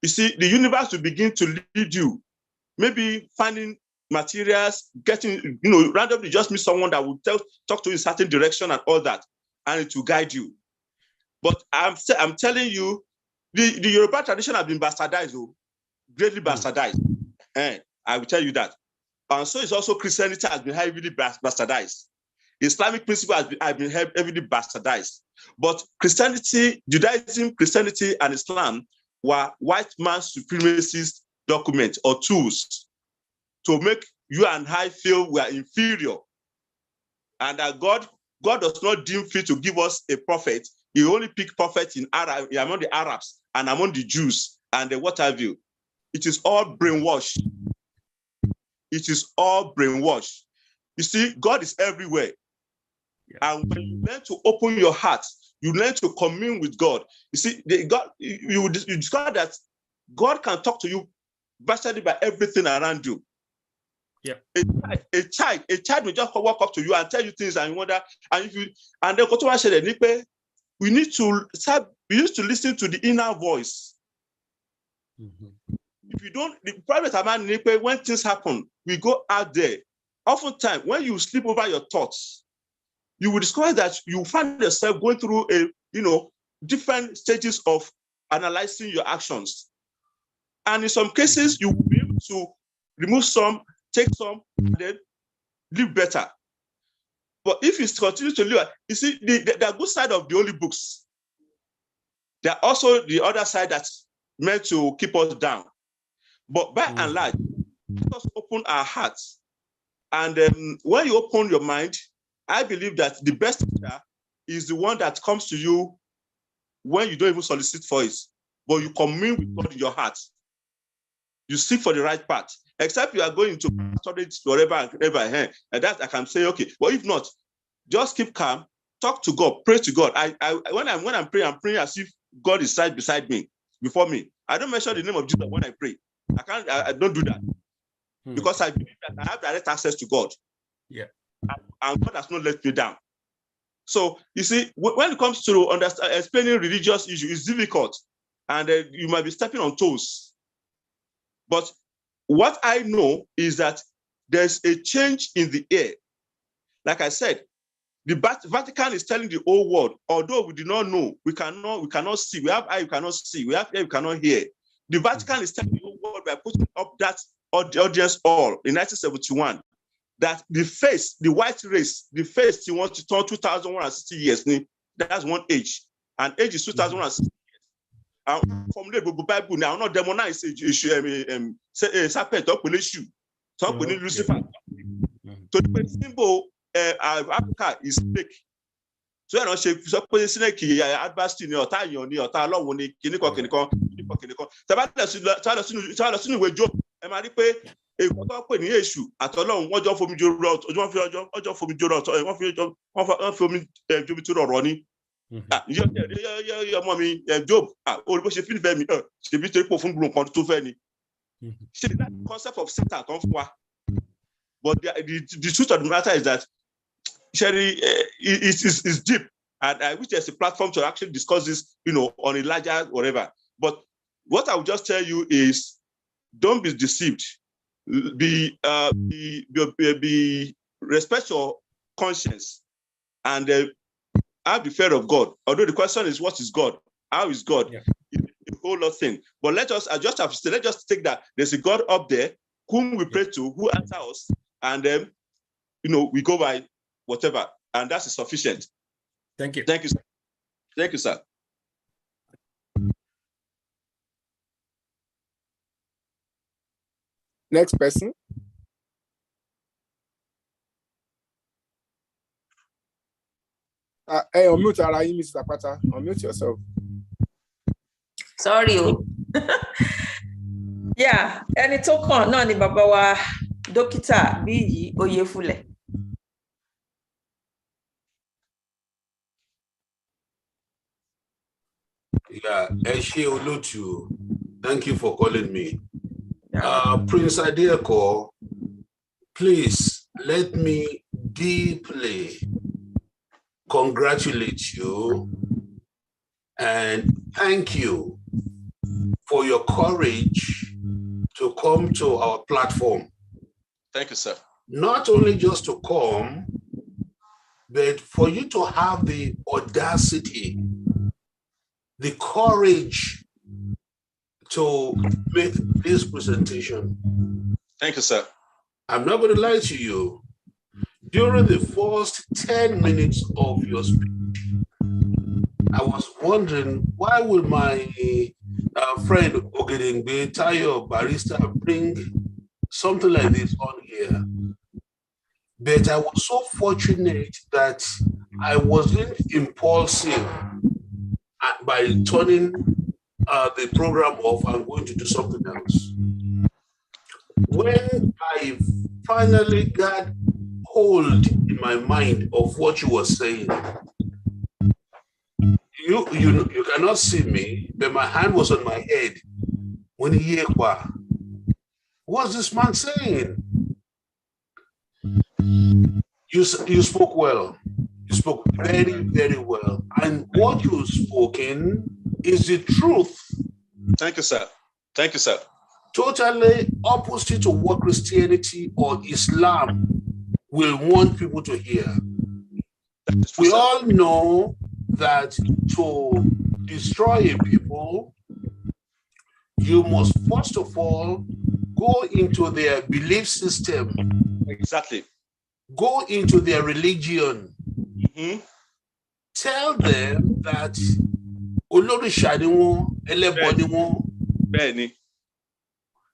You see, the universe will begin to lead you, maybe finding materials, getting, randomly just meet someone that will talk to you in a certain direction and all that, and it will guide you. But I'm telling you, the Yoruba tradition has been bastardized, greatly bastardized. I will tell you that. And so it's also Christianity has been heavily bastardized. Islamic principle has been heavily bastardized. But Christianity, Judaism, Christianity, and Islam were white man's supremacist documents or tools to make you and I feel we are inferior. And that God does not deem fit to give us a prophet. He only picked prophets among the Arabs and among the Jews and the what have you. It is all brainwashed. It is all brainwashed. You see, God is everywhere. And when you learn to open your heart, you learn to commune with God. You see, you discover that God can talk to you virtually by everything around you. Yeah. A child will just walk up to you and tell you things, and you wonder, and then we need to listen to the inner voice. If you don't, the private man, when things happen, we go out there. Oftentimes, when you sleep over your thoughts, you will discover that you find yourself going through different stages of analyzing your actions. And in some cases, you will be able to remove some, take some, and then live better. But if you continue to live, you see, the good side of the holy books, there are also the other side that's meant to keep us down. But by and large, let us open our hearts. And when you open your mind, I believe that the best teacher is the one that comes to you when you don't even solicit for it, but you commune with God in your heart. You seek for the right path. Except you are going to storage wherever and that I can say, okay. But if not, just keep calm, talk to God, pray to God. When I'm praying as if God is right beside me, before me. I don't mention the name of Jesus when I pray. I don't do that. Because I believe that I have direct access to God. Yeah. And God has not let me down. So you see, when it comes to explaining religious issues, it's difficult. And you might be stepping on toes. But what I know is that there's a change in the air. Like I said, the Vatican is telling the whole world, although we do not know, we cannot see, we have eye, we cannot see, we have ear, we cannot hear. The Vatican is telling the whole world by putting up that audience hall in 1971, that the white race, the face, he wants to turn 2,160 years. That's one age. And age is 2,160 years. And from the Bible now, not demonize serpent up with issue. Talk with Lucifer. So the symbol Africa is snake. So I don't say snake adversity ni ọ̀tá èèyàn ni ọ̀tá Ọlọ́run ni kìnnìkan. Tàbá sínú ìwé Job, ẹ máa rí pé èèkó tó pè ní èṣù àtọlọ́run wọ́n jọ fomi joro wọ́n fi omi jomi tó rọrọ ni. Ọmọ mi Job olùkọ́ ṣe fi nífẹ̀ẹ́ mi ṣèbí torí pò fún gbogbo nǹkan tó fẹ́ ni. Ṣe that concept of Satan kan fún wa. But the truth of the matter is that Sherry is deep, and I wish there's a platform to actually discuss this, on a larger whatever. But what I will just tell you is, don't be deceived. Respect your conscience, and have the fear of God. Although the question is, what is God? How is God? Yeah. The whole lot thing. But let's just take that there's a God up there whom we pray to, who answers us, and then we go by whatever, and that's sufficient. Thank you. Thank you, sir. Thank you, sir. Next person. Unmute ara yín, Mr. Apata. Unmute yourself. Sorry. Yeah, ẹni tó kàn náà ni bàbá wa dókítà Bíyì Oyèfúlẹ̀. Yeah, Eshe Olotu, thank you for calling me. Prince Adieko, please let me deeply congratulate you and thank you for your courage to come to our platform. Thank you, sir. Not only just to come, but for you to have the audacity, the courage to make this presentation. Thank you, sir. I'm not going to lie to you. During the first 10 minutes of your speech, I was wondering, why will my friend Ogedengbe Tayo Barrister bring something like this on here? But I was so fortunate that I wasn't impulsive by turning the program off and going to do something else. When I finally got hold in my mind of what you were saying, you cannot see me, but my hand was on my head. When he heard, what's this man saying? You spoke well. You spoke very, very well. And what you've spoken is the truth. Thank you, sir. Thank you, sir. Totally opposite to what Christianity or Islam will want people to hear. We all know that to destroy a people, you must first of all go into their belief system. Exactly. Go into their religion. Mm-hmm. Tell them that Olóríṣà ni wọ́n, ẹlẹ́bọ ni wọ́n. Bẹ́ẹ̀ni.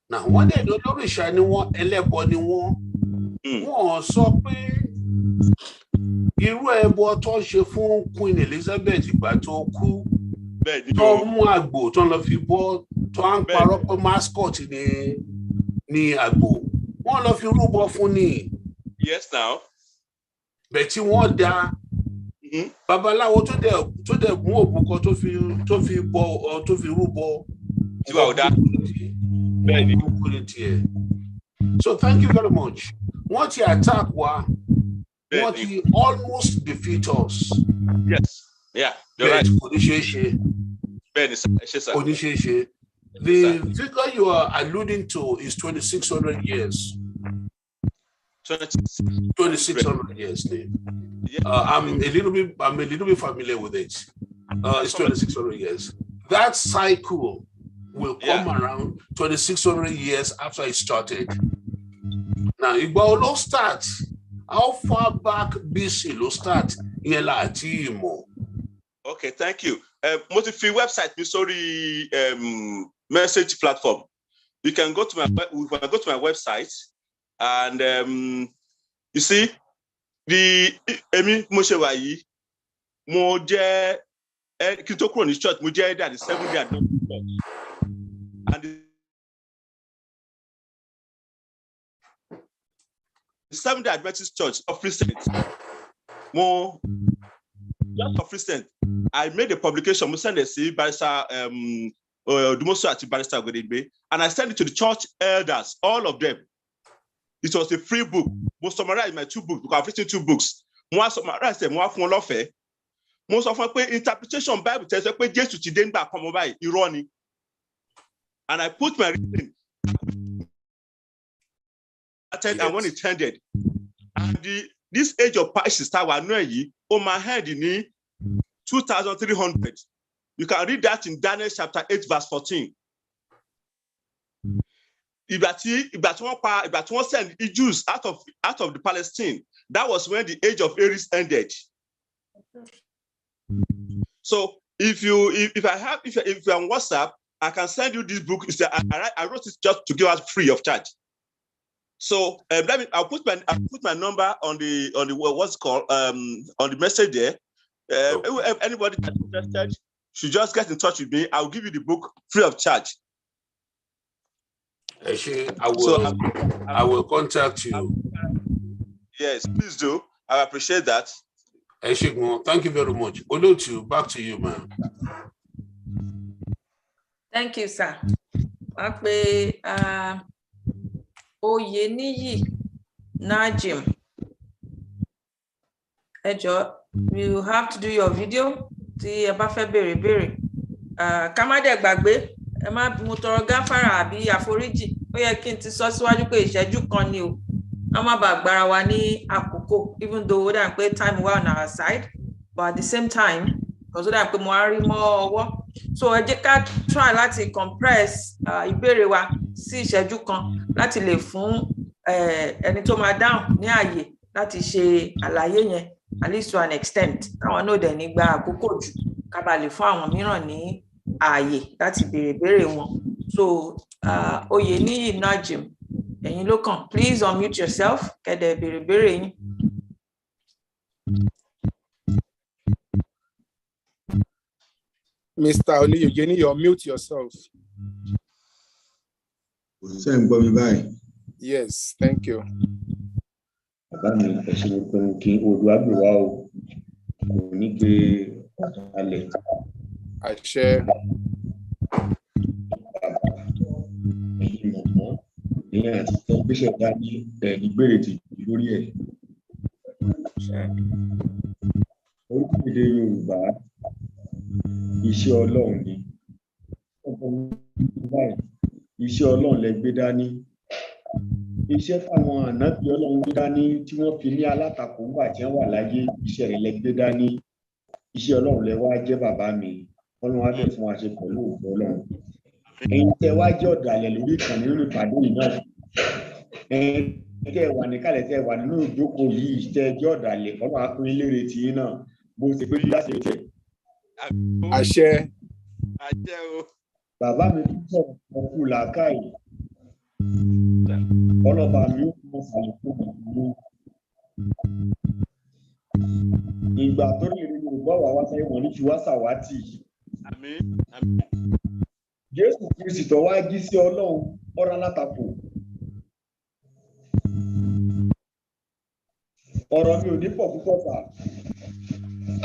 Now, when they do Olóríṣà ni wọ́n, ẹlẹ́bọ ni wọ́n, wọ́n sọ pé irú ẹbọ tó ń ṣe fún Queen Elizabeth ìgbà tó kú, tó mú àgbò tó lọ fi bọ́, tó ń parọ́ pé mascot ni àgbò, wọ́n lọ fi rúbọ fún ni. Yes, now. Bẹ̀tí wọ́n dá babaláwo tó dẹ̀ mú òbúkọ tó fi bọ tó fi rúbọ. So thank you very much. Wọ́n ti attack wa, wọ́n ti almost defeat us. Yes, yeah, you're right. Kò ní ṣeé ṣe. Kò ní ṣeé ṣe. The figure you are alluding to is 2,600 years. 2,600 years. I'm a little bit familiar with it. It's 2,600 years. That cycle will come around 2,600 years after it started. Now, ìgbà wo ló start? How far back BC ló start? Ìyẹn la àti ìmọ̀. Okay, thank you. Mo ti fi website mi sórí message platform. You can go to my website. And you see, Emi Moshewayi, mo jẹ́ kí n tó kúrò ní church, mo jẹ́ the Seventh-day Adventist Church. And the Seventh-day Adventist Church of recent, just of recent, I made a publication, mo send it to Barrister Dumoso àti Barrister Ogedengbe, and I sent it to the church elders, all of them. It was a free book. Mo summarize my 2 books because I've written 2 books. Mo summarize them, mo fún lọ́fẹ̀ẹ́. Mo sọ fún pé interpretation Bible tells us pé Jésù ti dé nígbà kan mo báyìí, irọ́ ni. And I put my reason and when it ended. And this age of Pisces tá wà nú èyí, ó máa end ní 2,300. You can read that in Daniel chapter 8 verse 14. Ìgbà tí wọ́n send the Jews out of the Palestine, that was when the age of Aries ended. So if you're on WhatsApp, I can send you this book. I wrote it just to give us free of charge. So I'll put my number on the what's called on the message there. Anybody that's interested should just get in touch with me. I'll give you the book free of charge. I will contact you. Yes, please do. I appreciate that. Thank you very much. Olotu, back to you, man. Thank you, sir. Wọ́n pe Oyeniyi Najim. Ẹ jọ̀ọ́, you have to do your video tí ẹ bá fẹ́ béèrè. Ká má dẹ̀ gbàgbé, ẹ má mo tọrọ gáfárà àbí àforíjì. Ó yẹ kí n ti sọ síwájú pé ìṣẹ́jú kan ni o. A má bàa gbára wa ní àkókò, even though ó dà pé time wà on our side, but at the same time, because ó dà pé mo á rí mọ́ ọwọ́. So ẹ jẹ́ ká try láti compress ìbéèrè wa sí ìṣẹ́jú kan láti lè fún ẹni tó máa dáhùn ní ààyè láti ṣe àlàyé yẹn at least to an extent. Káwọn náà dẹ̀ ní gba àkókò jù ká bàa lè fún àwọn mìíràn ní ààyè láti béèrè wọn. So Oyeniyi Najim, ẹ̀yin ló kàn. Please unmute yourself kẹ́dẹ̀ béèrè yín. Mr. Oyeniyi, unmute yourself. Yes, thank you. Bàbá mi ẹ ṣe mo pinnu kí odò àgbèwá o kò ní gbé alẹ̀. Àṣẹ. Ẹ̀yin mọ̀mọ́ ní àti tẹ́gbẹ́sẹ̀ dání ìgbèrè ti lórí ẹ̀. Orílẹ̀-èdè Yorùbá iṣẹ́ Ọlọ́run ni. Iṣẹ́ Ọlọ́run lẹ gbé dání. Iṣẹ́ táwọn ànábì Ọlọ́run gbé dání tí wọ́n fi ní alátakò ńgbà tí wọ́n wà láyé, iṣẹ́ rẹ̀ lẹ gbé dání. Iṣẹ́ Ọlọ́run lẹ wá jẹ́ bàbá mi. Ọlọ́run á dẹ̀ fún wa ṣe pẹ̀lú ògo Ọlọ́run. Ẹ̀yin tẹ́ wá jẹ́ ọ̀dàlẹ̀ lórí ìkànnì nínú ìpàdé yìí náà. Ẹ̀yin tẹ́ wà níkàlẹ̀ tẹ́ wà nínú ìjókòó yìí tẹ́ jẹ́ ọ̀dàlẹ̀, Ọlọ́run á pín in lérè tí yín náà bó ṣe pé láti tẹ̀. Àṣẹ. Àṣẹ o. Bàbá mi tún sọ̀rọ̀ ọkù làákàyè. Ọlọ́ba mi ó fún àlékún ìlú. Ìgbà tó lè rí Yorùbá wà wá sáyé wọ̀n ní fi wá sàwátì. Àmín. Àmín. Jésù Kristi tó wá jí sí Ọlọ́run ọ̀rọ̀ alátakò. Ọ̀rọ̀ mi ò ní pọ̀ púpọ̀ fà.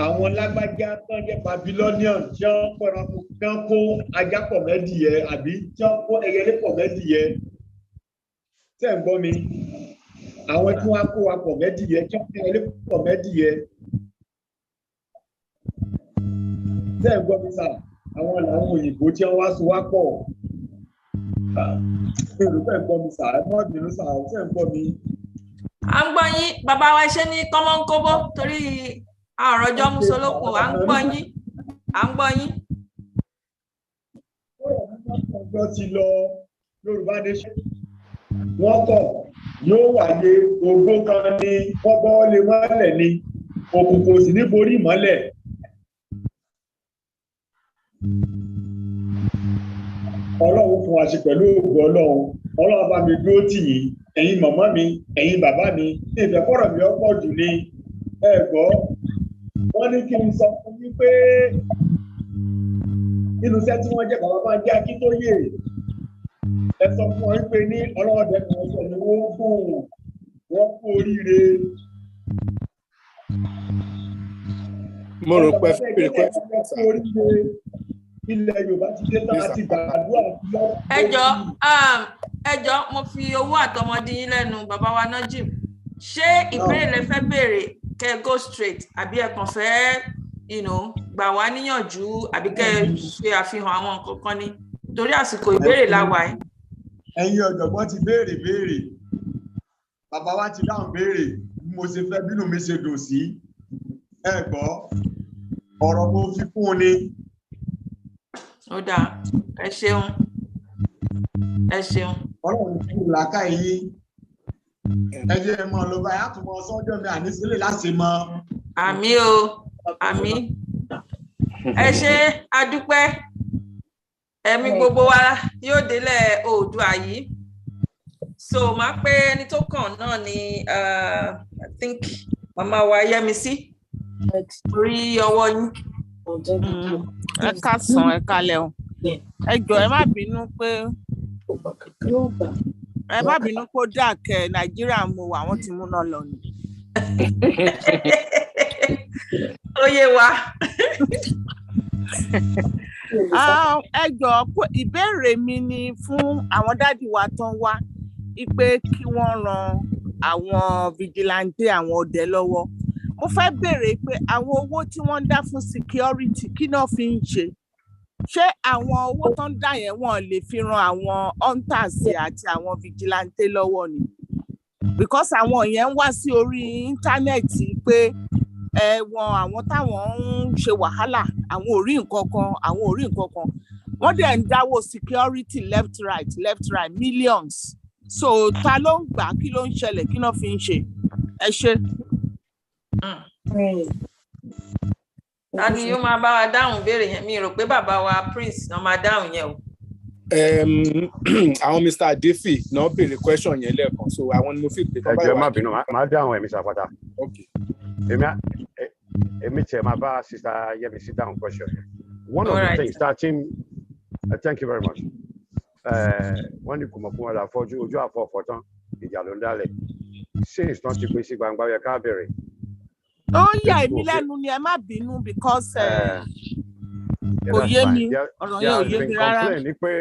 Àwọn lágbájá tán jẹ́ Babylonian tí wọ́n kó ajá pọ̀ mẹ́dìyẹ àbí tí wọ́n kó ẹyẹlé pọ̀ mẹ́dìyẹ. Ṣé ń gbọ́ mi? Àwọn tí wọ́n kó wa pọ̀ mẹ́dìyẹ tí wọ́n kó ẹyẹlé pọ̀ mẹ́dìyẹ. Ṣé ń gbọ́ mi sà? Àwọn làwọn òyìnbó tí wọ́n wá so wá pọ̀. Ṣé ń gbọ́ mi sà? Ẹ mọ́ bínú sà, ṣé ń gbọ́ mi? À ń gbọ́ yín, bàbá wa ṣe ní kọ́mọ́nkóbó torí àròjọ musolóko. À ń gbọ́ yín. À ń gbọ́ yín. Ọjọ́ ti lọ Yorùbá Nation. Wọ́n kọ̀ yóò wáyé ògbó kan ní kọ́bọ́ lè mọ́lẹ̀ ni òkùnkùn sì ní borí ìmọ́lẹ̀. Ọlọ́run fún wa ṣe pẹ̀lú ògo Ọlọ́run. Ọlọ́run bá mi dúró tì yín. Ẹ̀yin màmá mi, ẹ̀yin bàbá mi, ìfẹ́ kọ́rọ̀ mi ọ̀pọ̀ jù ni. Ẹ gbọ́, wọ́n ní kí n sọ fún yín pé nínú iṣẹ́ tí wọ́n jẹ́ bàbá máa jẹ́ Akíntóyè. Ẹ sọ fún wọn pé ní ọlọ́ọ̀dẹ kan sọ ni wọ́n kú oríire. Mo rò pé fèrè pé ilẹ̀ Yorùbá ti dé tán àti gbàdúrà lọ. Ẹ jọ̀ọ́ mo fi owó àtọmọdé yín lẹ́nu bàbá wa Najim. Ṣé ìbéèrè lẹ fẹ́ béèrè kẹ́ go straight àbí ẹ kàn fẹ́ gbà wá níyànjú àbí kẹ́ ṣe àfihàn àwọn nǹkan kan ní torí àsìkò ìbéèrè la wà yìí. Ẹ̀yin ọ̀jọ̀gbọ́n ti béèrè bàbá wa ti dáhùn béèrè bí mo ṣe fẹ́ bínú mi ṣe dùn sí. Ẹ gbọ́ ọ̀rọ̀ mo fi kún un ni. Ó dáa, ẹ ṣeun. Ẹ ṣeun. Ọlọ́run fún ìlàkà yìí. Ẹ jẹ́ mọ́ ló bá yàtọ̀ mọ́ sọ́jọ́ mi àníṣílẹ̀ láti mọ. Àmín o, àmín. Ẹ ṣé adúpẹ́. Ẹ̀mí gbogbo wa yóò délẹ̀ Oòduà yìí. So máa pé ẹni tó kàn náà ni I think màmá wa Yẹ́misí. Orí ọwọ́ yín. Ẹ káàsán, ẹ kálẹ́ o. Ẹ jọ̀ọ́ ẹ má bínú pé ó dákẹ́ Nàìjíríà mo wà wọ́n ti múná lọ ni. Ó yé wa. Ẹ jọ̀ọ́ ìbéèrè mi ni fún àwọn dádì wa tán wá pé kí wọ́n ran àwọn vigilante àwọn ọdẹ lọ́wọ́. Mo fẹ́ béèrè pé àwọn owó tí wọ́n ń dá fún security kí náà fi ń ṣe? Ṣé àwọn owó tó ń dá yẹn wọ́n lè fi ran àwọn hunters àti àwọn vigilante lọ́wọ́ ni? Because àwọn yẹn ń wá sí orí íńtánẹ́ẹ̀tì pé àwọn táwọn ń ṣe wàhálà àwọn ò rí nǹkan kan wọ́n dẹ̀ ń dáwó security left right millions. So ta ló ń gbà kí ló ń ṣẹlẹ̀ kí náà fi ń ṣe? Ẹ ṣé. Ta ni yóò máa bá wa dáhùn ìbéèrè yẹn? Mi rò pé bàbá wa Prince náà máa dáhùn yẹn o. Àwọn Mr. Adefi náà béèrè question yẹn lẹ́ẹ̀kan, so àwọn ni mo fi pè. Ẹ jọ̀ọ́ má bínú, máa dáhùn Mr. Apata. Okay. Èmi tiẹ̀ máa bá Sister Yemisi dáhùn question yẹn. One of the things starting, thank you very much. Wọ́n ní kùmọ̀kùmọ̀ là fọ́jú ojú àfọ̀fọ̀ tán ìjà ló ń dálẹ̀. Since tán ti pín sí gbangba yẹ ká bẹ̀rẹ̀. Ó ń yà èmi lẹ́nu ni ẹ má bínú because kò yé mi ọ̀rọ̀ yẹn ò yé mi rárá. Complain ni pé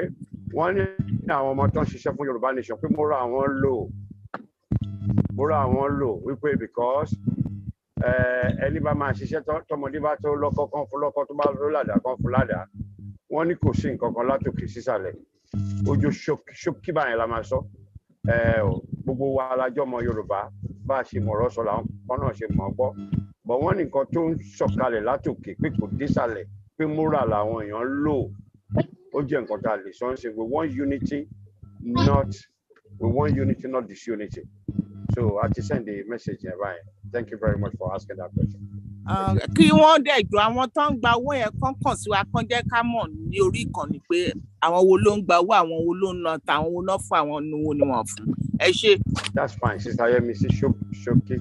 wọ́n ní àwọn ọmọ tó ń ṣiṣẹ́ fún Yorùbá Nation pé mo ra àwọn lò wípé because ẹni bá máa ṣiṣẹ́ tọmọdé bá tó lọ́kọ́ kan fún lọ́kọ́ tó bá ló ládàá kan fún ládàá wọ́n ní kò sí nǹkan kan látòkè sísàlẹ̀ ojú ṣókí báyìí la máa sọ gbogbo wa alájọ́ ọmọ Yorùbá bá a ṣe mọ̀rọ̀ sọ làwọn kan náà ṣe mọ̀ gbọ́ bọ̀ wọ́n ní nǹkan tó ń sọ̀kalẹ̀ látòkè pé kò désàlẹ̀ pé múra làwọn èèyàn lò ó jẹ́ nǹkan tá a lè sọ ń ṣe we want unity not disunity. So I just send the message here, Ryan. Thank you very much for asking that question. Kí wọ́n dẹ̀ jọ àwọn tó ń gba owó yẹn kàn sí wa kàn jẹ́ ká mọ̀ ní orí ìkànnì pé àwọn wo ló ń gba owó àwọn wo ló ń ná tàwọn wo náà fún àwọn wo ni wọ́n fún. Ẹ ṣé. That's fine. Sister Yemisi Shoki.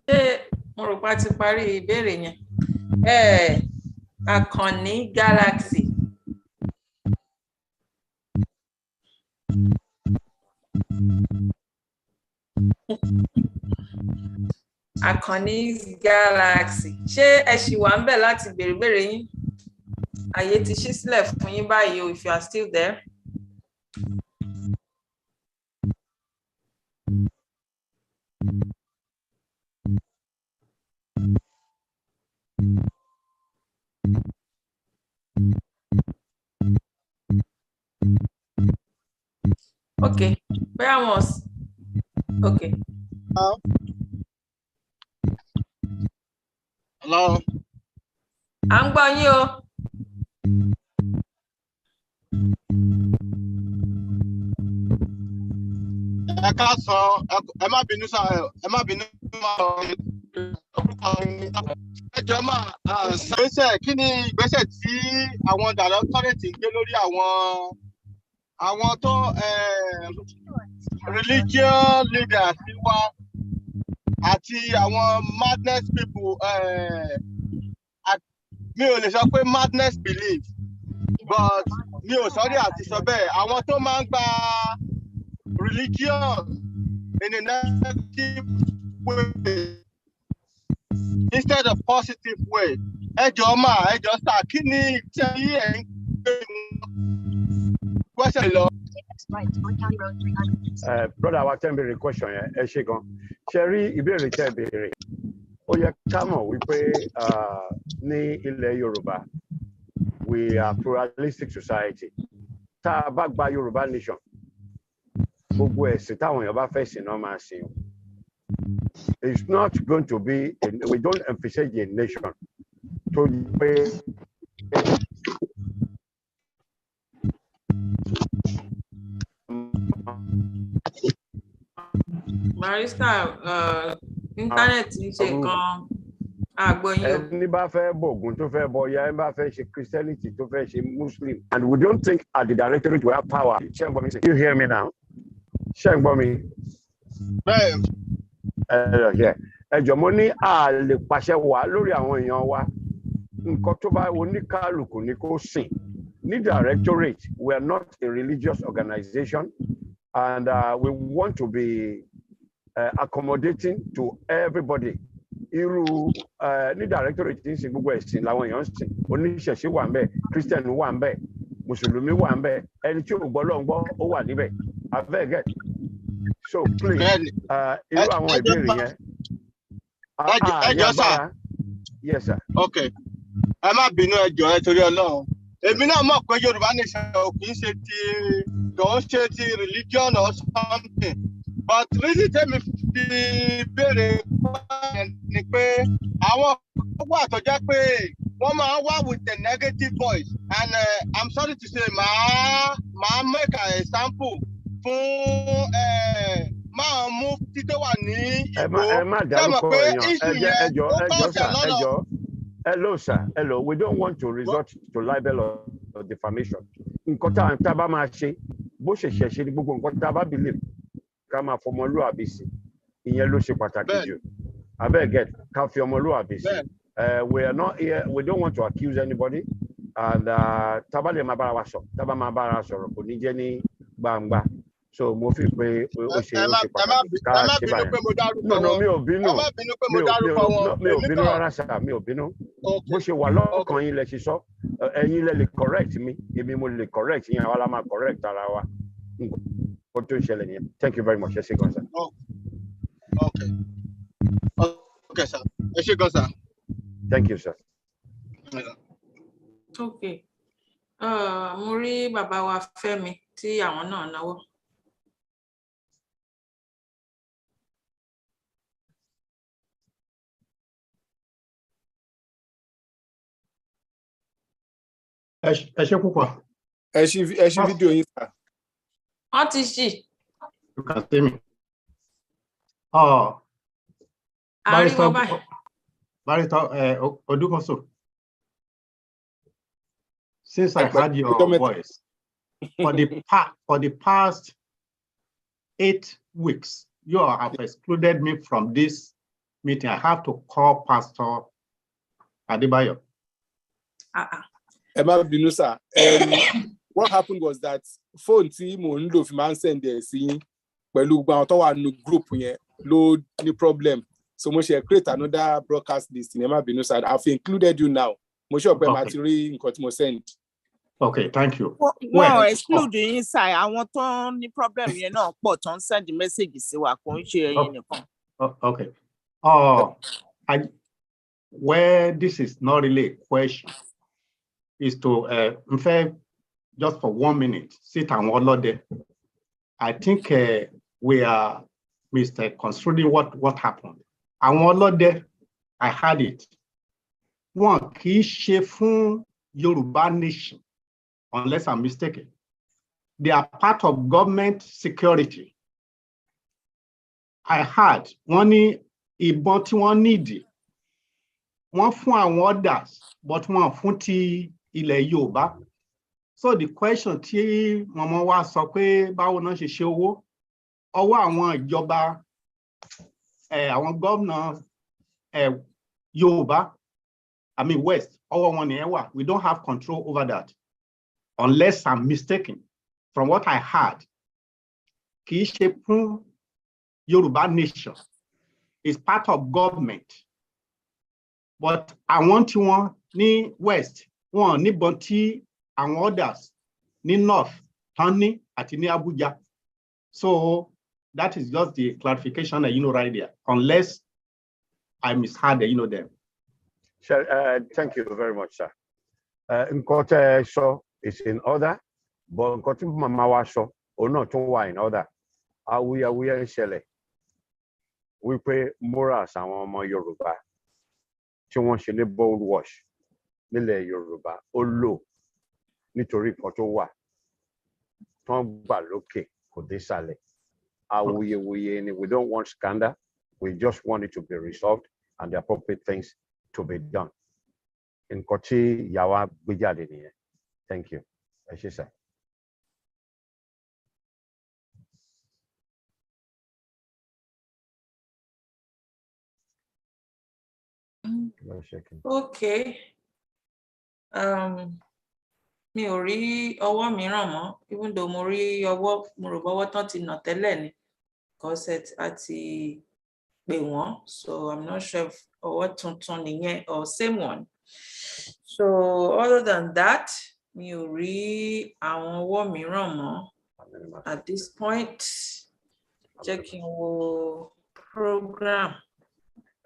Ṣé mo rò pé a ti parí ìbéèrè yẹn? Àkànní Galaxy. Àkànní Galaxy. Ṣé ẹ ṣì wà ń bẹ̀ láti béèrè yín? Àyè ti ṣí sílẹ̀ fún yín báyìí o if you are still there. Okay, veamos. Okay. Hello. À ń gbọ́ yín o. Ẹ káàsán, ẹ má bínú sá, ẹ má bínú ẹ jọ̀ọ́ máa ṣàgbéṣẹ̀ kí ni ìgbésẹ̀ tí àwọn dàrẹ́tọ̀rẹ́tì ń gbé lórí àwọn tó religious leaders wa àti àwọn madness people mi ò lè sọ pé madness belief but mi ò sọ́rí àti sọ bẹ́ẹ̀ àwọn tó máa ń gba religion in a negative way instead of positive way. Ẹ jọ̀ọ́ mà, ẹ jọ̀ọ́ sà, kí ni tí ẹ ń gbé question lọ? Brother wa tẹ́ ń béèrè question yẹn, ẹ ṣé gan. Ṣé rí ìbéèrè tẹ́ béèrè? Ó yẹ ká mọ̀ wípé ní ilẹ̀ Yorùbá, we are pluralistic society. Tá a bá gba Yorùbá nation, gbogbo ẹ̀sìn táwọn èèyàn bá fẹ́ sìn náà máa sìn. It's not going to be, we don't emphasize a nation to pay. Barrister, internet ń ṣe kan àgbọ̀yìn. Ẹni bá fẹ́ bọ̀gùn tó fẹ́ bọ̀ ya, ẹni bá fẹ́ ṣe Christianity tó fẹ́ ṣe Muslim. And we don't think at the directorate we have power. You hear me now? Ṣé ń gbọ́ mi? Bẹ́ẹ̀. Ẹ jọ̀ọ́ mo ní a lè pàṣẹ wà lórí àwọn èèyàn wa nǹkan tó bá oníkálùkù ní kó sìn ní directorate we are not a religious organization and we want to be accommodating to everybody. Irú ní directorate tí ń sin gbogbo ẹ̀sìn làwọn èèyàn ń sìn, oníṣẹ̀ṣe wà ń bẹ̀, Christian wà ń bẹ̀, Mùsùlùmí wà ń bẹ̀, ẹni tí ò gbọ́ lọ́n gbọ́ ó wà níbẹ̀. Abeg. So please, irú àwọn ìbéèrè yẹn. Ẹ jọ̀ọ́ sà. Yes sir. Okay. Ẹ má bínú ẹ jọ̀ọ́ ẹ torí Ọlọ́run. Èmi náà mọ̀ pé Yorùbá Nation ò kì í ṣe ti religion or something. But reason tẹ́mi fi béèrè ni pé àwọn wà tó jẹ́ pé wọ́n máa ń wá with the negative voice, and I'm sorry to say màá make an example fún máa mú títí wà ní Ìgbò. Ẹ má dárúkọ èèyàn. Ẹ jọ̀ọ́. Hello sir, hello. We don't want to resort to libel or defamation. Nǹkan tá a bá máa ṣe bó ṣe ṣẹ̀ṣẹ̀ ní gbogbo nǹkan tá a bá believe ká máa fọmọlúwàbí sí, ìyẹn ló ṣe pàtàkì jù. Abeg ká fi ọmọlúwàbí sí. We are not here, we don't want to accuse anybody, and tá bá lè máa bára wa sọ̀rọ̀, tá bá máa bára sọ̀rọ̀ kò ní jẹ́ ní gbangba. So mo fi pé ó ṣe pàtàkì ká ṣe báyìí. No, mi ò bínú. Mi ò bínú rárá sá, mi ò bínú. Bó ṣe wà lọ́kàn yín lẹ ṣe sọ, ẹ̀yin lẹ lè correct mi, èmi mo lè correct yín, àwa la máa correct ara wa. Nǹkan tó ń ṣẹlẹ̀ nìyẹn. Thank you very much. Ẹ ṣé gan sir. Okay sir. Ẹ ṣé gan sir. Thank you sir. Okay. Mo rí bàbá wa Fẹ́mi tí àwọn náà náwó. Ẹ ṣé púpọ̀. Ẹ ṣí fídíò yín sà. Wọ́n ti ṣí. You can see me. Barrister Odukoso, since I heard your voice, for the past 8 weeks, you have excluded me from this meeting. I have to call Pastor Adebayo. Ẹ má bínú sir. What happened was that phone tí mò ń lò fi máa ń send ẹ̀ sí pẹ̀lú gbogbo àwọn tó wà nínú group yẹn ló ní problem. So mo ṣe create another broadcast list. Ẹ má bínú sir. I've included you now. Mo ṣe ọ̀pẹ máa ti rí nǹkan tí mo send. Okay, thank you. Wọ́n exclude yín sir, àwọn tó ní problem yẹn náà pọ̀ tó ń send message sí wa kò ń ṣe ẹ̀yin nìkan. Okay. Where this is not really a question, is to, in fact, just for 1 minute, sit and Olode. I think we are misconstruing what happened. And Olode, I had it. One key ṣe fún Yoruba Nation, unless I'm mistaken. They are part of government security. I heard wọ́n ní ìbọn tí wọ́n nídìí. Wọ́n fún àwọn orders, but wọ́n fún ti ilẹ̀ Yorùbá. So the question tí mọ̀mọ́ wa sọ pé báwo náà ṣe ṣe owó, ọwọ́ àwọn ìjọba, àwọn gómìnà Yorùbá, I mean West, ọwọ́ wọn nìyẹn wà. We don't have control over that, unless I'm mistaken. From what I heard, kì í ṣe fún Yoruba Nation is part of government. But àwọn tí wọ́n ní West, wọ́n níbọn tí àwọn others ní North, tán ní àti ní Abuja. So that is just the clarification that right there, unless I misheard them. Sir, thank you very much, sir. Nǹkan tẹ́ ẹ sọ is in order, but nǹkan tí màmá wa sọ, òun náà tún wà in order. Awuyewuye ń ṣẹlẹ̀ wípé morals àwọn ọmọ Yorùbá tí wọ́n ṣe ní bold wash nílẹ̀ Yorùbá ó lò nítorí nǹkan tó wà tán gbà lókè kò dé sàlẹ̀. Awuyewuye ni, we don't want scandal, we just want it to be resolved and the appropriate things to be done. Nǹkan tí ìyá wa gbé jáde nìyẹn. Thank you. Ẹ ṣé sir. Okay. Mi ò rí ọwọ́ mìíràn mọ́, even though mo rí ọwọ́, mo rò bọ́wọ́ tán ti nà tẹ́lẹ̀ ni because àti pè wọ́n, so I'm not sure if ọwọ́ tuntun nìyẹn or same one. So other than that, mi ò rí àwọn ọwọ́ mìíràn mọ́ at this point. Jẹ́ kí n wo program.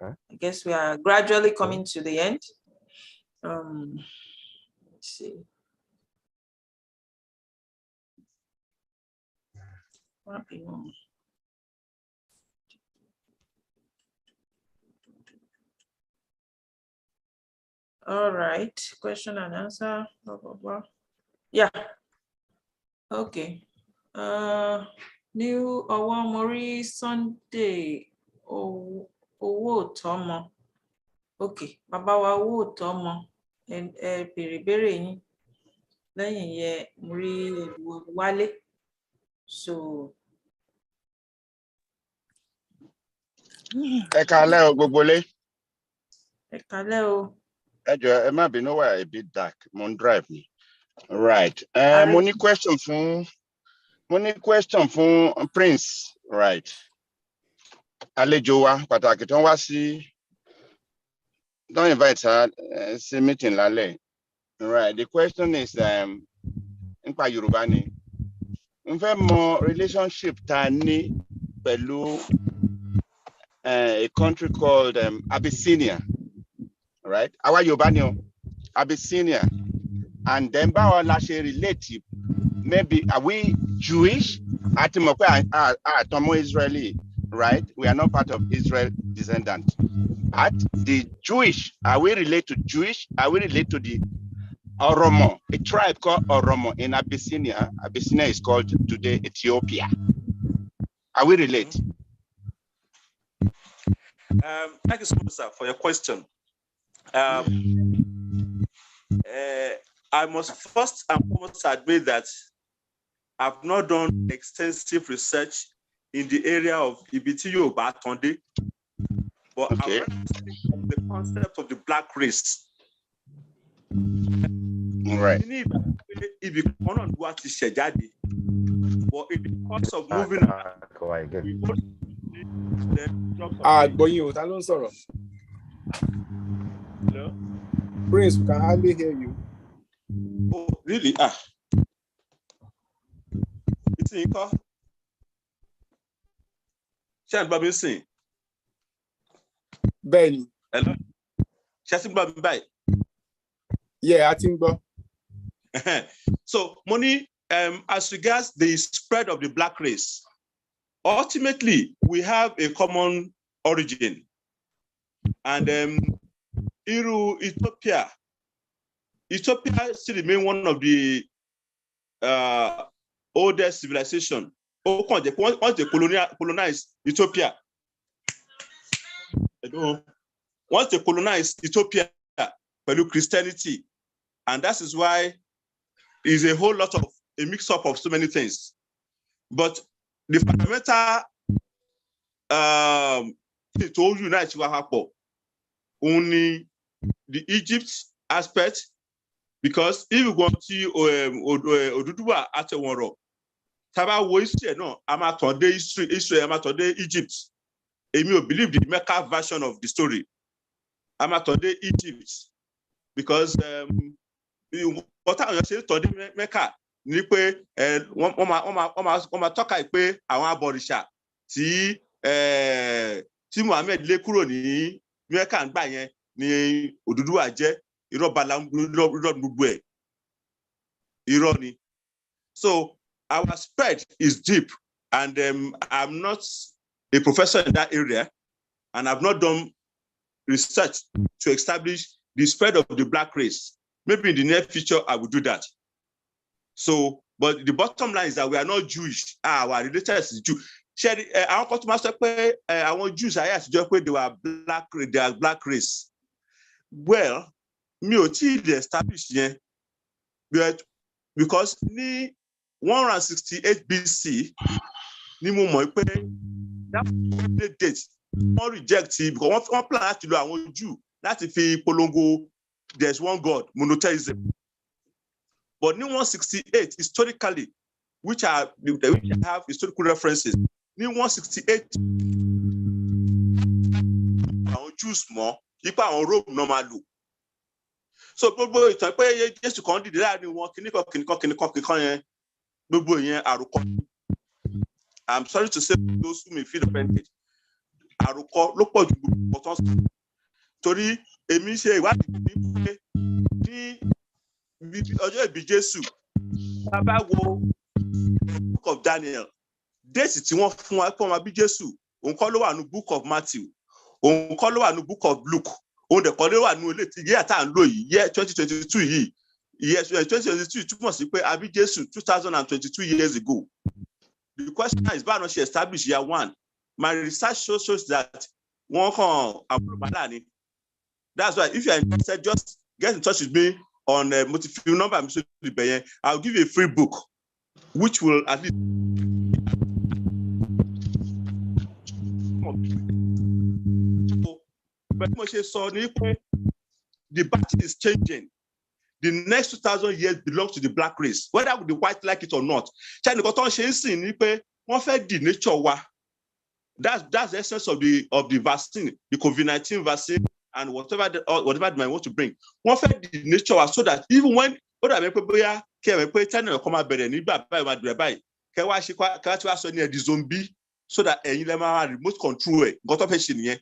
I guess we are gradually coming to the end. Let's see. All right, question and answer. Blah, blah, blah. Yeah. Okay. New Ọwọ́ Mori Sunday owó tọ́mọ. Okay, bàbá wa owó tọ́mọ. Bèrè ìbéèrè yín. Lẹ́yìn yẹn mo rí Wálé. So. Ẹ káalẹ́ o gbogbo ilé. Ẹ káalẹ́ o. Ẹ jọ̀ọ́ ẹ má bínú wà a bit dark, mo ń drive ni. Right. Mo ní question fún Prince, right. Àlejò wa pàtàkì tó ń wá sí, don't invite her sí meeting lálẹ́. Right. The question is nípa Yorùbá ni. N fẹ́ mọ relationship ta ní pẹ̀lú a country called Abyssinia, right? Àwa Yorùbá ni o, Abyssinia. And then báwo la ṣe relate, maybe are we Jewish? Àti mọ̀ pé àtọmọ Israeli, right? We are not part of Israel descendants. But the Jewish, are we related to Jewish? Are we related to the Oromo, a tribe called Oromo in Abyssinia? Abyssinia is called today Ethiopia. Are we related? Thank you so much, sir, for your question. I must first and foremost admit that I've not done extensive research in the area of Ibiti Yoruba Tonde, but okay. I've the concept of the black race. Right. But in the course of moving Hello? Prince, we can hardly hear you. Oh, really? It's in car. Shan Babi sing. Ben. Hello? Shasin Babi bye. Yeah, I think so. So, money, as regards the spread of the black race, ultimately, we have a common origin. And Ethiopia still remains one of the oldest civilization. Once they colonized Ethiopia, once they colonized Ethiopia by Christianity, and that is why is a whole lot of a mix-up of so many things. But the fundamental to unite only the Egypt aspect, because if you go to Oduduwa at Woro, Taba history, no, I'm at today history, I'm at today Egypt. And you believe the Mecca version of the story. I'm at today Egypt, because what I say today Mecca, ni pé wọ́n tọ́ka pé àwọn abọ̀rìṣà tí Muhammad lé kúrò ní Mecca ń gbà yẹn ni Odùduwà jẹ́ irọ́ gbogbo ẹ̀ irọ́ ni. So our spread is deep, and I'm not a professor in that area, and I've not done research to establish the spread of the black race. Maybe in the near future I will do that. So, but the bottom line is that we are not Jewish. Our related is Jew. Our customers say I want Jews. I asked just they were black. They are black race. Well, me ò tí ì establish yẹn, but because ní 168 BC ni mo mọ̀ pé that date wọ́n reject it because wọ́n plan láti lo àwọn Jew láti fi polongo there's one God, monotheism. But in 168, historically, which have historical references, ní 168 àwọn Jews mọ́ ipa àwọn Rome náà máa lò. So gbogbo ìtàn pé Jésù kan dìde láàrin wọn kìnnìkan yẹn gbogbo yẹn àròkọ. I'm sorry to say those who may feel offended. Àròkọ ló pọ̀ ju gbogbo ọ̀tọ̀ sí. Torí èmi ṣe ìwádìí ní ọjọ́ ìbí Jésù. Tá bá wo book of Daniel, déètì tí wọ́n fún wa pé wọ́n máa bí Jésù, òun kọ́ ló wà ní book of Matthew, òun kọ́ ló wà ní book of Luke, òun dẹ̀ kọ́ ló wà ní ilé tí yíyá tá à ń lò yìí, year 2022 yìí, year 2022 túmọ̀ sí pé a bí Jésù 2022 years ago. The question is, báwo ni she established year one? My research shows that one can abnormal. That's why if you are interested, just get in touch with me on Motifil number. I'll give you a free book, which will at least. But the battle is changing. The next 2,000 years belongs to the black race, whether the white like it or not. China got on changing ni pé wọ́n fẹ́ di nature wa. That's the essence of the vaccine, the COVID-19 vaccine, and whatever they might want to bring. Wọ́n fẹ́ di nature wa so that even when ó dàbí pé bóyá kẹwẹ pé China kọ́ máa bẹ̀rẹ̀ nígbà báyìí máa bẹ̀rẹ̀ báyìí kẹwàá ṣe kẹwàá tí wàá sọ ní ẹ̀dì zombie so that ẹ̀yin lè máa remote control ẹ̀ gọ́tọ́ fẹ́ ṣe nìyẹn.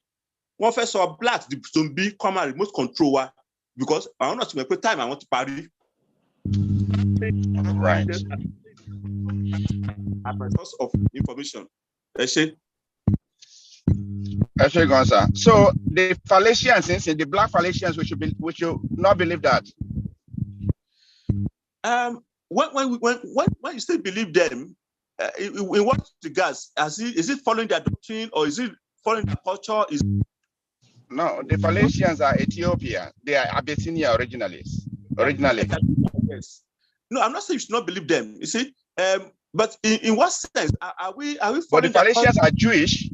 Wọ́n fẹ́ sọ black the zombie kọ́ máa remote control wa. Because I want to make time I want to party. Right. As a source of information. So the Falasians, the black Falasians, we should not believe that. When you still believe them, in what regards? Is it following their doctrine or is it following their culture? No, the Falasians are Ethiopia. They are Abyssinia originally. Yes. No, I'm not saying you should not believe them. You see, but in what sense are we? But the Falasians are Jewish.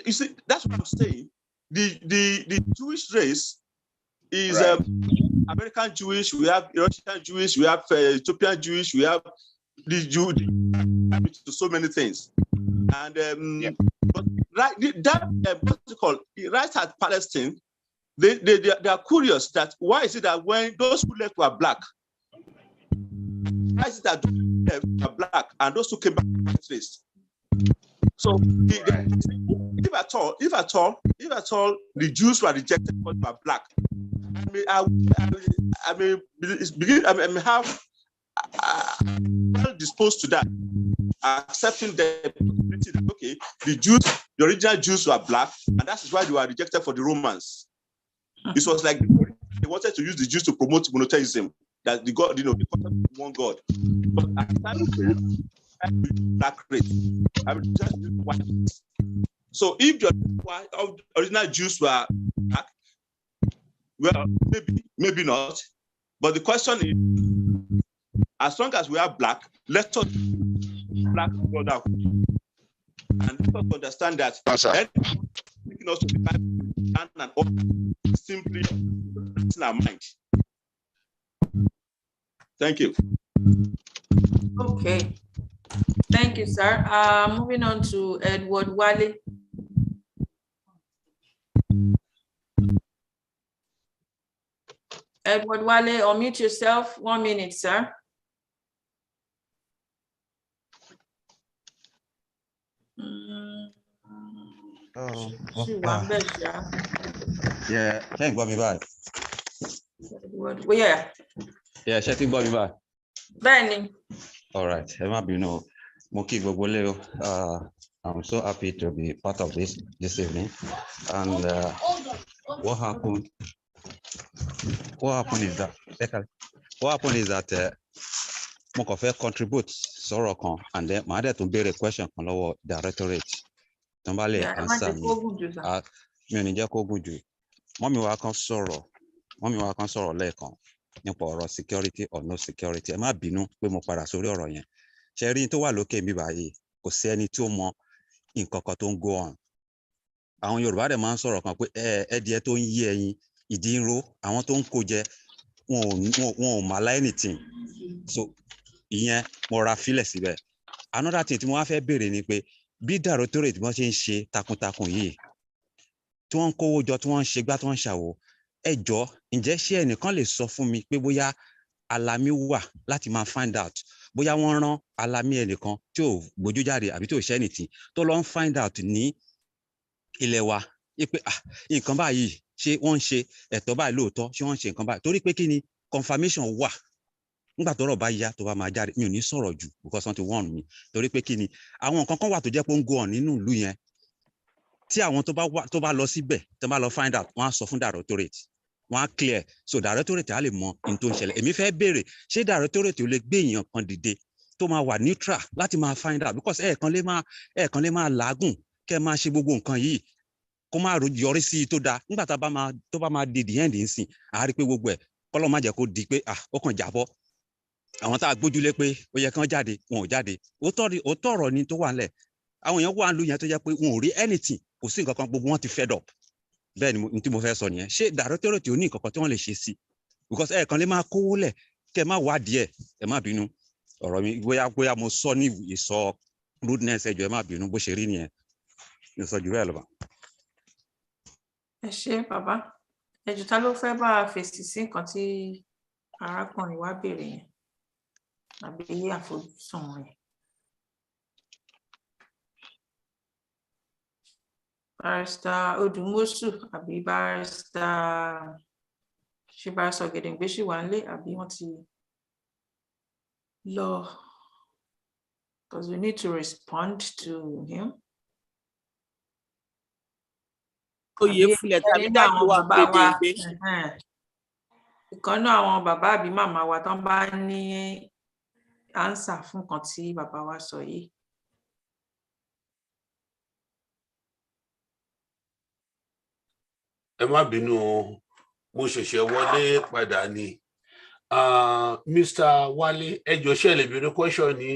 You see, that's what I'm saying. The Jewish race is right. American Jewish. We have Russian Jewish. We have Ethiopian Jewish. We have the Jew. So many things, and but right what's it called? Right at Palestine, they are curious that why is it that when those who left were black, why is it that those who left were black and those who came back were race? So if at all the Jews were rejected because they were black, I may have well disposed to that, accepting the okay, the original Jews were black, and that's why they were rejected for the Romans. It was like they wanted to use the Jews to promote monotheism, that the God, they concept one God. But at the time of black race, just white. So if the original Jews were black, well, maybe not. But the question is, as long as we are black, let us black brother, and let us understand that taking us to the Bible and all simply in our mind. Thank you. Okay. Thank you, sir. Moving on to Edward Wale. Edward Wale, unmute yourself. 1 minute, sir. Yeah, can't go me back. Yeah. Yeah, she think me back. Benny. All right, Moki Gogoleo. I'm so happy to be part of this evening. And what happened is that mo kàn fẹ́ contribute sọ̀rọ̀ kan, and then màá dẹ̀ tún béèrè question kan lọ́wọ́ directorate tó bá lè answer mi ò ní jẹ́ kó gùn jù. Mọ́mí wa kan sọ̀rọ̀ lẹ́ẹ̀kan nípa ọ̀rọ̀ security or no security. Ẹ má bínú pé mo padà sórí ọ̀rọ̀ yẹn. Ṣé rí tó wà lókè mi báyìí kò sí ẹni tí ó mọ nǹkan kan tó ń go on. Àwọn Yorùbá dẹ̀ máa ń sọ̀rọ̀ kan pé ẹdìẹ tó ń yí ẹyin ìdí ń ro, àwọn tó ń kó jẹ wọn ò mà lá anything. So ìyẹn mo ra fílẹ̀ síbẹ̀. another thing tí mo wá fẹ́ béèrè ni pé bí directorate wọ́n ṣe ń ṣe takuntakun yìí tí wọ́n ń kówó jọ tí wọ́n ń ṣe gbá tí wọ́n ń ṣàwò ẹ jọ̀ọ́ ǹjẹ́ ṣé ẹnìkan lè sọ fún mi pé bóyá alami wà láti máa find out bóyá wọ́n rán alami ẹnìkan tí ò gbójú jáde àbí tí ò ṣe anything tó lọ ń find out ní ilẹ̀ wa pé nǹkan báyìí ṣé wọ́n ń ṣe ẹ̀tọ́ báyìí lóòótọ́ ṣé wọ́n ń ṣe nǹkan báyìí torí pé kí ni confirmation wà nígbà tọ́rọ̀ bá yá tó bá máa jáde mi ò ní sọ̀rọ̀ jù because wọ́n ti warn mi torí pé kí ni àwọn nǹkan kan wà tó jẹ́ pé ó ń go on nínú ìlú yẹn tí àwọn tó bá lọ síbẹ̀ tó bá lọ find out wọ́n á sọ fún directorate wọ́n á clear so directorate á lè mọ ohun tó ń ṣẹlẹ̀ èmi fẹ́ béèrè ṣé directorate ò lè gbé èèyàn kan dìde tó máa wà neutral láti máa find out because ẹ̀ẹ̀kan lè máa làágùn kẹ́ máa ṣe gbogbo nǹkan yìí kó máa yọrí sí i tó dáa nígbà tó bá máa di the end nsìn àá rí pé gbogbo ẹ̀ kọ́lọ́ má jẹ́ kó di pé ó kàn jábọ́ àwọn tá a gbójúlé pé ó yẹ kán jáde wọn ò jáde òótọ́ ọ̀rọ̀ ni tó wà nílẹ̀ àwọn èèyàn wà ń lu yẹn tó jẹ́ pé wọn ò rí anything kò sí nǹkan kan gbogbo wọn ti fed up bẹ́ẹ̀ ni tí mo fẹ́ sọ nìyẹn ṣé directorate ò ní nǹkan kan tí wọ́n lè ṣe sí because ẹ̀ẹ̀kan lè máa kówó lẹ̀ kẹ́ má wádìí ẹ má bínú ọ̀rọ̀ mi bóyá mo sọ ní ìsọ rudeness ẹjọ́ ẹ má bínú bó ṣe rí nìyẹn ní sọ jù bẹ́ẹ̀ lọ. ẹ ṣé bàbá ẹjù ta ló fẹ́ bá a fèsì sí nǹkan tí arákùnrin wa béèrè yẹn àbí àfojúsùn rẹ̀. Barrister Odùmọ́sù àbí Barrister Barrister Ògèdèngbé ṣì wà nílé àbí wọ́n ti lọ because we need to respond to him. Oyè Fúlẹ̀ tàbí dájú wa Ògèdèngbé. Ìkan náà àwọn bàbá àbí màmá wa tán bá ní ánsà fún nǹkan tí bàbá wa sọ yìí. Ẹ má bínú mo ṣẹ̀ṣẹ̀ wọlé padà ni Mr. Wálé ẹ jọ̀ọ́ ṣé lè béèrè question ní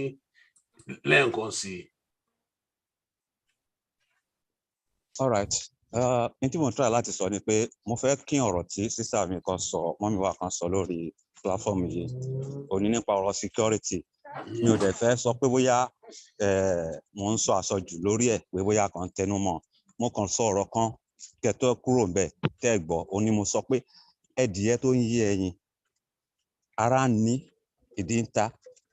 lẹ́ẹ̀kan sí i. All right ní tí mo ń try láti sọ ni pé mo fẹ́ kí ọ̀rọ̀ tí sísá mi kan sọ mọ́mí wa kan sọ lórí platform yìí òní nípa ọ̀rọ̀ security mi ò dẹ̀ fẹ́ sọ pé bóyá mo ń sọ àsọjù lórí ẹ̀ pé bóyá kan tẹnu mọ́ mo kàn sọ ọ̀rọ̀ kan kẹtọ kúrò ńbẹ̀ tẹ́ gbọ́ ó ní mo sọ pé ẹdìyẹ tó ń yé ẹyin ara ní ìdí ń ta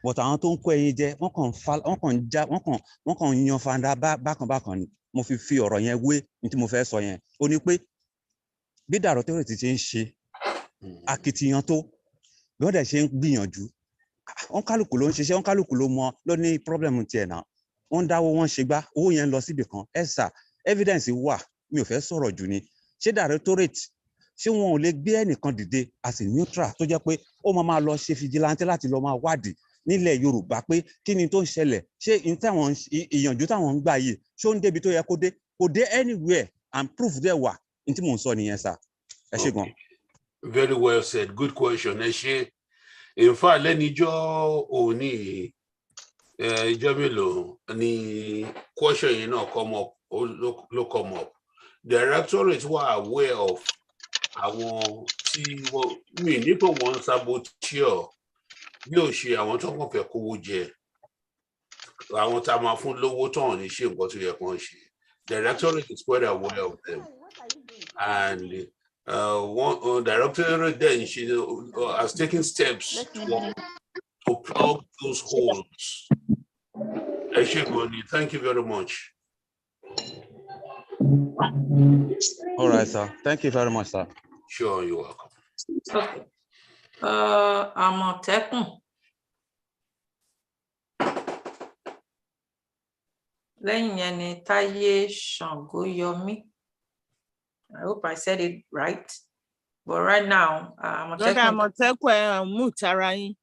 but àwọn tó ń kó ẹyin jẹ wọ́n kàn yan fanda bákan ni mo fi ọ̀rọ̀ yẹn wé ní tí mo fẹ́ sọ yẹn ó ní pé bí directorate ti ń ṣe akitiyan tó bí wọ́n dẹ̀ ṣe ń gbìyànjú wọ́n kálukú ló ń ṣiṣẹ́ wọ́n kálukú ló mọ ló ní problem tiẹ̀ náà wọ́n dáwó wọ́n ṣe gbá owó yẹn lọ síbì kan evidence wà mi ò fẹ́ sọ̀rọ̀ jù ni ṣé directorate ṣé wọn ò lè gbé ẹnìkan dìde as a neutral tó jẹ́ pé ó máa lọ ṣe fìjìláńtẹ́ láti lọ máa wádìí nílẹ̀ Yorùbá pé kí ni tó ń ṣẹlẹ̀ ṣé ìyànjú táwọn ń gbà yìí ṣó ń débi tó yẹ kó dé anywhere and proof there wà ní tí mò ń sọ nìyẹn sà ẹ ṣé gan. Very well said, good question ẹ ṣé in fact lẹ́nijọ́ òní ìjọ́ mélòó ni question yìí náà come up ló come up. Directorate were aware of àwọn tí mi nípa wọn saboteur bí ó ṣe àwọn tó kàn fẹ́ kówó jẹ àwọn tá a máa fún lówó tán ní ṣe nǹkan tó yẹ kàn ṣe. Directorate is quite aware of them and one directorate then she has taken steps to plug those holes. Ẹ ṣé gan ni, thank you very much. All right, sir. Thank you very much, sir. Sure, you're welcome. Okay. Àmọ̀tẹ́kùn. Lẹ́yìn yẹn ni Táyé Ṣàngóyọmí. I hope I said it right. But right now, Àmọ̀tẹ́kùn mú tara yín.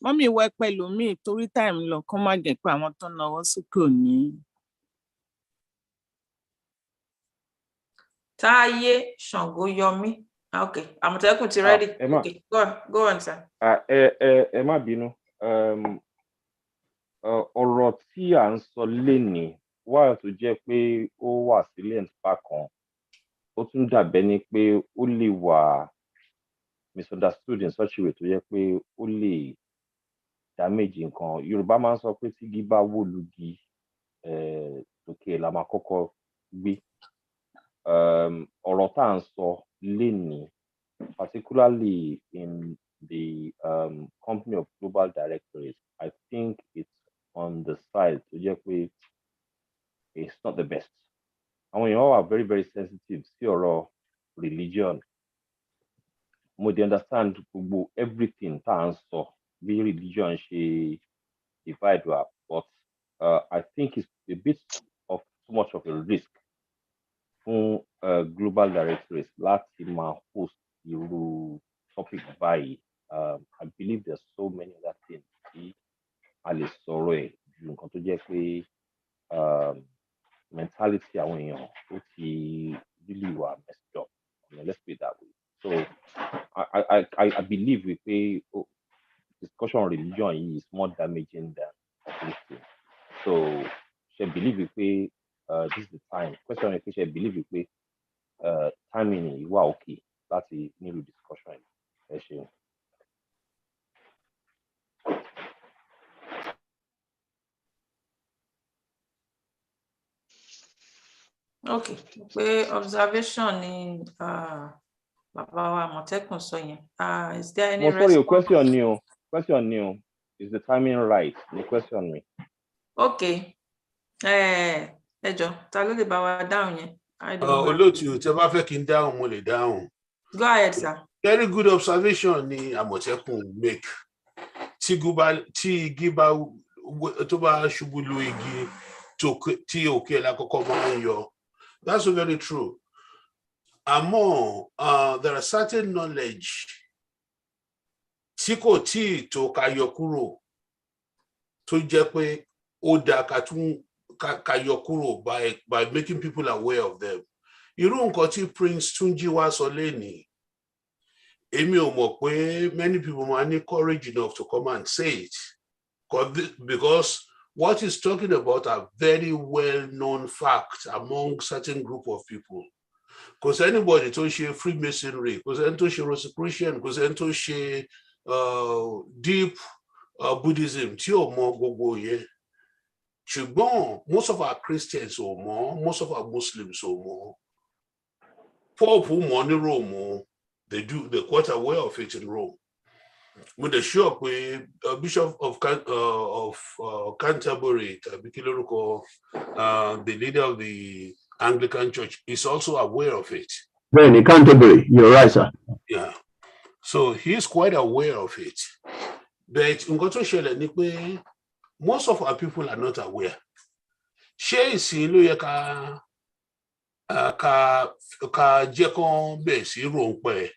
Mọ́mí wẹ pẹ̀lú mi torí time lọ kán má jẹ́ pé àwọn tó náwó sókè ní. Táyé Ṣàngóyọmí. Okay, Àmọ̀tẹ́kùn ti ready. Okay, go on, sir. Ẹ má bínú. Ọ̀rọ̀ tí à ń sọ lénìí wà tó jẹ́ pé ó wà sílẹ̀ nípa kan ó tún dàbẹ́ ni pé ó lè wà misunderstood in such a way tó yẹ pé ó lè damage nǹkan. Yorùbá máa ń sọ pé tí igi bá wó lugi òkè la máa kọ́kọ́ gbé. Ọ̀rọ̀ tá à ń sọ lénìí, particularly in the company of global directorates, I think it's on the side tó jẹ́ pé it's not the best. Àwọn èèyàn wà very very sensitive sí ọ̀rọ̀ religion. Mo dey understand gbogbo everything tá à ń sọ bí religion ṣe divide wa, but I think it's a bit of too much of a risk fún global directorates láti máa host irú topic báyìí. I believe there's so many other things tí a lè sọ̀rọ̀ ẹ̀ ju nǹkan tó jẹ́ pé mentality àwọn èèyàn ó ti really wà messed up. I mean, let's put it that way. So I believe we pay discussion on religion is more damaging than uplifting. So she believe we pay this is the time. Question is, she believe we pay timing is okay. That's a new discussion. Okay, pé observation ni bàbá wa Àmọ̀tẹ́kùn sọ yẹn. Is there any response? Sorry, question new. Is the timing right? The question me. Okay. Ẹ jọ̀ọ́, ta ló lè bá wa dáhùn yẹn? Olóòtú, tẹ́ bá fẹ́ kí n dáhùn, mo lè dáhùn. Go ahead, sir. Very good observation ni Àmọ̀tẹ́kùn make. Tí igi bá tó bá ṣubú lu igi tí òkè la kọ́kọ́ máa ń yọ. That's very true. Àmọ́ there are certain knowledge tí kò tí tó ká yọ kúrò tó jẹ́ pé ó dá ká yọ kúrò by making people aware of them. Irú nǹkan tí Prince Túnjí wá sọ lénìí, èmi ò mọ̀ pé many people máa ní courage enough to come and say it because what he's talking about are very well-known facts among certain group of people. Because anybody tó ṣe Freemasonry, because ẹni tó ṣe Rosicrucian, because ẹni tó ṣe deep Buddhism tí ò mọ̀ gbogbo yẹn. Ṣùgbọ́n most of our Christians ò mọ̀, most of our Muslims ò mọ̀. Pope mọ̀ ní Rome, they're quite aware of it in Rome. Mo dẹ̀ sure pé Bishop of Canterbury, the leader of the Anglican Church, is also aware of it. Really, Canterbury, you're right, sir. Yeah. So he's quite aware of it. But nǹkan tó ṣẹlẹ̀ ni pé most of our people are not aware. Ṣé ìsìn ló yẹ ká jẹ́ kán bẹ̀ sí ròǹpẹ̀?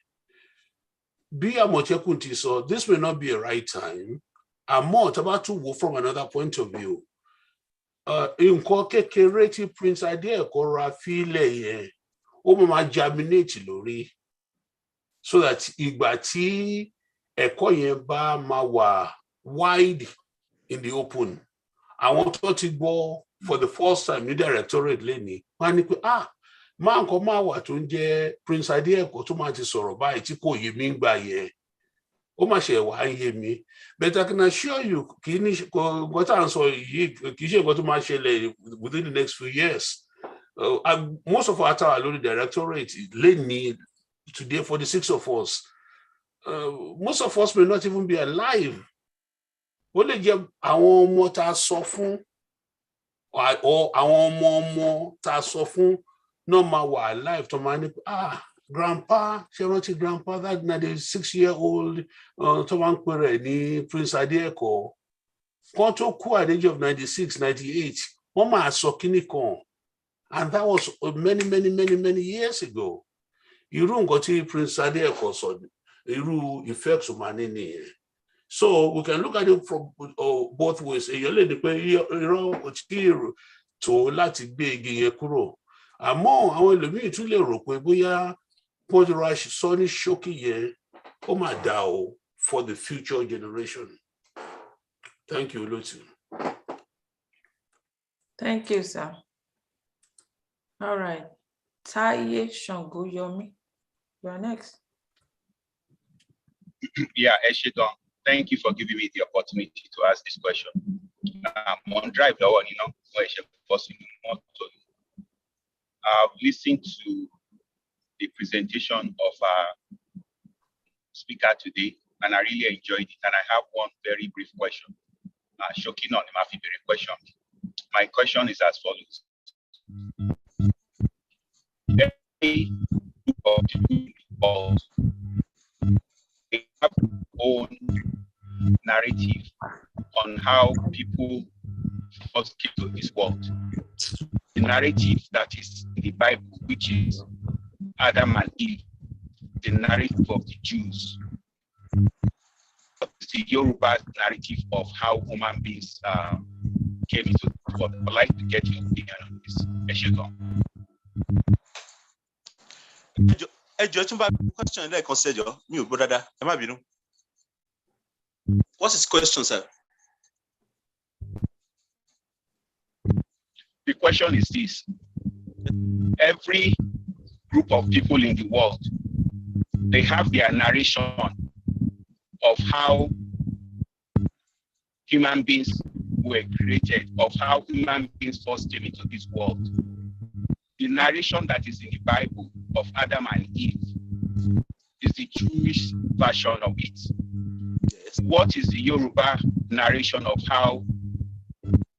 Bí Àmọ̀tẹ́kùn ti sọ, this may not be a right time. Àmọ́ tá bá tún wò from another point of view. Nǹkan kékeré tí Prince Adéẹ̀kọ́ ra fílẹ̀ yẹn, ó máa germinate lórí. So that ìgbà tí ẹ̀kọ́ yẹn bá máa wà wide in the open, àwọn tó ti gbọ́ for the first time ní directorate lẹ́ni, wọ́n á ní pé máa nǹkan máa wà tó ń jẹ́ Prince Adéẹ̀kọ́ tó máa ti sọ̀rọ̀ báyìí tí kò yé mi gbà yẹn. Ó máa ṣe wà ń yé mi. But I can assure you, kì í ní nǹkan tá à ń sọ yìí, kì í ṣe nǹkan tó máa ṣẹlẹ̀ within the next few years. Most of our tower lórí directorate lẹ́ni today, for the 6 of us, most of us may not even be alive. Ó lè jẹ́ àwọn ọmọ tá a sọ fún, or àwọn ọmọ tá a sọ fún náà máa wà alive tó máa ní grandpa, ṣe rántí grandpa, that na the 6-year-old tó máa ń pè rẹ̀ ní Prince Adéẹ̀kọ́. Kan tó kú at the age of 96, 98, wọ́n máa sọ kíní kan. And that was many years ago. Irú nǹkan tí Prince Adéẹ̀kọ́ sọ, irú effects máa ní nìyẹn. So we can look at it from both ways. Èèyàn lè ní pé irọ́ kò tí ì tó láti gbé igi yẹn kúrò. Àmọ́ àwọn ẹlòmíì tún lè rò pé bóyá pọ́jọ́ra sọ ní ṣókí yẹn ó máa dà o for the future generation. Thank you, Olótù. Thank you, sir. All right. Taye Shangoyomi, you are next. Yeah, Eshiton, thank you for giving me the opportunity to ask this question. I'm on drive, I've listened to the presentation of our speaker today, and I really enjoyed it. And I have one very brief question. Shocking on the question. My question is as follows. Every group of people they have their own narrative on how people first came to this world. The narrative that is in the Bible, which is Adam and Eve, the narrative of the Jews. What is the Yoruba narrative of how human beings came into the world? I'd like to get your opinion on this. What's his question, sir? The question is this. Every group of people in the world, they have their narration of how human beings were created, of how human beings first came into this world. The narration that is in the Bible of Adam and Eve is the Jewish version of it. Yes. What is the Yoruba narration of how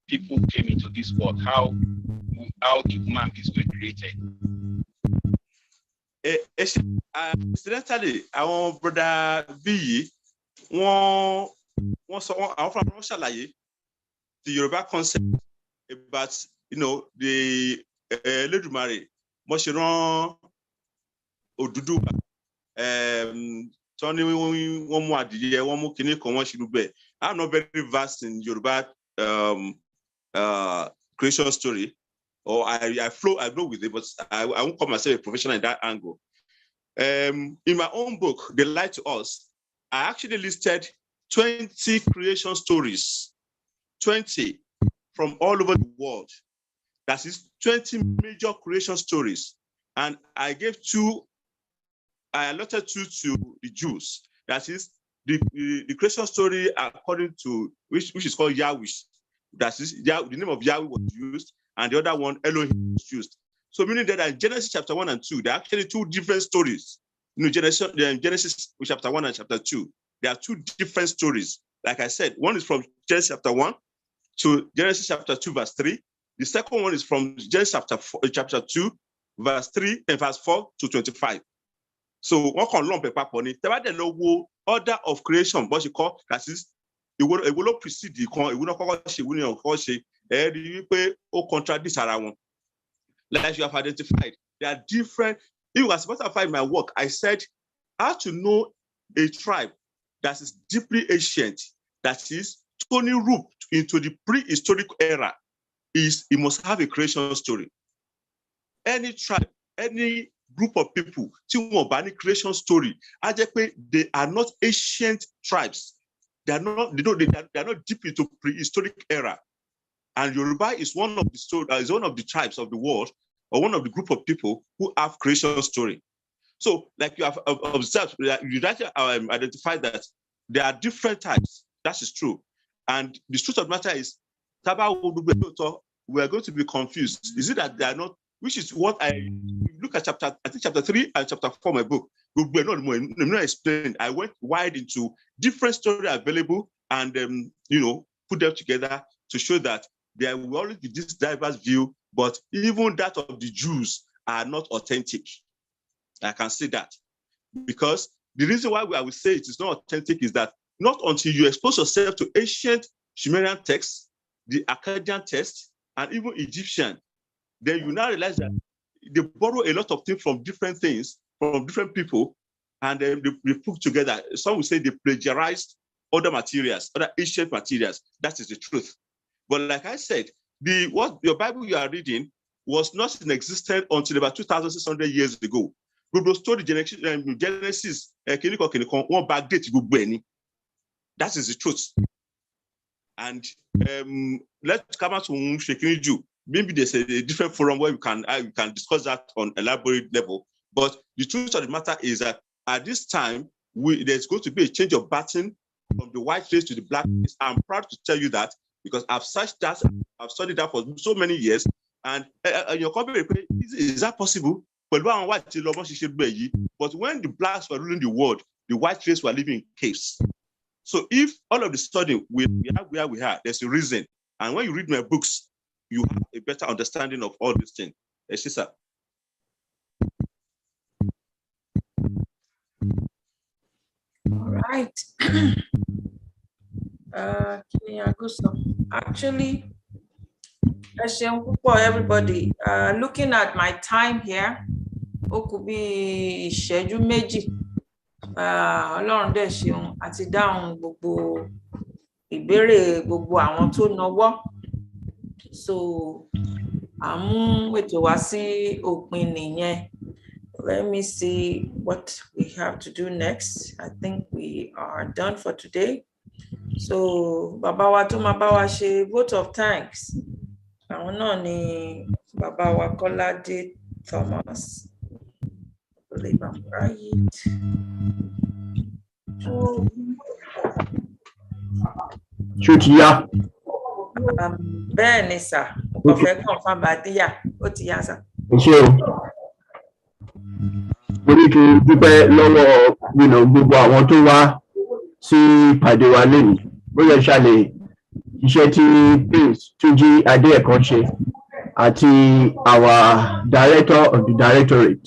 people came into this world, how the human beings were created? Incidentally, our brother B, one the Yoruba concept about, the Ledumare, Moshiran Oduduwa, Tony, one more idea, one more kiniko. I'm not very vast in Yoruba creation story, or I go with it, but I won't call myself a professional in that angle. In my own book, They Lie to Us, I actually listed 20 creation stories, 20 from all over the world. That is 20 major creation stories. And I gave I allotted two to the Jews. That is the creation story according to, which is called Yahweh. That is, the name of Yahweh was used, and the other one, Elohim, was used. So meaning that in Genesis chapter 1 and 2, there are actually two different stories. Genesis chapter 1 and chapter 2, there are two different stories. Like I said, one is from Genesis chapter 1 to Genesis chapter 2, verse 3. The second one is from Genesis chapter 2, verse 3 and verse 4 to 25. So one can lump a paper on it. The order of creation, what you call, that is, it will not precede the it will not contradict around. Like you have identified, there are different. It was about to find my work. I said, how to know a tribe that is deeply ancient, that is totally rooted into the prehistoric era, is it must have a creation story. Any tribe, any group of people, creation story, they are not ancient tribes. They are not deep into prehistoric era. And Yoruba is one of the tribes of the world, or one of the group of people who have creation story. So, like you have observed, you identified that there are different types. That is true. And the truth of the matter is, we are going to be confused. Is it that they are not, which is what I look at chapter 3 and chapter 4 of my book. We are not explained. I went wide into different stories available and put them together to show that there will always be this diverse view, but even that of the Jews are not authentic. I can say that. Because the reason why I would say it is not authentic is that not until you expose yourself to ancient Sumerian texts, the Akkadian text, and even Egyptian, then you now realize that they borrow a lot of things from different people, and then they put together. Some will say they plagiarized other materials, other ancient materials. That is the truth. But like I said, what your Bible you are reading was not in existence until about 2,600 years ago. We story Genesis, one backdate. That is the truth. And let's come out to Shekinah Jew. maybe there's a different forum where we can discuss that on elaborate level. But the truth of the matter is that at this time, there's going to be a change of pattern from the white race to the black race. I'm proud to tell you that because I've studied that for so many years. And your company, is that possible? But when the blacks were ruling the world, the white race were living in caves. So if all of a sudden we are where we are, there's a reason. And when you read my books, you have a better understanding of all these things. Yes, sir. All right. Actually, everybody, looking at my time here, ó kù bí ìṣẹ́jú méjì. Ọlọ́run dẹ̀ ṣeun àti dáhùn gbogbo ìbéèrè gbogbo àwọn tó nawọ́. So àmú ètò wá sí òpin nìyẹn. Let me see what we have to do next. I think we are done for today. So bàbá wa tó máa bá wa ṣe vote of thanks. Àwọn náà ni bàbá wa Kọ́ládé Thomas. I believe I'm right. Chutia. Bẹ́ẹ̀ ni sà, mo kàn fẹ́ kàn fún Abadíyà, ó ti yá sà. Ṣé o? Mo ní kí n dúpẹ́ lọ́wọ́ gbogbo àwọn tó wá sí ìpàdé wa lónìí. Bóyá ṣàlẹ̀ iṣẹ́ tí Prince Túnjí Adéẹ̀kan ṣe àti our director of the directorate,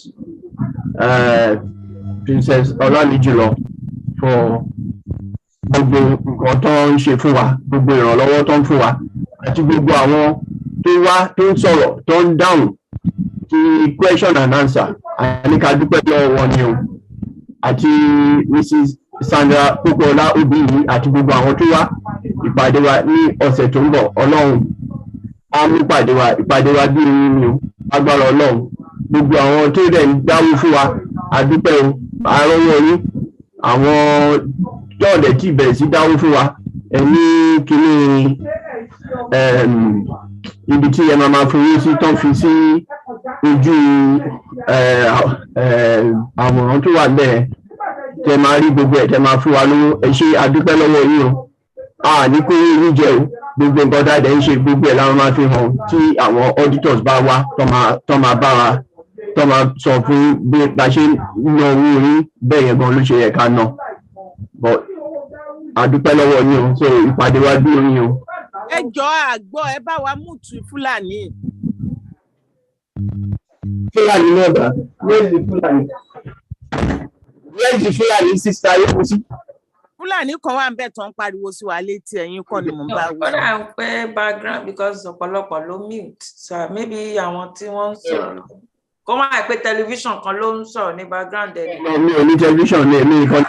Princess Ọláníjùlọ, for gbogbo nǹkan tó ń ṣe fún wa, gbogbo ìrànlọ́wọ́ tó ń fún wa, àti gbogbo àwọn tó wá tó ń sọ̀rọ̀ tó ń dáhùn ti question and answer. Àníkà dúpẹ́ lọ́wọ́ wọn ni o. Àti Mrs. Sandra Pópóọlá Obìyí àti gbogbo àwọn tó wá ìpàdé wa ní ọ̀sẹ̀ tó ń bọ̀. Ọlọ́run á mú ìpàdé wa bí oyin ni o. Agbára Ọlọ́run. Gbogbo àwọn tó dẹ̀ ń dáwó fún wa, àdúpẹ́ o. Àrọ́wọ́ yín. Àwọn tọ́ọ̀dẹ̀ tí bẹ̀rẹ̀ sí dáwó fún wa. Ẹni kìíní ibi tí ẹ máa fún yín sí tán fi sí ojú àwòrán tó wà bẹ́ẹ̀. Tẹ máa rí gbogbo ẹ̀ tẹ máa fún wa lówó. Ẹ ṣé àdúpẹ́ lọ́wọ́ yín o. Ní kó yín jẹ o. Gbogbo nǹkan dáadáa ń ṣe gbogbo ẹ̀ láwọn máa fi hàn tí àwọn auditors bá wá tó máa bá wa tó máa sọ fún bí a ṣe ná owó orí bẹ́ẹ̀ yẹn gan ló ṣe yẹ ká ná. But àdúpẹ́ lọ́wọ́ yín o. So ìpàdé wa bí oyin o. Ẹ jọ̀ọ́ àgbọ̀ ẹ bá wa mú tu Fúlàní. Fúlàní náà bá where is the Fúlàní sister yóò sí. Fúlàní kan wà ń bẹ̀ tó ń pariwo sí wa létí ẹ̀yin kọ́ ni mò ń bá wí. Ó dà ń pẹ́ background because ọ̀pọ̀lọpọ̀ ló mute. So maybe àwọn tí wọ́n ń sọ̀rọ̀. Kó máa pé tẹlifíṣàn kan ló ń sọ̀rọ̀ ní background ẹ̀. Mi ò ní tẹlifíṣàn ní èmi nìkan.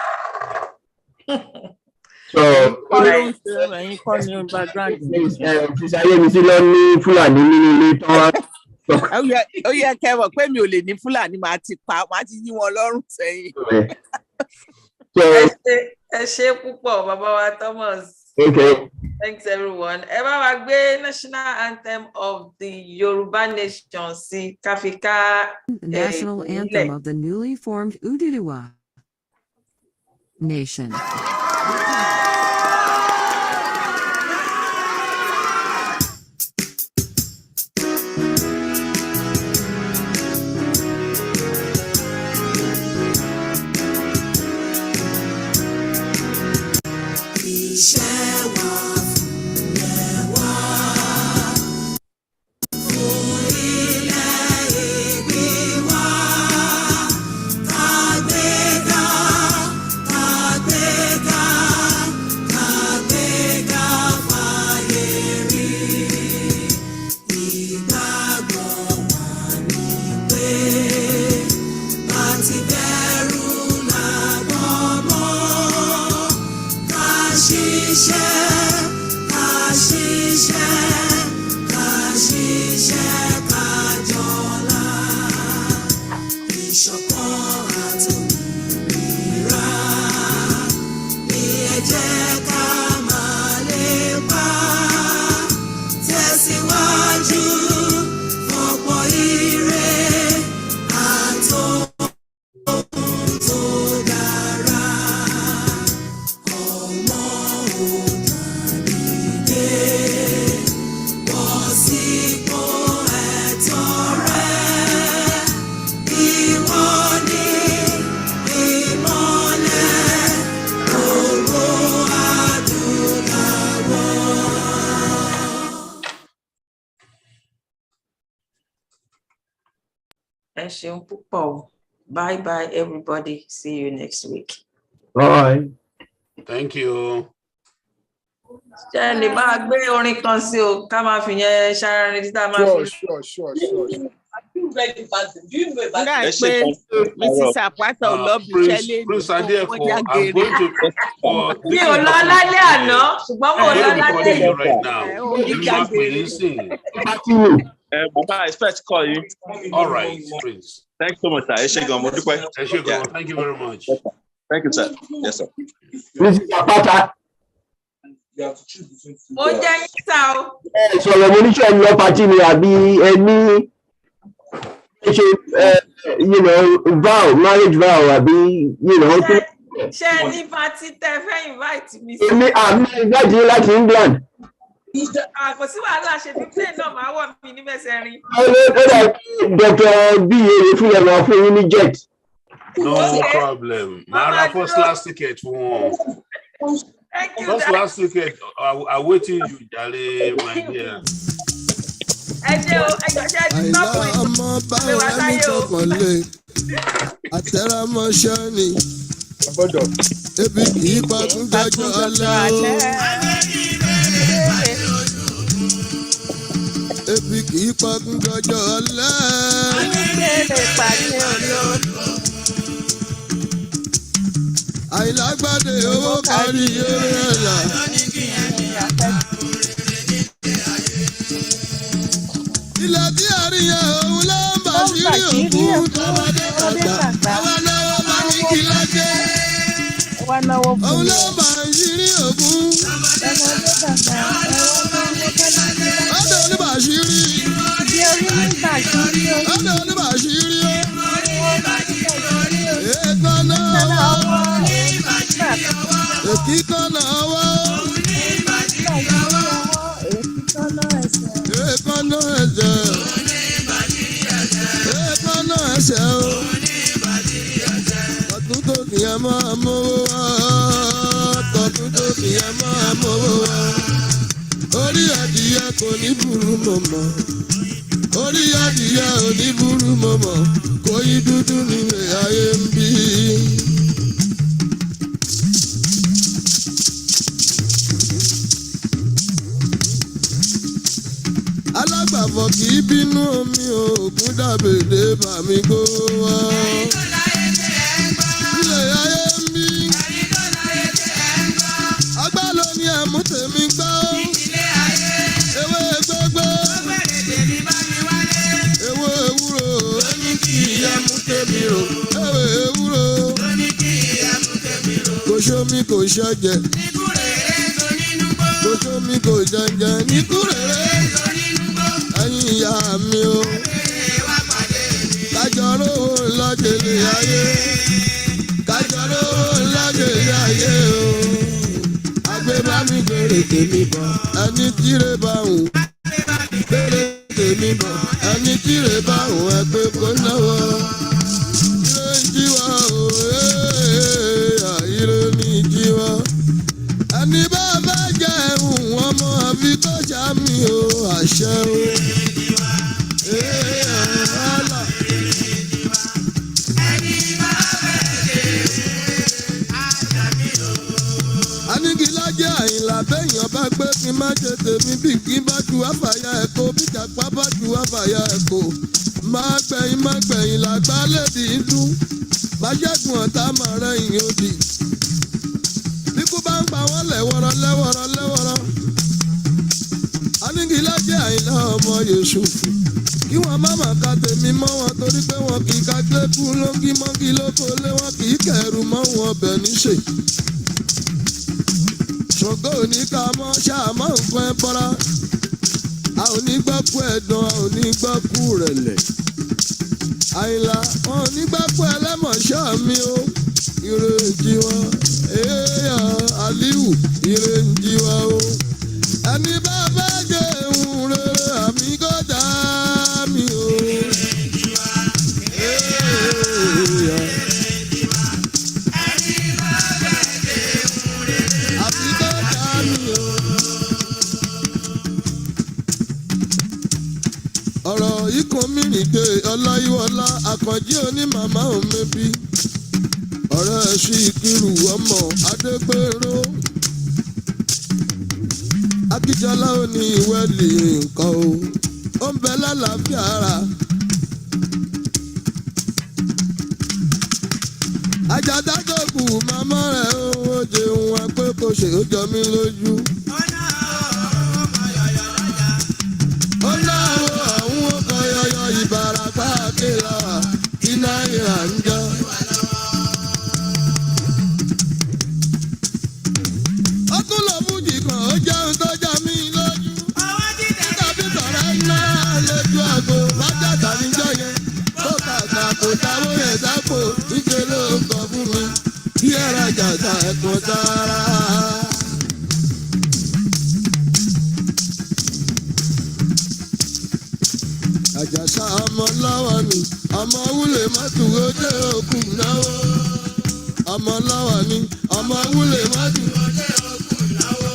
So ẹ̀yin kọ́ ni background. Fìsàyè mi sí lọ ní Fúlàní nínú ilé tán wá. Ó yẹ kẹwọ pé mi ò lè ní Fúlàní máa ti yí wọn lọ́rùn sẹ́yìn. Ẹ ṣé púpọ̀ bàbá wa Thomas. Okay. Thanks everyone. Ẹ bá wa gbé national anthem of the Yoruba Nation sí káfíká. The national anthem of the newly formed Ududuwa Nation. Tẹ̀síwájú. ṣeun púpọ̀. Bye bye everybody. See you next week. Bye. Thank you. Ṣé lè máa gbé orin kan sí o ká máa fi yẹn ṣara ní títà máa fi. Sure. Nígbà pé Mrs. Apata ò lọ bí iṣẹ́ lé ní ọjà gèrè. Mi ò lọ lálẹ́ àná ṣùgbọ́n mo lọ lálẹ́ yìí. Baba, I expect to call you. All right, Prince. Thanks so much, sir. Thank you very much. Thank you, sir. Yes, sir. Mrs. Apata. Mo jẹ́ yín sá o. Sọ̀rọ̀ mo ní ṣe lọ pàtí ni àbí ẹni ṣe vow, marriage vow àbí Ṣé ní pàtí tẹ fẹ́ invite mi sí? Èmi àmì invite yín láti England. Kò sí wàhálà ṣe bí plane náà máa wọ̀ mí ní Mẹ́sẹ̀rin. Ó dà Dr. B.A. fún yẹn máa fún yín ní jet. No problem. Mara first class ticket for one. Thank you. First class ticket. I'm waiting you, darling, my dear. Àtẹ̀rámọ́ṣẹ́ ni ebi kì í pagún dájọ́ alẹ́ ebi kì í pagún dájọ́ alẹ́. Àìlágbádé owó kárí eré ẹ̀là. Ilẹ̀ tí a rí yẹn òun ló ń bà sírí òkú tọmọdé tàgbà. Àwa náwó bá ní kí lájẹ́. Òun ló ń bà sírí òkú. Ọ̀dọ̀ oníbàṣírí. Ọ̀dọ̀ oníbàṣírí o. Èkánná ọwọ́. Èkíkánná ọwọ́. Èkánná ẹsẹ̀. Èkánná ẹsẹ̀ o. Tọ̀tún tó kì í máa mówó wá. Tọ̀tún tó kì í máa mówó wá. Orí adìyẹ kò ní burú mọ̀mọ́. Orí adìyẹ ò ní burú mọ̀mọ́. Kò yí dúdú nílé ayé ń bí. Alágbàfọ̀ kì í bínú omi òògùn dàbèdè bàmí kó wá. Ilé ayé ń bí. Agbá ló ní ẹ̀mú tèmi gbọ́. Ewé gbogbo. Ewé ewúro. Ẹ̀mú tèmi rò. Ewé ewúro. Kò sómi kò ṣẹ̀jẹ̀. Kò sómi kò jẹ̀jẹ̀ ní kúrèrè. Ẹ̀yin ìyá mi o, kájọ rówó lájèlé ayé, kájọ rówó lájèlé ayé o. Agbébá mi gbèrè tèmi bọ̀, ẹni tíre bá wù. Gbèrè tèmi bọ̀, ẹni tíre bá wù ẹgbẹ́ kó náwó. Ire ń jí wa o, ire ní jí wa. Ẹni bá bá jẹ́ ẹ̀hún ọmọ àfi tó ṣàmì o, àṣẹ o. Anigilájẹ́ Àyìnlá bẹ́yàn bá gbé kí n má ṣe tèmi bí kí n bá ju àfàyà ẹ̀kọ́ bí jàpá bá ju àfàyà ẹ̀kọ́. Má gbẹ̀yìn làgbá lèdì ń dún. Má ṣẹ́gun ọ̀tá máa rẹ̀yìn òdì. Bí kú bá ń pa wọ́n lẹ́wọ̀rọ̀. Anigilájẹ́ Àyìnlá ọmọ Yẹ̀sùfù. Kí wọ́n má mà ka tèmi mọ́ wọn torí pé wọn kì í ka gbẹ́kú lóńgí mọ́gí lóko lé wọn kì í kẹ̀rù mọ́ wọn ọbẹ̀ níṣe. Ṣògo ò ní ká mọ́ ṣáàmọ́ nǹkan ẹ bọ́ra. A ò ní gbọ́kú ẹ̀dán, a ò ní gbọ́kú rẹ̀lẹ̀. Àyìnlá wọn ò ní gbọ́kú ẹlẹ́mọ̀ṣọ́ mi o. Ire ń jí wọn, Aliu ire ń jí wa o. Ẹni bá fẹ́ jẹ ìhun rere àmì kò dá mi o. Àmì kò dá mi o. Ọ̀rọ̀ yìí kan mí rìn ìdè ọláyíwọlá àkànjí oní màmá òmẹbí ọ̀rẹ́ Síkírù ọmọ adégbèrò akíjọlá òní ìwẹ́lì nǹkan o ó ń bẹ lálàáfíà ara. àjàdá tó kù màmá rẹ̀ ó jẹun wá pé kò ṣe ó jọ mí lójú. ó náwó àwọn ọkọ̀ yọyọ Ìbàràpá àkèlà tí náírà ń jọ. ó tún lọ fújì kan ó jẹun tó jọ mí lójú. tàbí sọ̀rọ̀ iná lójú àgbo májà tàbí jọ yẹn. ó kàkà kò táwọn yẹn sápò níṣẹ́ ló ń sọ fún mi kí ẹ rajà ta ẹ̀kọ́ sára. Àjàsá ọmọ lọ́wọ́ ni ọmọ wúlé mọ́tò òde òkú náwó. ọmọ lọ́wọ́ ni ọmọ wúlé mọ́tò òde òkú náwó.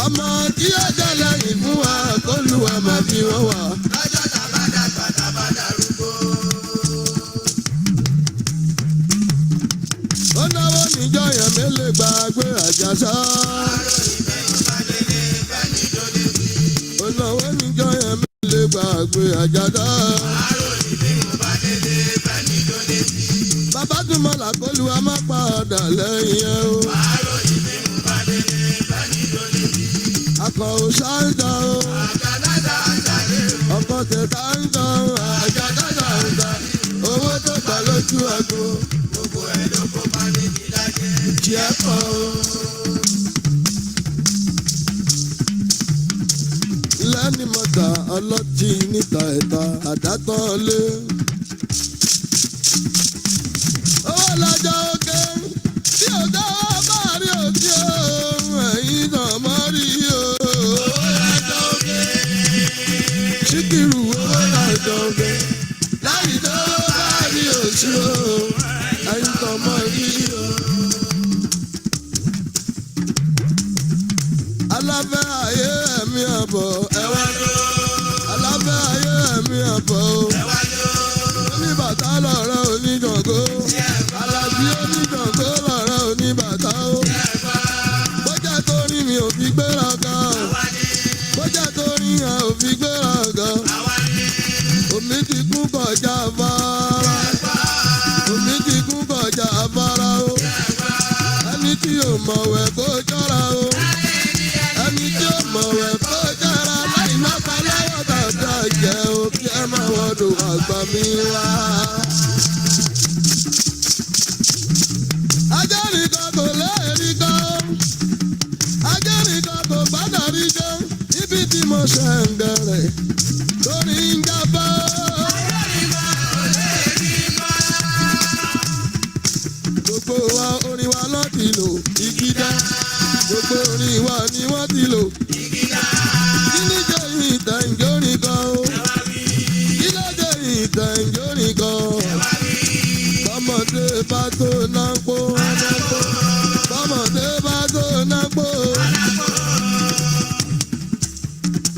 ọmọ tí ó jẹ́ lẹ́yìn fún wa kó lu wa máa fi wọ́n wà. lọ́jọ́ tàbádà tàbádà rúgbó. ó náwó níjọ́ yẹn mélòó gbàgbé Àjàsá. ó náwó níjọ́ yẹn mélòó gbàgbé Àjàsá. bàbá tún mọ̀ làkólú a máa padà lẹ́yìn ẹ̀ o. akọ̀ ò ṣáńtà o. ọkọ̀ tẹ̀ta ń tàn Àjàsá ṣáńtà. owó tó gbà lójú àgbo. gbogbo ẹ̀ ló kó bá ní ìdájẹ́. jẹ́ kọ́ o. lẹ́ni mọ̀tà ọlọ́tí níta ẹ̀ta àdátán lé. owó lọ́jọ́ òkè tí ò dáwọ́ bá rí òsì òun ẹ̀yìn náà mọ́ rí o. owó lọ́jọ́ òkè. Síkírù owó lọ́jọ́ òkè. láyìí tó bá rí òsì òun ẹ̀yìn náà mọ́ rí o. aláfẹ́ ayé ẹ̀mí àbọ̀ ẹ̀wá ló. aláfẹ́ ayé ẹ̀mí àbọ̀ o. ẹ̀wá ló. oníbàtà lọ̀rọ̀ oníjàngó. alábí oníjàngó lọ̀rọ̀ oníbàtà o. bójá tó rí mi ò fi gbéraga o. bójá tó rí yẹn ò fi gbéraga. omi ti kún kọjá afárá. omi ti kún kọjá afárá o. ẹni tí ò mọ̀wẹ̀ kó jọra o. ẹni tí ó mọ̀wẹ̀ kó jẹ́ra láì má pa lọ́wọ́ tàbí jẹ́ o kí ẹ máa wọ́dọ̀ àgbà mi wá. ajẹ́rìíkan kò léèrí kan ajẹ́rìíkan kò gbọ́dọ̀ rí kan níbi tí mo ṣe ń bẹ̀rẹ̀ lórí ń jábọ́. ajẹ́rìíkan kò léèrí kan. gbogbo wa orin wa ló ti lò ìgídá. gbogbo orin wa ni wọ́n ti lò. kí ló jẹ́ ìtàǹjórin kan o. kí ló jẹ́ ìtàǹjórin kan. bọ́mọdé bá tó nápó. bọ́mọdé bá tó nápó.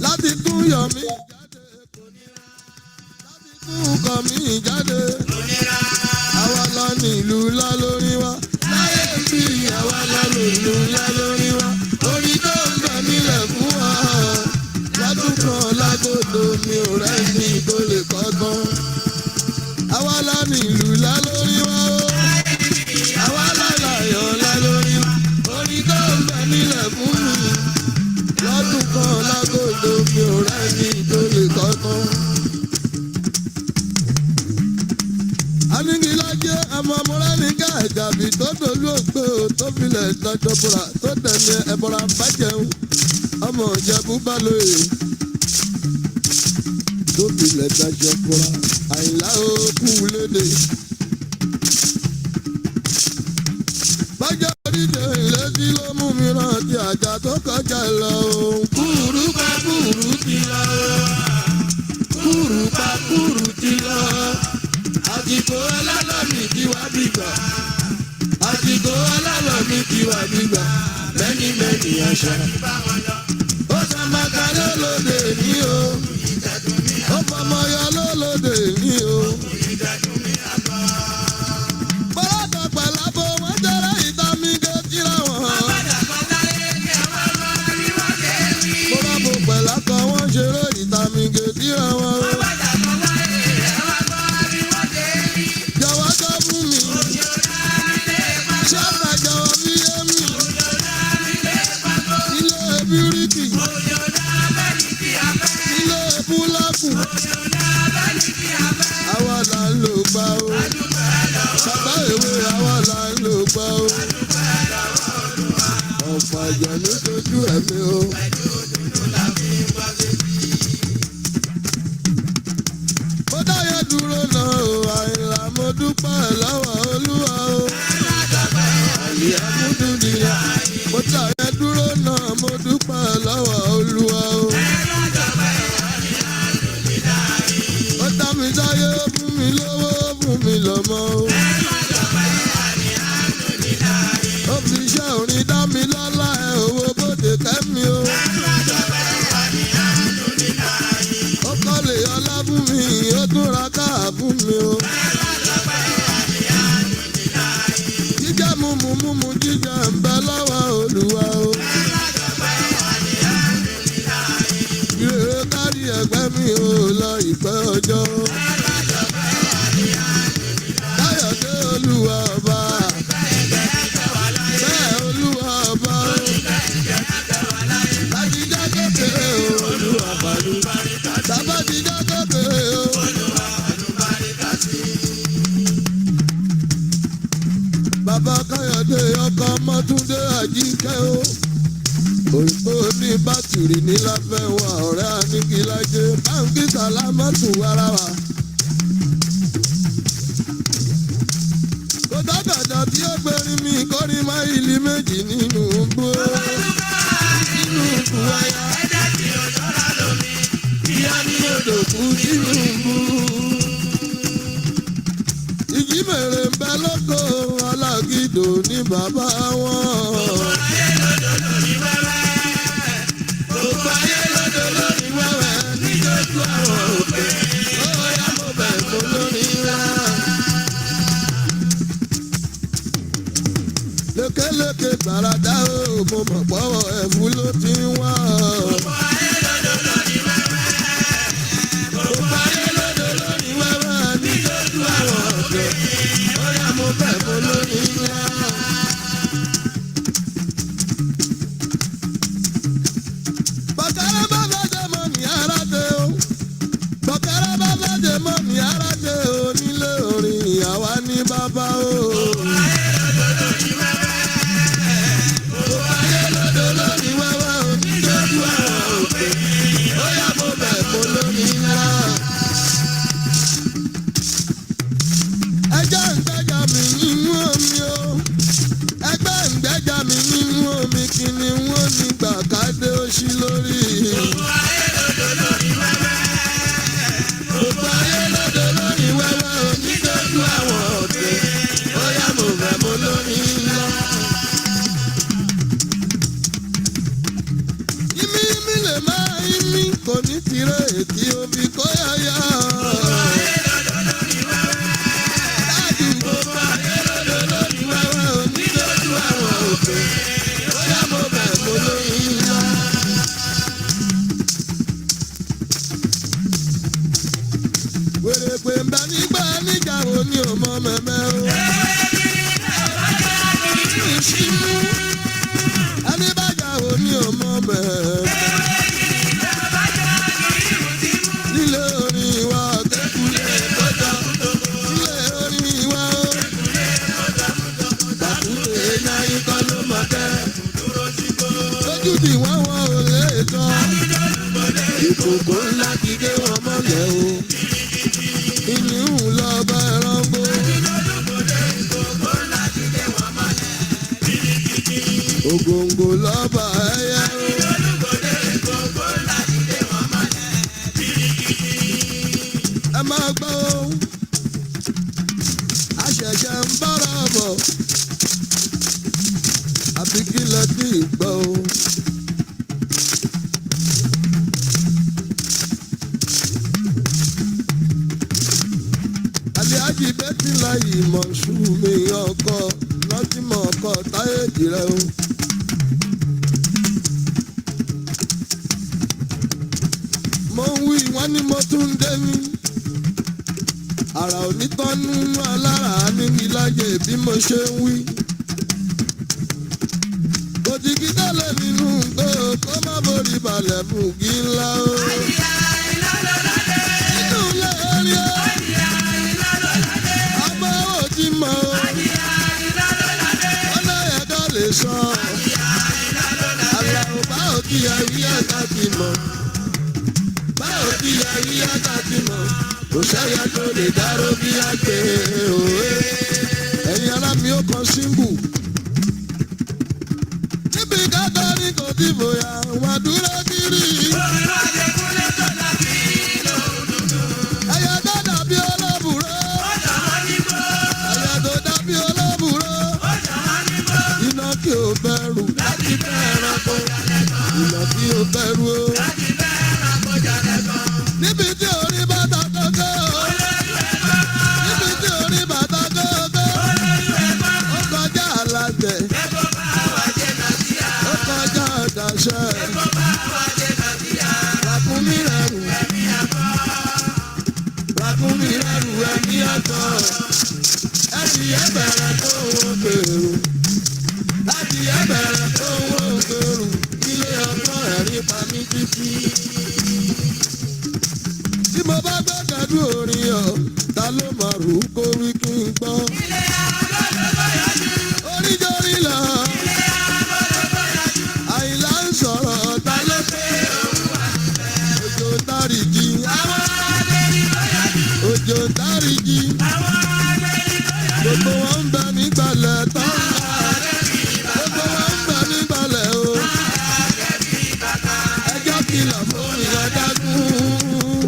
láti tún yọ̀ mí jáde kò nira. láti tún kọ̀ mí jáde. àwa lọ ní ìlú ńlá lórí wa. láyé ń bí àwa lọ ní ìlú ńlá lórí wa. orí tó ń bẹ nílẹ̀ fún wa. lọ́dún kan lágòdò mi ò rẹ́ni tó lè kọ́gbọ́n. àwa lọ ní ìlú ńlá lórí wa o. àwa lọ láyọ̀ ńlá lórí wa. orí tó ń bẹ nílẹ̀ fún mi. lọ́dún kan lágòdò mi ò rẹ́ni tó lè kọ́gbọ́n. anigilajẹ ọmọ mọlẹ́nìkà ìjàbí tó dolú ògbé o tó filẹ̀ ìtọ́jọ́ bọ̀rà tó tẹ̀lé ẹ̀bọ̀rà bàjẹ́un ọmọ ìjẹ̀bú balóye tó filẹ̀ ìtọ́jọ́ bọ̀rà àyìnlá òkú lédè. bájọ́ oríṣi ìlẹ́sí ló mú mi rántí àjà tó kọjá lọ òun kúrú pa kúrú ti lọ kúrú pa kúrú ti lọ. àsìkò alálọ́mì tí wàá bìgbà. àsìkò alálọ́mì tí wàá bìgbà. mẹ́ni mẹ́ni àṣà. ó sọ màkàlẹ́. lólódé ní o. Ó fọmọ yọ lólódé ní o. Bọ́lọ́dọ̀ pẹ̀lábọ̀ wọ́n jẹ́rẹ́ ìta mi gé tíra wọn. Bọ́lọ́dọ̀ pẹ̀lákọ̀ wọ́n ṣeré ìta mi gé tíra wọn. Jọ̀wọ́ sọ fún mi. Ṣé àjọwọ́ fi yé mi? Ilé bíríkì. Ilé búlọ́ọ̀kù. Àwa là ń lò gbà o. Bàbá ìwé àwa là ń lò gbà o. Ọ̀pọ̀ àjẹ́ ló dojú ẹ̀mí o. Mo dáyé dúró náà o, àìlà mo dúpẹ́ lọ́wọ́ Olúwa o. Àlìyá mo dúdìyà. Mo dáyé dúró náà, mo dúpẹ́ lọ́wọ́ Olúwa o. Ó dá mi sáyé, ó fún mi lówó, ó fún mi lọ́mọ o. Ó fi iṣẹ́ orin dá mi lọ́lá ẹ̀ owó bóde kẹ́mi o. Ó kọ́lé ọlá fún mi, ó tún ra káà fún mi o. Jíjẹ mímu jíjẹ ń bẹ lọ́wọ́ Olúwa o. Ìrere kárí ẹgbẹ́ mi o lọ ìpẹ́ ọjọ́. Káyọ̀dé Olúwa ọba. Bẹ́ẹ̀ Olúwa ọba o. Lájíjá kékeré o Olúwa pàdé. Sábà jíjá kékeré o. Bàbá Káyọ̀dé ọkọ̀ Mọ́túndé Àjíkẹ́ o. Òyìnbó ní bátìrì ní láfẹ́ wa ọ̀rẹ́ Aníkílájé. Báńkì Sàlámọ́tù ara wa. Kò dọ́gàdà tí ó gbérí mi kórí máìlì méjì nínú gbó. Nínú ìbú wáyà. Ẹ̀jẹ̀ tí ó ṣọ́ra lómi. Ìyá ní odò kú sínú ìbú. Ìjì mèrè ń bẹ lóko alágídò ní bàbá wọn. Gbogbo ayé lódò lórí wẹ́wẹ́ níjọ́jú àwọn òkè. Ó yá mo bẹ̀ mo lórí ńlá. Lékeléké gbàràdá o, mo mọ̀ pọ́wọ́ ẹ̀fú ló ti ń wá. Gbogbo ayé lódò lórí wẹ́wẹ́. Gbogbo ayé lódò lórí wẹ́wẹ́ níjọ́jú àwọn òkè. Ó yá mo bẹ̀ mo lórí ńlá. Bọ̀kẹ́rẹ́ bá fẹ́ jẹ mọ́ ní aráde o. Bọ̀kẹ́rẹ́ bá fẹ́ jẹ mọ́ ní aráde o. Nílé orin àwa ní bàbá o. Gbogbo ayé lódò lórí wẹ́wẹ́ o. Níjọ́jú àwọn òkè. Ó yá mo bẹ̀ mo lórí ńlá. Ẹjẹ́ ń gbẹ́jà mi nínú omi o. Ẹgbẹ́ ń gbẹ́jà mi nínú omi kí ni wọ́n ní gbàkádé ó ṣí lórí. Gbogbo ayé lódò lórí wẹ́wẹ́. Gbogbo ayé lódò lórí wẹ́wẹ́ o. Níjọ́jú àwọn òkè. Ó yá mo bẹ̀ mo lórí ńlá. Yímí yímí lè máa yímí kò ní tirẹ̀ ètí omi kó yáyá. Gbogbo ayé lódò lórí wẹ́wẹ́. Dájú gbogbo ayé lódò lórí wẹ́wẹ́ o. Níjọ́jú àwọn òkè. Ó yá mo bẹ̀ mo lórí ńlá. Wèrè pé ń bẹ nígbà níjà wo ni ò mọ mẹ́mẹ́ o. Ẹni bájà wo ni ò mọ mẹ́mẹ́. Nílé orin wa kẹ́kùlé kọjá. Nílé orin wa o. Bàkúlé náírà kọ́ ló mọ̀ kẹ́. Lójú bí wọ́n ò lè tọ́. Ìkòkò ńlá ti dé wọn mọ́lẹ̀ o. Ìníhùn lọ bá ẹranko. Ògòǹgò lọ bá ẹyẹ o. Ẹ máa gbọ́ o. Àṣẹ̀ṣẹ̀ ń bára bọ̀. Àbí kí lẹ ti gbọ́ o. ṣú mi ọkọ rántí mọ ọkọ táyé jìrẹ o. mo ń wí wọn ni mo tún dé mi àrà onítàn nínú alára níbi láyé bí mo ṣe ń wí. kò ti kí dálẹ̀ nínú gbó kó má borí balẹ̀ mú kí ńlá o. nínú ilé orí o. ọmọ òjì mọ́ o. ọ̀nà ẹ̀ka lè sọ. àlàó bá òkè ẹ̀rí ẹ̀ka ti mọ̀. bá òkè ẹ̀rí ẹ̀ka ti mọ̀. kò sẹ́yà tó lè dárò bí àgbẹ̀ òwe. ẹ̀yin ará mi ó kan símbù. níbi kátà ní kò tí bóyá wà dúró kiri. ẹ̀yà tó dàbí olóbùrọ̀. ẹ̀yà tó dàbí olóbùrọ̀. iná kí o bẹ̀rù. láti bẹ̀rẹ̀ kó. iná kí o bẹ̀rù o. níbi tí orí bàtà kókó. níbi tí orí bàtà kókó. ó kọjá àlàjẹ. ó kọjá ọ̀dàṣẹ. ràkúnmí rẹrù. ràkúnmí rẹrù ẹ̀mí ọ̀tọ̀. ẹ̀dì ẹ̀bẹ̀rẹ̀ tó wọ́n gbèrú. ẹ̀dì ẹ̀bẹ̀rẹ̀ tó wọ́n gbèrú. ilé ọgbọ́n ẹ̀rí pa mí títí. tí mo bá gbẹ́kẹ̀dú orin ọ̀ ta ló máa rù ú kó wí kí n gbọ́. oríjọ́rí lọ. àyìnlá ń sọ̀rọ̀ ta ló pé òjò tárìjì. òjò tárìjì. gbogbo wọn ń bẹ nígbàlẹ̀ tó ń bá. gbogbo wọn ń bẹ nígbàlẹ̀ o. ẹjọ́ kìlọ̀ fún ìyọ̀dágún.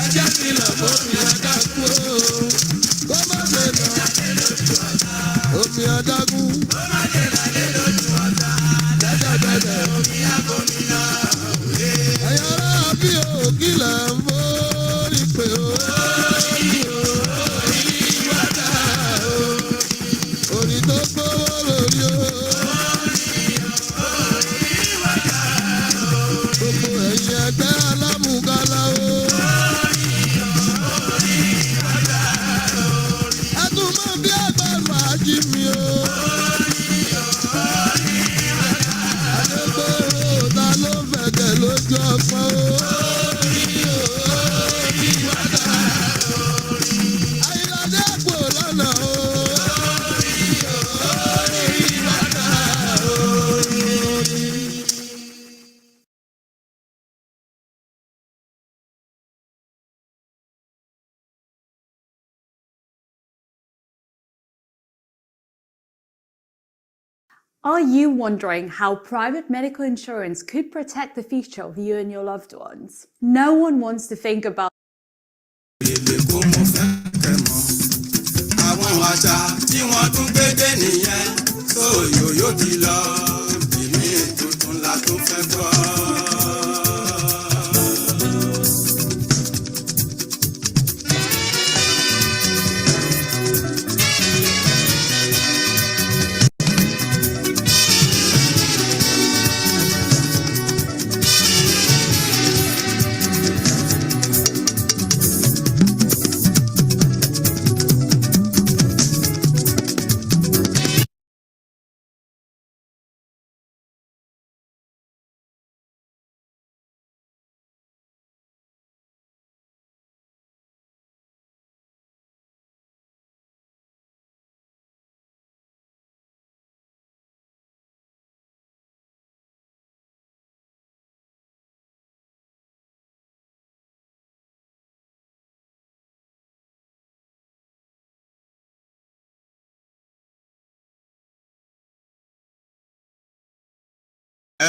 ẹjọ́ kìlọ̀ fún ìyọ̀dágún o. kó má ṣe nà omi adágún. dẹ́dẹ́dẹ́dẹ́ omi abomina. ẹ̀yọ́ rà bí òkìlẹ̀ ń mórí pé o. orí wájà o. orí tó gbówó lórí o. gbogbo ẹ̀yin ẹgbẹ́ alámúgálá o. ẹ tún mọ bí ẹgbẹ́ fàájì mi o. adégbòrò ta ló fẹ̀kẹ̀ lójú ọpọ́n o. ayíládé àpò lọ́nà o. Are you wondering how private medical insurance could protect the future of you and your loved ones? No one wants to think about àwọn àṣà tí wọ́n tún gbé dé nìyẹn tó yòyó ti lọ ìmí tuntun la tún fẹ́ gbọ́.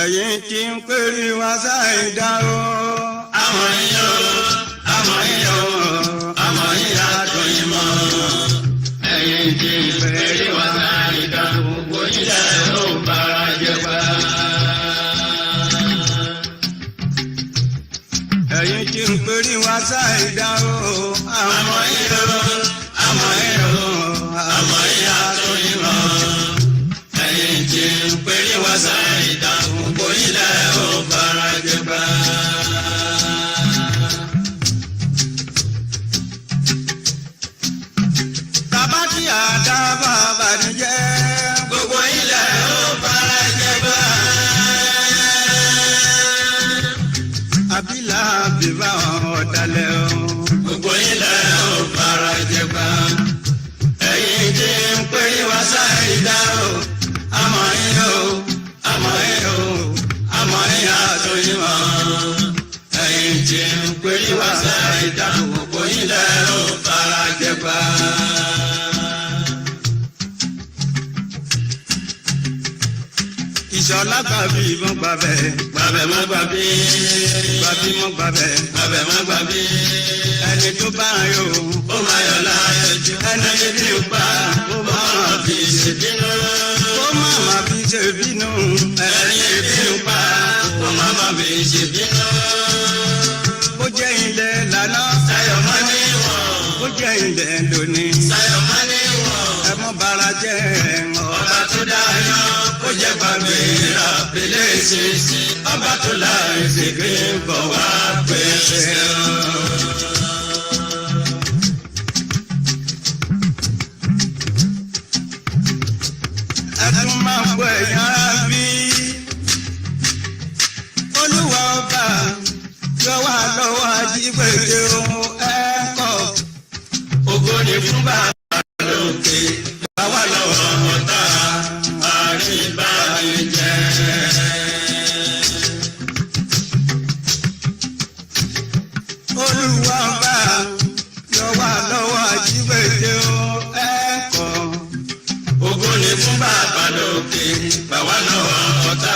ẹ̀yin tí ń pèrè wá sáìdá o. àmọ́ yín o àmọ́ yín o àmọ́ yín àdùn yín mọ́. ẹ̀yin tí ń pèrè wá sáìdá gbogbo ìjẹ́ ló ń bára jẹ pa. ẹ̀yin tí ń pèrè wá sáìdá o. àmọ́ yín o àmọ́ yín o àmọ́ ìṣọ̀lá gbàbí mọ́ gbàbẹ̀. Gbàbẹ̀ mọ́ gbàbí. Gbàbí mọ́ gbàbẹ̀. Gbàbẹ̀ mọ́ gbàbí. Ẹni tó bá yọ. Ó máa yọ̀ láyé jù. Ẹni ebi ò pa. Ó máa fi ṣèbínú. Ó máa fi ṣèbínú. Ẹni ebi ò pa. Ó máa fi ṣèbínú. Ó jẹ́ ilẹ̀ lánà. Sayọ̀ mọ́ ní wọ̀n. Ó jẹ́ ilẹ̀ lónìí. Sayọ̀ mọ́ ní wọ̀n. Ẹ mọ́ bara jẹ́ ọba tó dáyọ̀. Ó jẹ́ gbàgbé àpèlé ṣèṣì. Ọba tó láì ṣègbè bọ̀ wá pèsè. Ẹ tún máa ń gbọ́ ẹ̀yà bí. Olúwa ọba yọ wá lọ́wọ́ ajígbèjì ohun ẹ̀kọ́. Ògo ni fún bàbá lókè. Bá wà lọ́wọ́ ọ̀tá àríbáyé. Olúwa ọba yọ wá lọ́wọ́ ajígbèjì ohun ẹ̀kọ́. Ògo ni fún bàbá lókè. Bá wà lọ́wọ́ ọ̀tá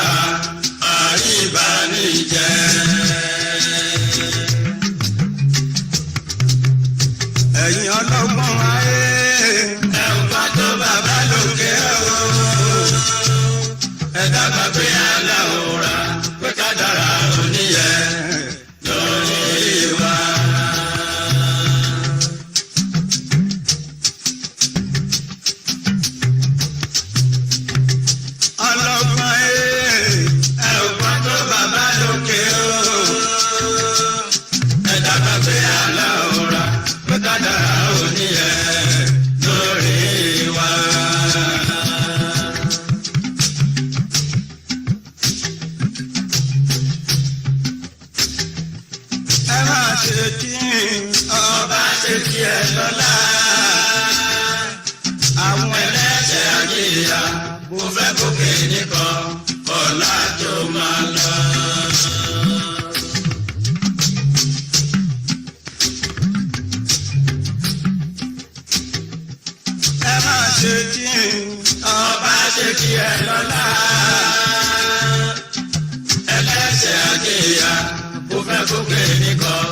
àríbáyé. Ẹ̀yin ọlọ́gbọ́n ayé. Ẹ ò bá tó bàbá lókè o. Ẹ dábàá pé aláwòrán pé ká dára oníyẹ lórí wa. Ọlọ́gbọ́n ayé. Ẹ ò bá tó bàbá lókè o. Ẹ dábàá pé aláwòrán pé ká dára oníyẹ lórí wa. Ẹ máa ṣe kí ọba ṣe kí ẹ lọ́lá. Àwọn ẹlẹ́ṣẹ̀ àjíyá mo fẹ́ gòkè nìkan ọ̀la tó máa lọ. Ẹ máa ṣe kí ọba ṣe kí ẹ lọ́lá. Ẹlẹ́ṣẹ̀ àjíyá mo fẹ́ gòkè nìkan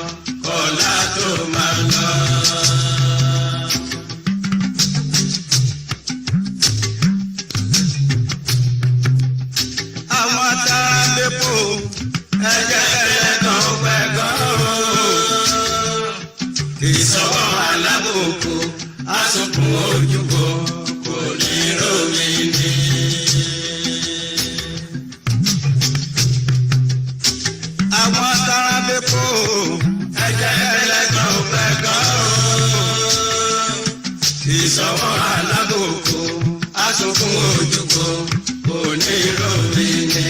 ọ̀la tó máa lọ. Àwọn tára lépo ẹ̀jẹ̀ ẹlẹ́gàn gbẹ̀gàn o. Ìsọ̀wọ́ alábòkú asùnkùn ojúbọ kò ní rómi ní. Àwọn tára lépo ẹ̀jẹ̀ ẹlẹ́gàn gbẹ̀gàn o. Ìsọ̀wọ́ alábòkú asùnkùn ojúbọ kò ní rómi ní.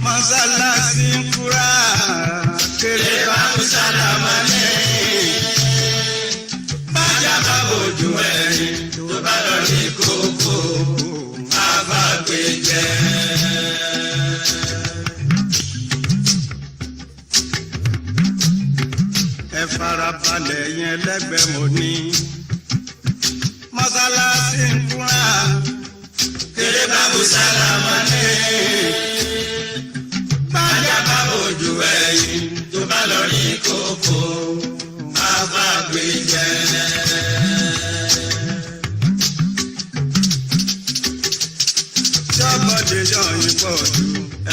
Mọ́sálásí ń kúrà kéré bá ń sálámà ní. Bájà bá bójú ẹ̀yìn tó bá lọ ní kókó àbágbé jẹ́. Ẹ farabalẹ̀ yẹn lẹ́gbẹ̀ẹ́ mo ní. Mọ́sálásí ń kúrà kéré bá ń sálámà ní. Bájà bá bójú ẹ̀yìn tó bá lọ rí kókó àbágbé jẹ́. Ṣọ́gbọ́dé yọ̀yìn pọ̀ jù.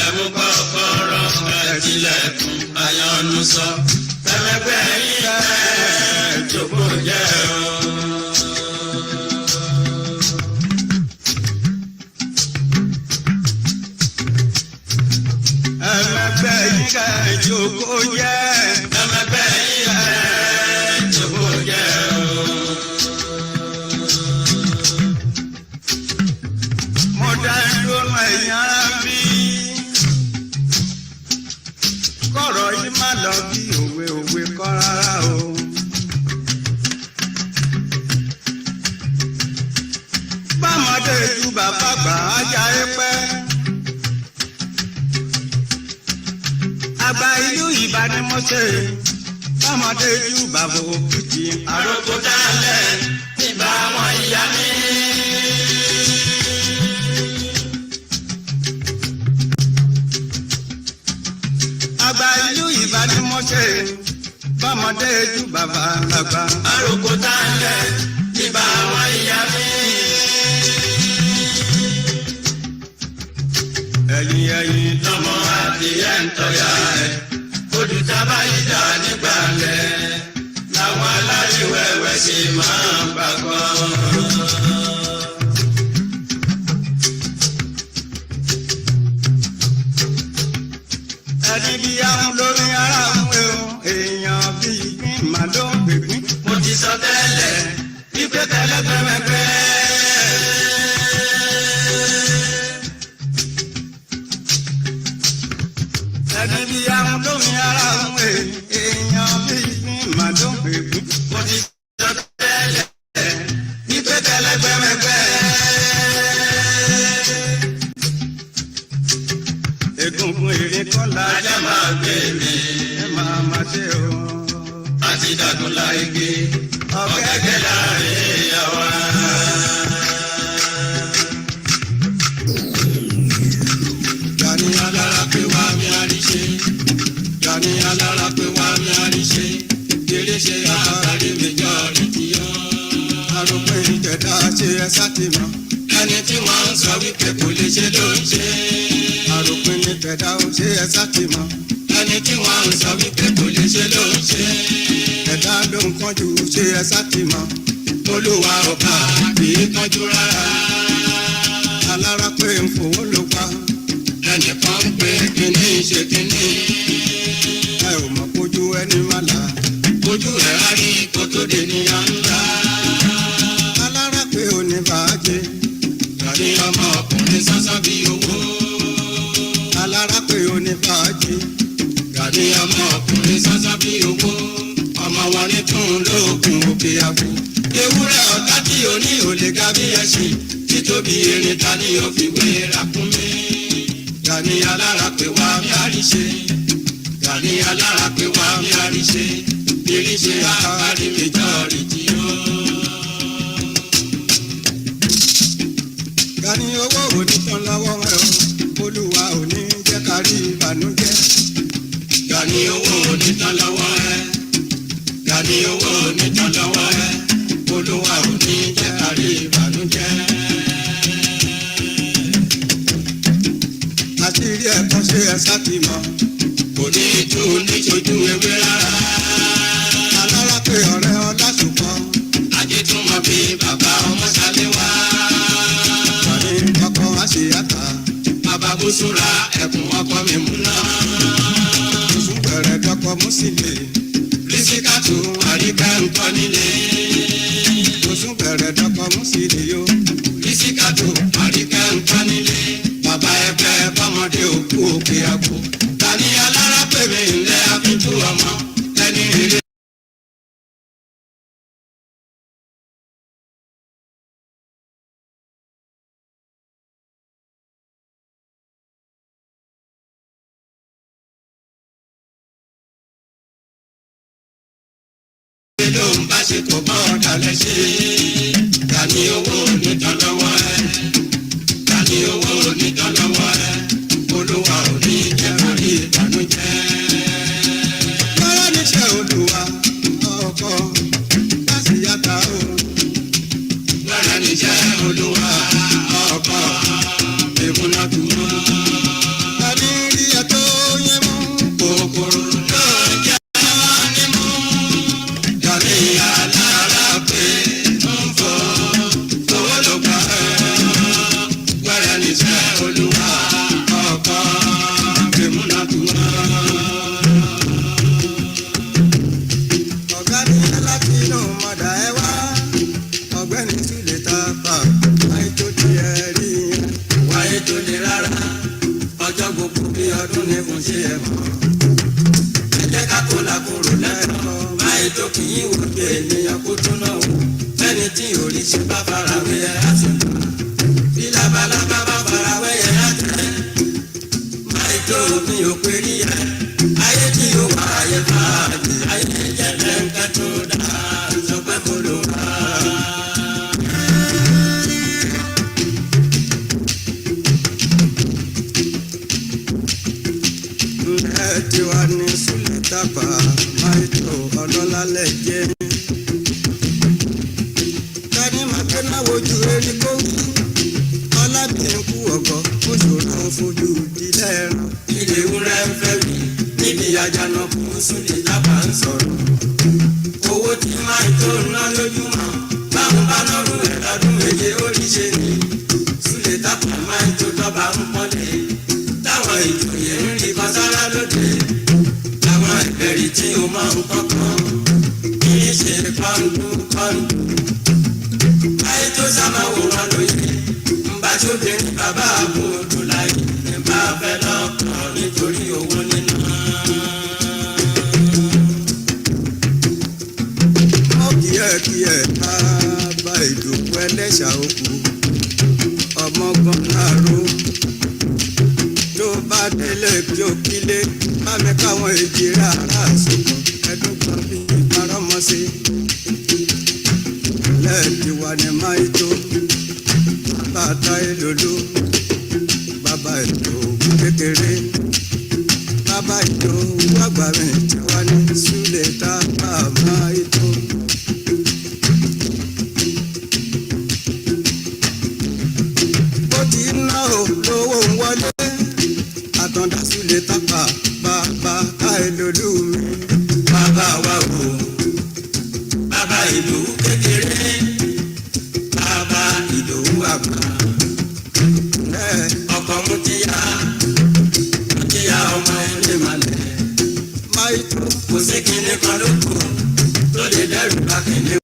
Ẹ̀mú kọ́kọ́rọ́ ẹ̀jìnlẹ̀kùn àyànnú sọ. Fẹ́mẹ́gbẹ́ yín fẹ́ jókòó jẹ́ o. Ẹ̀mẹ́gbẹ́ yín fẹ́ jókòó jẹ́. Ẹ̀mẹ́gbẹ́ yín fẹ́ jókòó jẹ́ o. Mo dá dúró ẹ̀yìn ara bí. Kọ̀rọ̀ yìí má lọ bí òwe kọ́ rárá o. Bámọdé ju bàbá gbà á jayé pẹ́. Àgbà ìlú ìbánimọ́sẹ̀ Bọ́mọdé jù bàbá òkìtì. Àròkọ dálẹ̀ ìbá wọn ìyá mi. Àgbà ìlú ìbánimọ̀ṣẹ́. Bọ́mọdé jù bàbá àgbà. Àròkọ dálẹ̀ ìbá wọn ìyá mi. Ẹ̀yin tọmọ adìyẹ ń tọ́ya ẹ̀. Olùtàbá ìdá nígbàlẹ̀ làwọn aláríwẹ̀wẹ̀ sì máa ń gbàgbọ́. Ẹni bí àwọn lórí ara ń wé o, èèyàn bí ìgbín màá ló ń gbègbín. Mo ti sọ tẹ́lẹ̀ wípé tẹ́lẹ̀gbẹ̀mẹ̀gbẹ̀. Ẹni bí àwọn lórí ara ń wé, èèyàn bí ìgbín màá ló ń gbègbín. Mo ti sọ tẹ́lẹ̀ wípé tẹ́lẹ̀gbẹ̀mẹ̀gbẹ̀. Egungun èrè kọ́lá ajá máa gbé mi, ẹ máa ma ṣe o. Àti dàgùn láìgbé, ọ̀gẹ́gẹ́ láàrin ìyàwó. Gani alára pé wá mi àríṣe, Gani alára pé wá mi àríṣe, kéré ṣe àbárí méjọ rẹ̀ ti yọ. Arúgbó ìjẹ̀dá ṣe ẹ sátìmọ́, ẹni tí wọ́n ń sọ wípé kò lè ṣe ló ń ṣe. Àròpin ní tẹ̀dá ó ṣe ẹ sátìmọ́, ẹni tí wọ́n ń sọ wípé kò lè ṣe ló ń ṣe. Ẹ̀dá ló ń kánjú ṣe ẹ sátìmọ́, Olúwa ọba kì í kánjú rárá. Alára pé ń fowó ló pa, ẹnìkan ń pè kíní ṣe kíní. Ẹ ò mọ̀ kójú ẹni má là, kójú ẹ̀ á rí kó tó dé ní àńlá. Alára pé ò ní bàájẹ́, Gani ọmọ ọkùnrin sánsan bí owó. Alára pé ó ní fàájì, Gani ọmọ ọkùnrin sánsan bí owó. Ọmọ wọn ní tún lóògùn òkè àbò. Ewúrẹ́ ọ̀tá tí o ní ò lè ga bí ẹṣin, títóbi erin ta ni ó fi wé ràkúnmí. Gani alára pé wá mi àríṣe, Gani alára pé wá mi àríṣe, ìríṣe àbárí méjọ rìjì ó. Gani owó onítàn lọ́wọ́ ẹ o, Olúwa ò ní jẹ́ ká rí ìbànújẹ́. Gani owó onítàn lọ́wọ́ ẹ, Gani owó onítàn lọ́wọ́ ẹ, Olúwa ò ní jẹ́ ká rí ìbànújẹ́. Àṣírí ẹ̀kọ́ ṣe ẹ sátìmọ́, kò ní tú níṣojú ewé rárá. Alára pé ọ̀rẹ́ ọlásùpọ̀, ajé tún mọ bí bàbá ọmọ ṣálé wá. Ọkọ̀ àṣeyàtà, bàbá Bùsúra ẹ̀kún ọkọ̀ mi múná. Oṣù bẹ̀rẹ̀ dọ́kọ̀ Mùsílẹ̀, Rísíkàtù àríkà ń tọ́ nílé. Oṣù bẹ̀rẹ̀ dọ́kọ̀ Mùsílẹ̀ yó, Rísíkàtù àríkà ń tọ́ nílé. Bàbá ẹgbẹ́ bọ́mọdé òkú òkè àgbò. Gani alára pè mí ńlẹ́ àfijù ọmọ ẹni rere. Ló ń bá ṣe kò bá ọ̀dà lẹ́sẹ̀. Gani owó onítàn lọ́wọ́ ẹ, Gani owó onítàn lọ́wọ́ ẹ, Olúwa ò ní jẹ́ kárí ìbànújẹ́. Lọ́wọ́ níṣẹ́ Olúwa ọkọ̀ láti yàtà o. Lọ́wọ́ níṣẹ́ Olúwa ọkọ̀ ìmúnadùn. Gani rí ẹ tó yẹ mú kòkòrò lọ́ọ́ jẹ́ nímú. Gani alára pé ń fọ́ owó ló gbà ẹ́. Wẹ́rẹ́ níṣẹ́ Olúwa ọkọ̀ ìmúnadùn. Ọ̀gá mi láti inú mọ̀dà ẹ wá. Ọ̀gbẹ́ni Súlẹ̀ Tápà, wáyé tó di ẹ̀rí yẹn. Wáyé tó le rárá, ọjọ́ gbogbo bí ọdún ní kò ṣe ẹ̀ mọ́. Ẹ jẹ́ ká kó làkúrò lẹ́ẹ̀kọ́. Báyìí tó kì í wò pé ènìyàn kó tún náà wò. Bẹ́ẹ̀ni tí orí ṣe bá farawé ẹ̀ á ti lò. Bí labalábá bá farawé ẹ̀ á tẹ̀. Báyìí tó mi ò pé rí ẹ̀. Ayé tí ó wà ayé fàájì, ayé máìtò ọlọ́lá lẹ́jẹ́. Tani màkínà wojú erí kó wú. Ọlábìnrin kú ọ̀gọ́, ó ṣòro fojú ìdílé ẹran. Ilé ewúrẹ́ ń fẹ́ mi, níbi àjànà kù Súlè Tápà ń sọ̀rọ̀. Owó tí máìtò ná lójúmọ́, báwọn bá lọ́rùn ẹ̀ lọ́dún méje ó rí ṣe ni. Súlè Tápà máìtò tọ́ba ń pọ́nlé. Táwọn ìjòyè ń rí kọ́sára lóde. Àwọn ìbẹ̀rì tí o máa ń kọ́kọ́, kì í ṣe kọ́ńdú kọ́ńdú. Máìtò sábà wò wọ́n lóye. Tóbìnrin bàbá àbúrò láyé ní bá fẹ́ lọ́kàn nítorí owó nínú. Ó kíyèkíyè bá ìdòkú ẹlẹ́ṣà òkú ọmọgbọ́n láàrú ló bá délé kí ó kílé bá mi káwọn èjì rárá àsopọ̀ ẹ̀dùnkàn bí ìparọ́mọsí lẹ́ẹ̀dì wà ní máìtó. Bàtà ìlòlú, bàbá ètò kékeré, bàbá ètò àgbà mi tí wà ní Súlè Tápà máìtó. Bó ti ná o lówó ń wọlé, àtọ̀dá Súlè Tápà bàbá ìlòlú mi. Bàbá wa wò, bàbá ìlú kékeré, bàbá ìlú àgbà. Ọkọ̀ mú ti yá ọmọ ẹni malẹ̀. Máìtò kò sí kíní kan ló kù tó lè dẹ́rù bá kíní.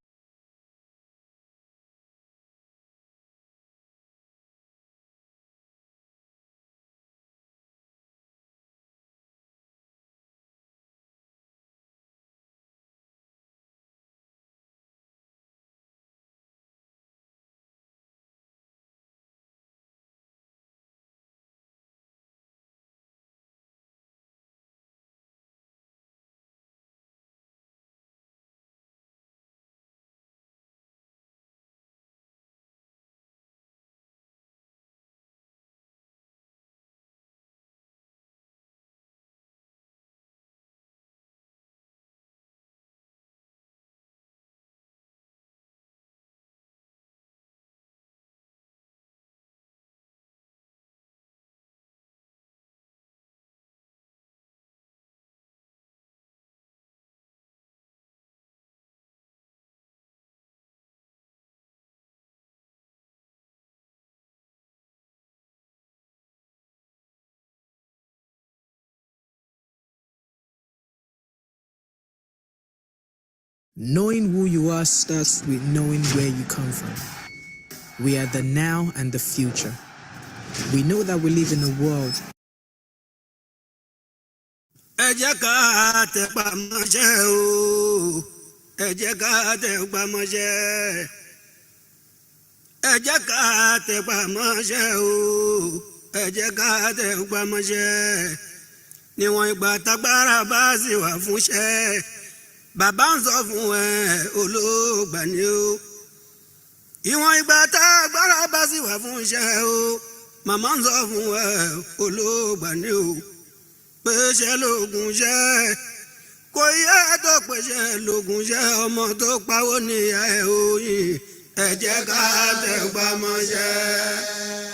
Knowing who you are starts with knowing where you come from. We are the now and the future. We know that we live in a world. Ẹ jẹ́ ká tẹpá mọ́ṣẹ́ o. Ẹ jẹ́ ká tẹpá mọ́ṣẹ́. Ẹ jẹ́ ká tẹpá mọ́ṣẹ́ o. Ẹ jẹ́ ká tẹpá mọ́ṣẹ́. Níwọ̀n ìgbà tágbára bá sì wà fúnṣẹ́. Bàbá ń sọ fún ẹ olóògbà ni ó. Ìwọ̀n ìgbà tágbára bá sì wà fúnṣẹ́ o. Màmá ń sọ fún ẹ olóògbà ni ó. Pèsè lóògùn ṣẹ́ kò yẹ tó pèsè lóògùn ṣẹ́ ọmọ tó pawó ní ìyá ẹ̀ òyìn ẹ jẹ́ ká tẹpá mọ́ṣẹ́.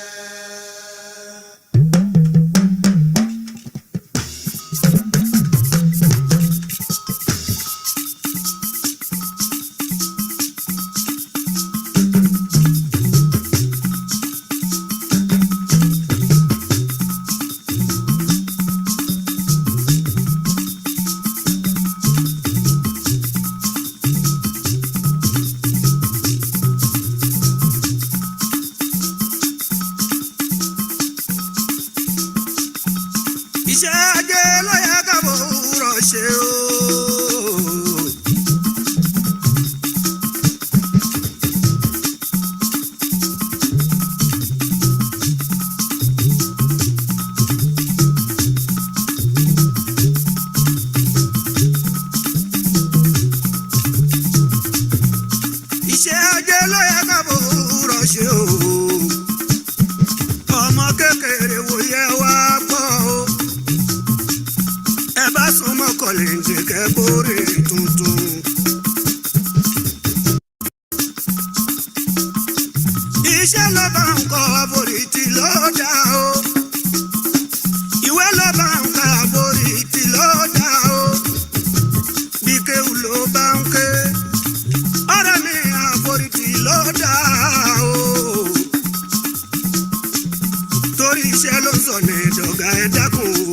fẹ́ gbórí tuntun. Iṣẹ́ ló bá ń kọ́ àforítì ló dá o. Ìwé ló bá ń ka àforítì ló dá o. Bí kéwù ló bá ń ké. Ọ̀rẹ́ mi àforítì ló dá o. Torí iṣẹ́ ló sọ ní ìdọ̀gá ẹ dákun o.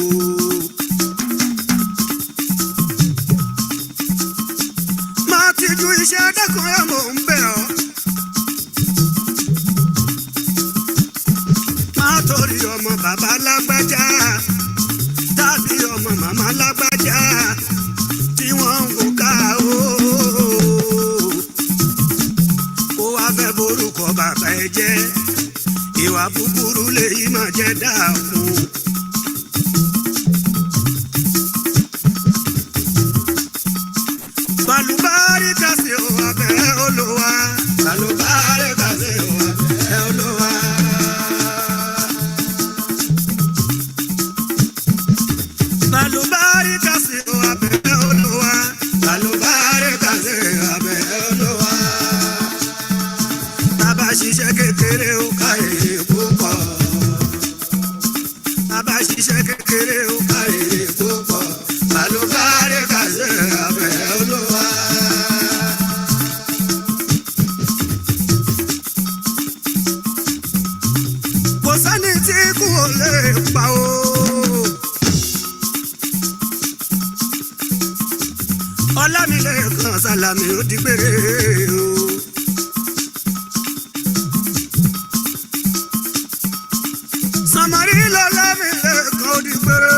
Máa ti ju iṣẹ́ dákun ẹ̀ mò ń bẹ̀ ọ́. Máa torí ọmọ bàbá lágbájá tàbí ọmọ màmá lágbájá tí wọ́n ń wò ká o. Kó wá fẹ́ borúkọ bàbá ẹ jẹ́. Ìwà búburú lèyí máa jẹ́ dáàbò. Balùbáríkà sí o abẹ́ Olúwa. Balùbáríkà sí o abẹ́ Olúwa. Balùbáríkà sí o abẹ́ Olúwa. Balùbáríkà sí o abẹ́ Olúwa. Bàbá ṣiṣẹ́ kékeré ó ká èrè púpọ̀. Bàbá ṣiṣẹ́ kékeré ó ká èrè púpọ̀. Balùbáríkà sí o abẹ́ Olúwa. Kò sẹ́ni tí kú ò lè pa o. Ọlámilékan Sàlámì ó di gbére o. Sàmárì l'Ọlámilékan ó di gbére.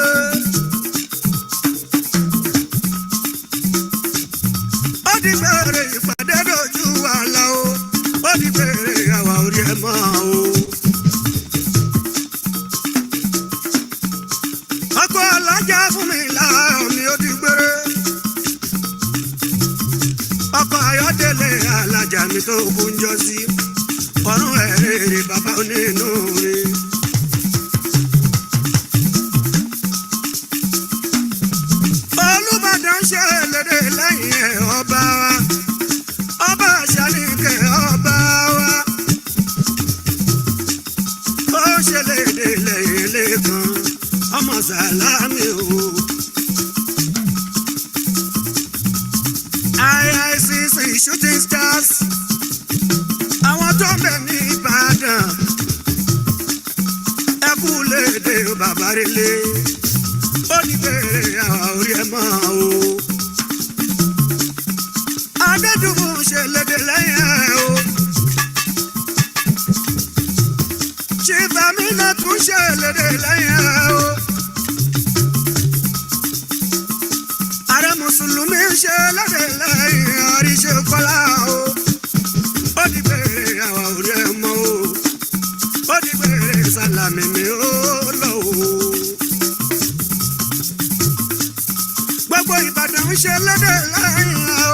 Ó di gbére ìpàdé dojú wàhálà o. Ó di gbére àwa orí ẹ̀ mọ́ o. Ọkọ alájà fún mi láàárọ̀ mi ó di gbére. Ọkọ Ayọ̀délé alájà mi tó kún jọ sí. Ọ̀run ẹ̀rẹ̀ bàbá onínú rẹ̀. Olúbàdàn ṣe lédè lẹ́yìn ẹ̀ ọba wa. Ọba Àṣàníkẹ́ ọba wa. Ó ṣe lédè lẹ́yìn lẹ́kan. Ọmọ Sàlámì o. IICC shooting stars. Àwọn tó ń bẹ ní Ìbàdàn. Ẹ kú lédè bàbá relé. Ó ní bèrè àwọn orí ẹ̀ mọ́ o. Adédùnmù ṣe lédè lẹ́yìn ẹ̀ o. Ṣìbàmínà tún ṣe lédè lẹ́yìn ẹ̀ o. Ààrẹ Mùsùlùmí ṣe lédè lẹ́yìn àríṣe Kọ́lá o. Ó ní bèrè àwọn orí ẹ̀ mọ́ o. Ó ní bèrè Sàlámì mi ó lọ o. Gbogbo Ìbàdàn ń ṣe lédè lẹ́yìn o.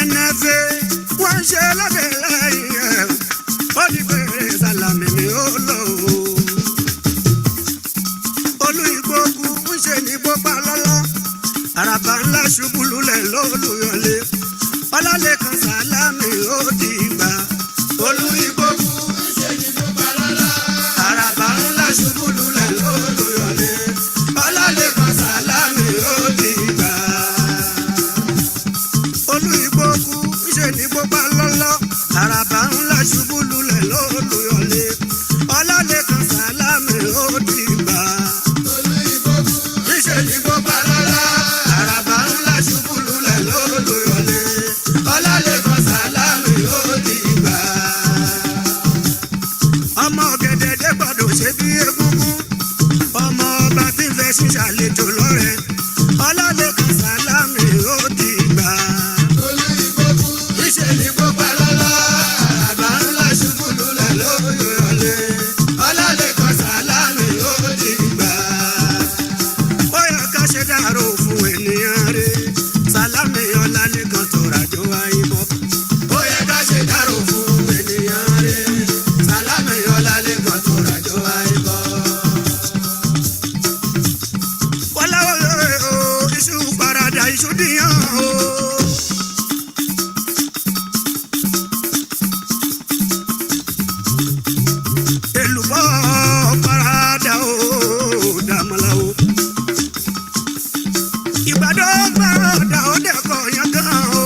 NFA wọ́n ń ṣe lédè lẹ́yìn ẹ̀. Ó ní bèrè Sàlámì mi ó lọ o. Olú Ìgbógun ń ṣe ní gbogbo lọ́lọ́. Àràbà ńlá ṣubú lulẹ̀ lólùyọlé. Ọlálékan Sàlámì ó dìgbà. Olú Ìgbógun ń ṣe ní gbogbo lọ́lọ́. Àràbà ńlá ṣubú lulẹ̀ lólùyọlé. Ọlálékan Sàlámì ó dìgbà. Olú Ìgbógun ń ṣe ní gbogbo lọ́lọ́. Àràbà ńlá ṣubú lulẹ̀ lólùyọlé. Ọlálékan Sàlámì ó dìgbà. Olú Ìgbógun ń ṣe ní gbogbo lọ́lọ́. Àràbà ńlá ṣubú lulẹ̀ lólùyọlé. Ọlálékan Sàlámì ó dìgbà. Ọmọ Ọ̀gẹ̀dẹ̀ gbọ́dọ̀ ṣe bí egúngún. Ọmọ ọba tí ń fẹ́ ṣíṣàlejò lọ́rẹ̀. Ọlálékan Sàlámì ó dìgbà. Olú Ìgbógun ń ṣe ní gbogbo lọ́lọ́. Àràbà ńlá ṣubú lulẹ̀ lólùyọlé. Ọlálékan Sàlámì ó dìgbà. Ó yẹ ká ṣe dàrú fún ènìyàn rẹ̀. Sàlámì Ọlálékan tó ràjò àyíbọ̀. Ó yẹ ká ṣe dàrú fún ènìyàn rẹ̀. Sàlámì Ọlálékan tó ràjò àyíbọ̀. Kọ́láwá ìgbàdo gbàdá ó dẹ̀kọ̀ yẹn gan o.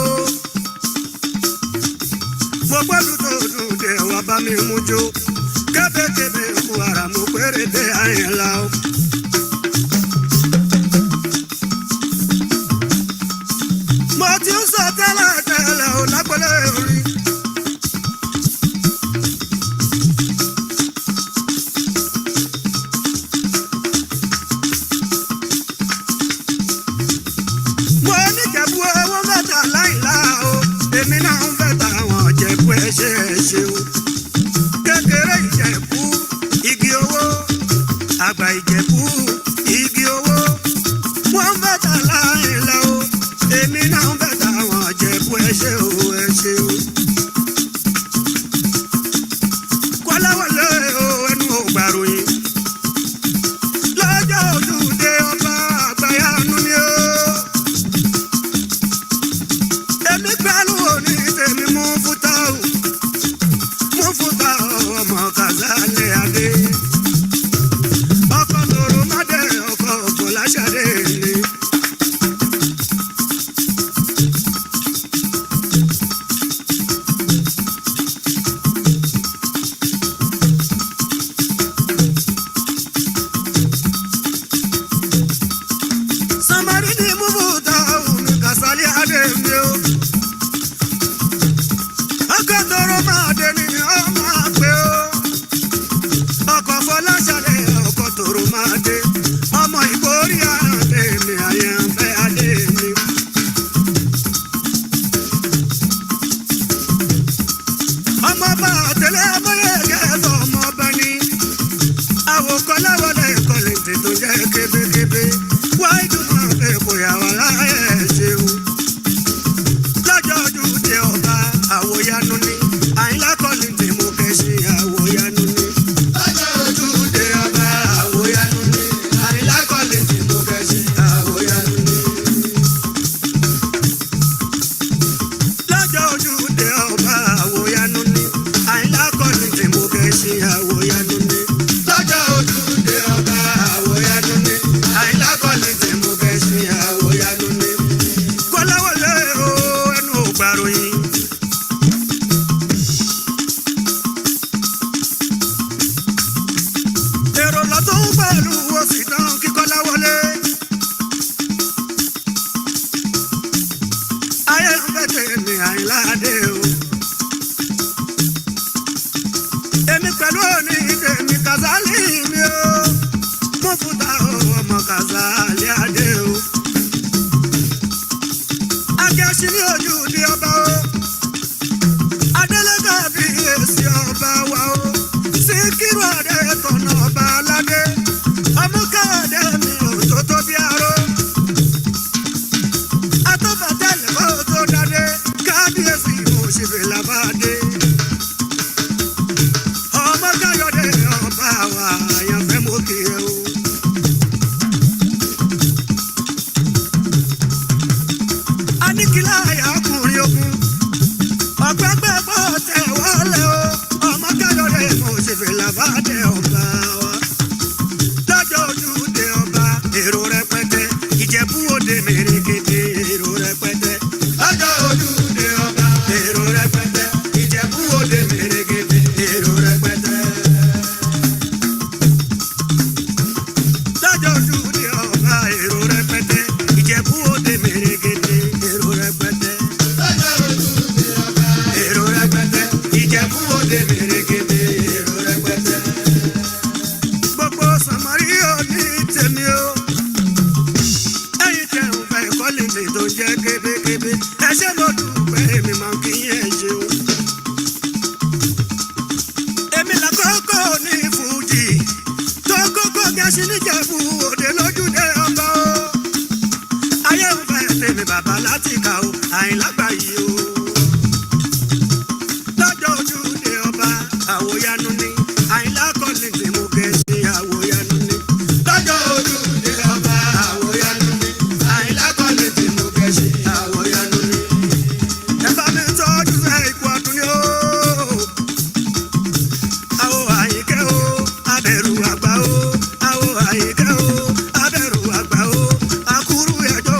mo gbọ́dọ̀ tó dùdẹ̀ wá bá mi mú jó kébékébé kú ara mo péré dé àyìnlá o. mo ti ń sọ tẹ́lẹ̀ tẹ́lẹ̀ ò lágbọ́lẹ̀ orin. mo ní jẹ̀bú owó mẹ́ta láìlá o èmi náà ń fẹ́ ta àwọn jẹ̀bú ẹ̀ṣẹ̀ o. kékeré ìjẹ̀bú igi owó àgbà ìjẹ̀bú igi owó wọ́n ń fẹ́ ta láìlá o èmi náà ń fẹ́ ta àwọn jẹ̀bú ẹ̀ṣẹ̀ o ẹ̀ṣẹ̀ o. kọ́láwọlé o ẹnu ò gbàròyìn lọ́jọ́ ojúde ọba àgbáyanu ni o. èmi pẹ̀lú òní tèmi mú fúta ọmọ Kàsálẹ̀ adé ọkọ̀ lòrò mádé ọkọ̀ ògbó láṣadé ni. Samari ni mú fúta omi Kàsálẹ̀ adé mi o. ọkọ̀ lòrò mádé ni ó máa pé o. ọkọ̀ Fọláṣadé ọkọ̀ tòrò mádé ọmọ ìgbórí àdé mi àyànfẹ́ adé mi. ọmọ bá tẹ̀lé abọ́lé kẹfọ́ ọmọ ọba ni àwòkọ́ láwọlé ìkọlẹ̀ tètò jẹ́ kébékébé wáyé dùnmọ́ pé kò yà wá láyé ṣeun. lọ́jọ́ ojúde ọba àwòyanu ni àyìnlá kọ́lé tí mo kẹ́ ṣe àwòyanu ni. lọ́jọ́ ojúde ọba àwòyanu ni àyìnlá kọ́lé tí mo kẹ́ ṣe àwòyanu ni. lọ́jọ́ ojúde ọba àwòyanu ni àyìnlá kọ́lé tí mo kẹ́ ṣe àwòyanu ni. lọ́jọ́ ojúde ọba àwòyanu ni àyìnlá kọ́lé tí mo kẹ́ ṣe àwòyanu ni. kọ́láwọlé o ẹnu ò gbàròyìn. èrò lọ tó ń pẹ̀lú òsì dán kíkọ́lá wọlé. ayé ń bẹ̀tẹ̀ ní àìláde o. èmi pẹ̀lú òní tèmi Kàsálí mi o. mo fúta ọmọ Kàsálí adé o. akẹ́sí ní ojú di ọba o. adélẹ́gà bí èsì ọba wa o. Síkírù adé tọ̀nà ọba aládé ọmọkàdé mi ò tó tó bí aró. atọ́bàtẹ́lẹ̀ kó tó dádé kábíyèsí òṣèlú làbádé. ọmọ káyọ̀dé ọba wa àyànfẹ́ mọ́ kí ẹ o. aníkìláyà ọkùnrin ogun ọ̀gbẹ́gbẹ́ bọ́ tẹ̀ wọlé o. ọmọ káyọ̀dé òṣèlú làbádé ọba wa. lọ́jọ́ ojúde ọba èrò rẹpẹtẹ Ìjẹ̀bú Òde mèrèkété èrò rẹpẹtẹ. lọ́jọ́ ojúde ọba èrò rẹpẹtẹ Ìjẹ̀bú Òde mèrèkété èrò rẹpẹtẹ. lọ́jọ́ ojúde ọba èrò rẹpẹtẹ Ìjẹ̀bú Òde mèrèkété èrò rẹpẹtẹ. lọ́jọ́ ojúde ọba èrò rẹpẹtẹ Ìjẹ̀bú Òde mèrèkété èrò rẹpẹtẹ. gbogbo Sàmárì òní tèmi o. ẹ̀yin tẹ̀ ń fẹ́ ìkọ́lé tó jẹ́ kébékébé ẹ ṣé mo dúpẹ́ èmi máa ń kí yín ṣe o. èmi làkọ́kọ́ ní fújì tó kókó gẹ̀ẹ́sì níjẹ̀bú Òde lójúde ọba o. ayé ń fẹ́ tèmi bàbá láti kà o Àyìnlá Àgbàyí o. lọ́jọ́ ojúde ọba àwòyanu ni Àyìnlá kọ́lé tí mo kẹ́ ṣe àwòyanu ni. lọ́jọ́ ojúde ọba àwòyanu ni Àyìnlá kọ́lé tí mo kẹ́ ṣe àwòyanu ni. ẹ bá mi tọ́jú ẹ ikú ọdún ni o. àwọ̀ Àyìnkẹ́ o abẹ̀rù àgbà o. àwọ̀ Àyìnkẹ́ o abẹ̀rù àgbà o. àkúrú ẹjọ́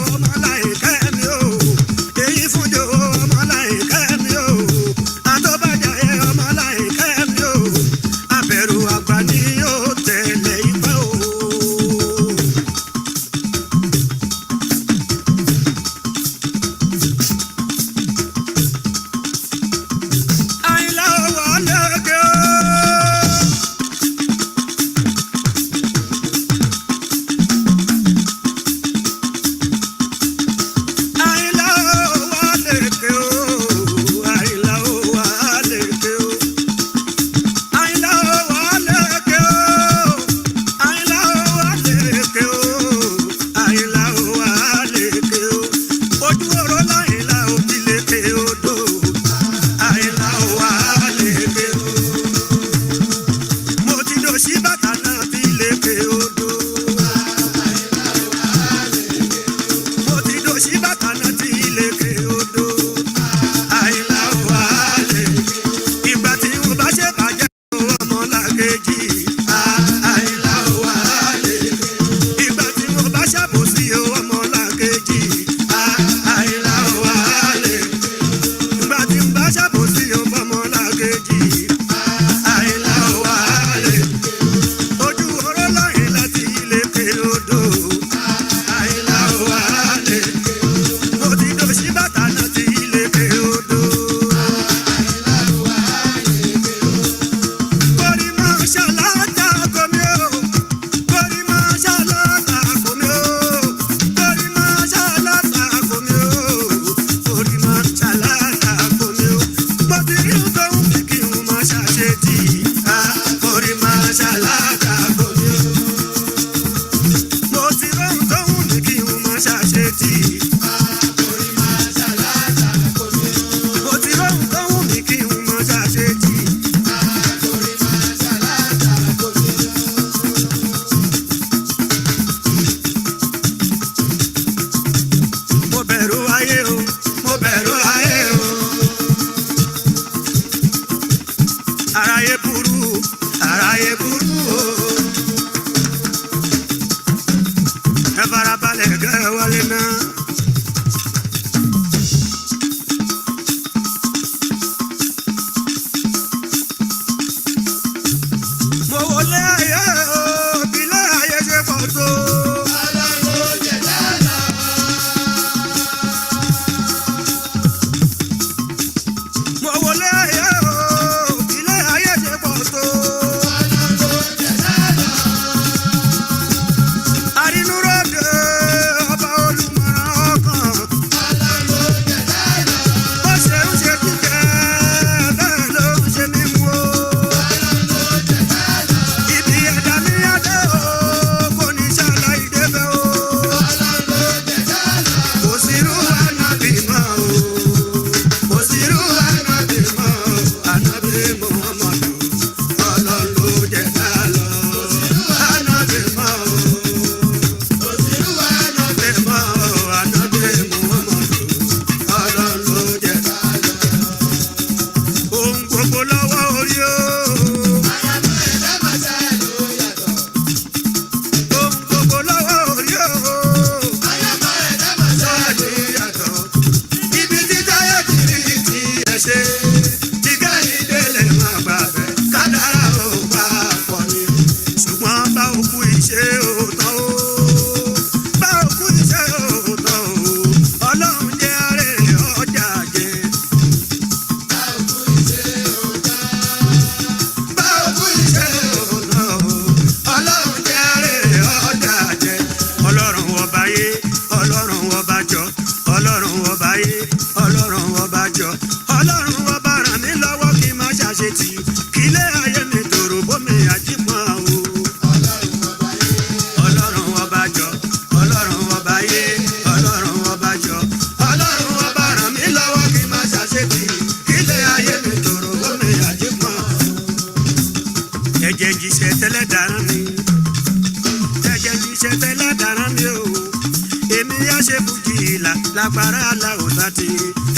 èmi á ṣe fújì lágbára aláwòsá ti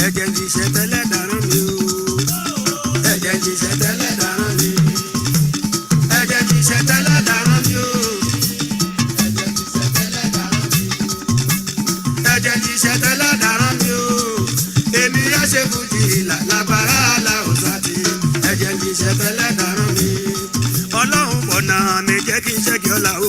ẹ̀jẹ̀ jíṣẹ́ tẹ́lẹ̀ dáná mi o. ẹ̀jẹ̀ jíṣẹ́ tẹ́lẹ̀ dáná mi. ẹ̀jẹ̀ jíṣẹ́ tẹ́lẹ̀ dáná mi o. ẹ̀jẹ̀ jíṣẹ́ tẹ́lẹ̀ dáná mi o. èmi á ṣe fújì lágbára aláwòsá ti ẹ̀jẹ̀ jíṣẹ́ tẹ́lẹ̀ dáná mi. ọlọ́run bọ̀nà mi jẹ́ kí n ṣẹ́gi ọ̀la o.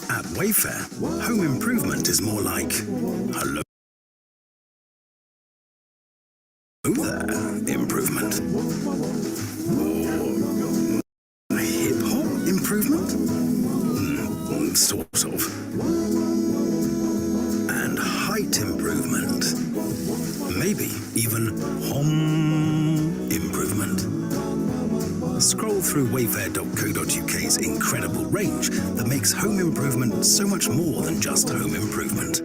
At Wayfair, home improvement is more like hello there improvement. Or hip-hop improvement? Sort of. And height improvement. Maybe even home improvement. Scroll through wayfair.co.uk's incredible range that makes home improvement so much more than just home improvement.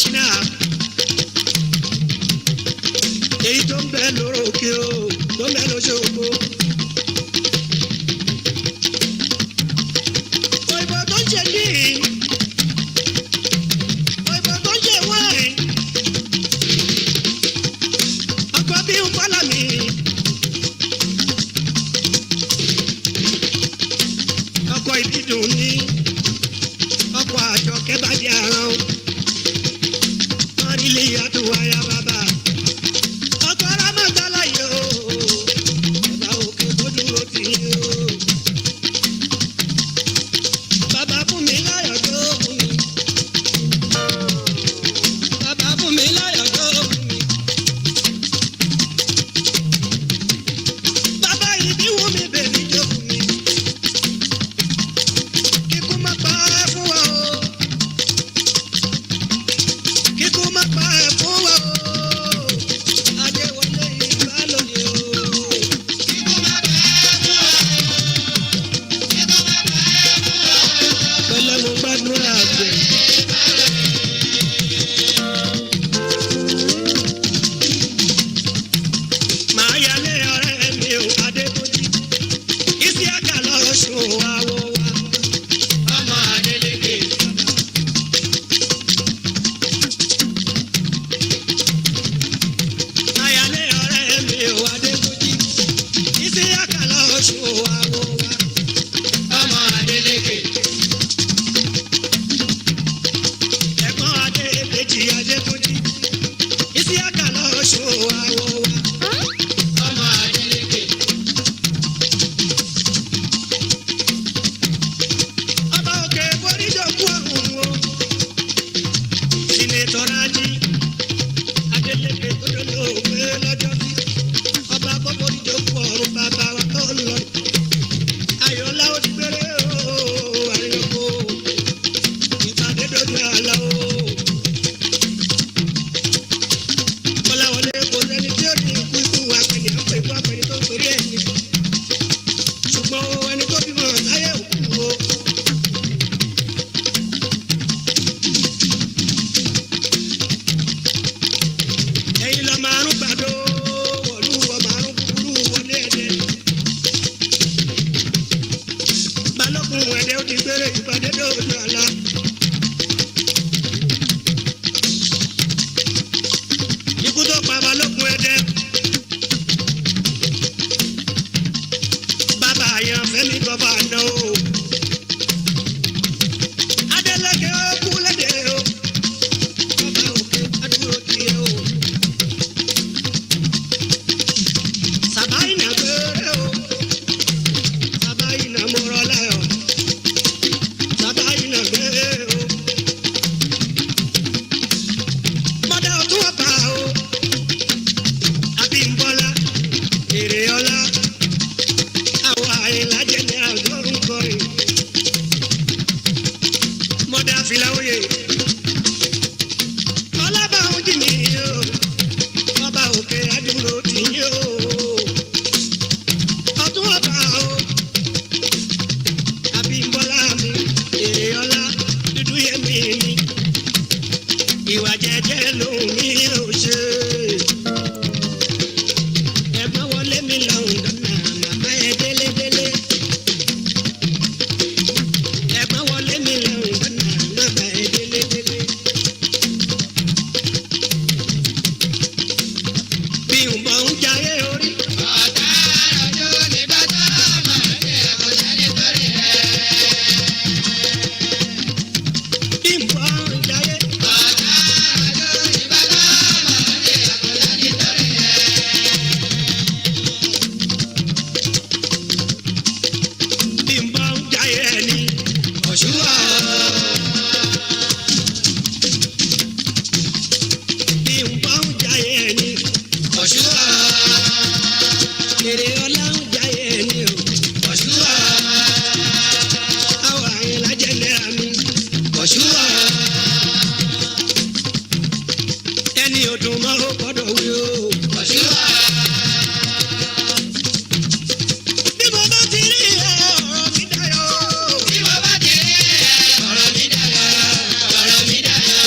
ṣínà. Èyí tó ń bẹ lórókè o, tó ń bẹ lóṣogbo. Òyìnbó tó ń ṣe díì, òyìnbó tó ń ṣe wáìn. Ọkọ̀ bí ń bọ́lá mi. Ọkọ̀ ìbídùn ní. Ọkọ̀ àjọkẹ́ bá di àrán. Wọ́n rí ilé ìyàtọ̀ wáyà bàbá. Ọkọ̀ Rámọ̀tálá yìí o. Bàbá òkè tó dúró tì í o. Bàbá fún mi láyọ̀ tó fún mi. Bàbá fún mi láyọ̀ tó fún mi. Bàbá ìbí wù mí bèbí jó fún mi. Kíkú má pa ẹ́ fún wa o. Kíkú má pa ẹ́ fún wa o. Adéwọlé ìgbà lónìí o. Kíkú má pa ẹ́ fún wa o. Kíkú má pa ẹ́ fún wa o. Pẹ̀lẹ́ mo gbàdúrà àgbẹ̀. Màá yálé ọ̀rẹ́ mi o, Adébójì. Ìsíákà lọ́ọ́ sùn àwọ̀ wa. Ọmọ Adélékè. Màá yálé ọ̀rẹ́ mi o, Adébójì. Ìsíákà lọ́ọ́ sùn àwọ̀ wa. Ọmọ Adélékè. Ẹ̀gbọ́n Adébèjì Adébójì. Ìsíákà lọ́ọ́ sùn àwọ̀ wa. Ọmọ Adélékè. Ọba òkè foríjòkú ọ̀run o. Sínétọ̀ Rájí Adélékè tó dolóògbé lọ́jọ́ bí. Ọba kó foríjòkú ọ̀run bàbá wa tó lọ. Ayọ̀lá ó ti gbére o, àríyànfò. Ìpàdé dojú àlá o. Kọ́láwọlé kò sẹ́ni tí ó ní ikú ikú apẹ̀ni ọ̀pẹ̀ ikú apẹ̀ni tó ń torí ẹ̀ ní. Ṣùgbọ́n o, ẹni tó bímọ láyé òkú o. Ẹ̀yin lọ márùn gbàdó wọ̀lú wọ márùn kúkúrú wọlé ẹ̀dẹ̀. Balógun ẹ̀dẹ̀ ó ti gbére ìpàdé dojú àlá. Ikú tó pa Balógun ẹ̀dẹ̀. Bàbá àyàn Fẹ́mi bọ́bá àná o. Adélékè ó kú lédè o. Bàbá òkè adúró tiẹ̀ o. Sàbáyìnà gbére o. Sàbáyìnà mọ̀rọ̀ láyọ̀. Sàbáyìnà gbére o. Mọ́dà ọ̀tún ọ̀pá o. Abímbọ́lá èrè ọlá. Àwọn àyìnlá jẹ́ ní àjọ ń kọrin. Mọ́dà Fìláwóyè. Ọlábàáhùn jì mí o. Ọba òkè adúró tì í o. Ọ̀tún ọ̀pá o. Abímbọ́lá mi èrè ọlá. Dúdú yẹmí mi. Ìwà jẹ́jẹ́ lòun mi ò ṣe. Ẹ̀gbọ́n wọlé mi lọ́hùn lọ́nà màmá ẹ délédélé. Ẹ̀gbọ́n wọlé mi lọ́hùn lọ́nà màmá ẹ délédélé. Bí n bọ̀ ń jayé orí. Ọ̀tá ọjọ́ ní bàtà máa ń jẹ́ àkọjá nítorí ẹ̀. Bí n bọ̀ ń jayé. Ọ̀tá ọjọ́ ní bàtà máa ń jẹ́ àkọjá nítorí ẹ̀. Bí n bọ̀ ń jayé ẹni. Ọ̀ṣùwà. Bí n bọ̀ ń jayé ẹni. Ọ̀ṣùwà. Èrè ọlá ń jayé ẹni o. Ọ̀ṣùwà. Àwọn àyìnlá jẹ́ náírà mi. Ọ̀ṣùwà. Ẹni ọdún máa ó gbọ́dọ̀ wí o. Ọ̀ṣùwà. Bí mo bá ti rí ọ̀rọ̀ mi dayọ̀. Bí mo bá ti rí ọ̀rọ̀ mi dayọ̀. Ọ̀rọ̀ mi dayọ̀.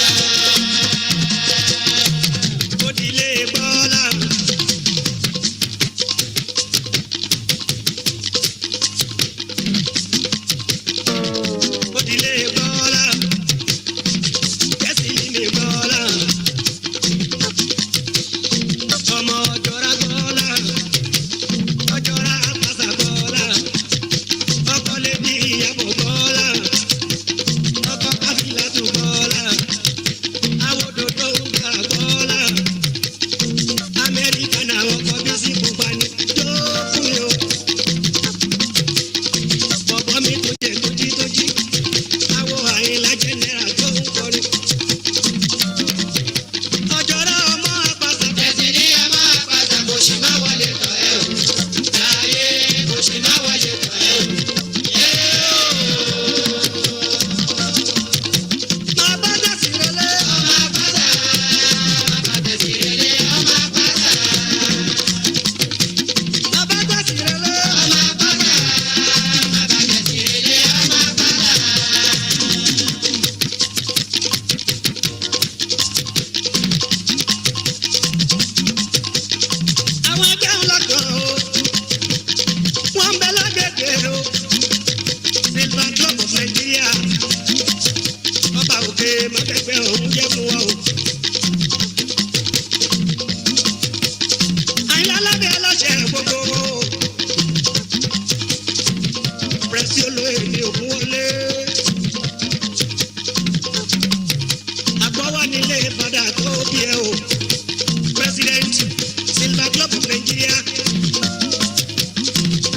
President Silver Club of Nigeria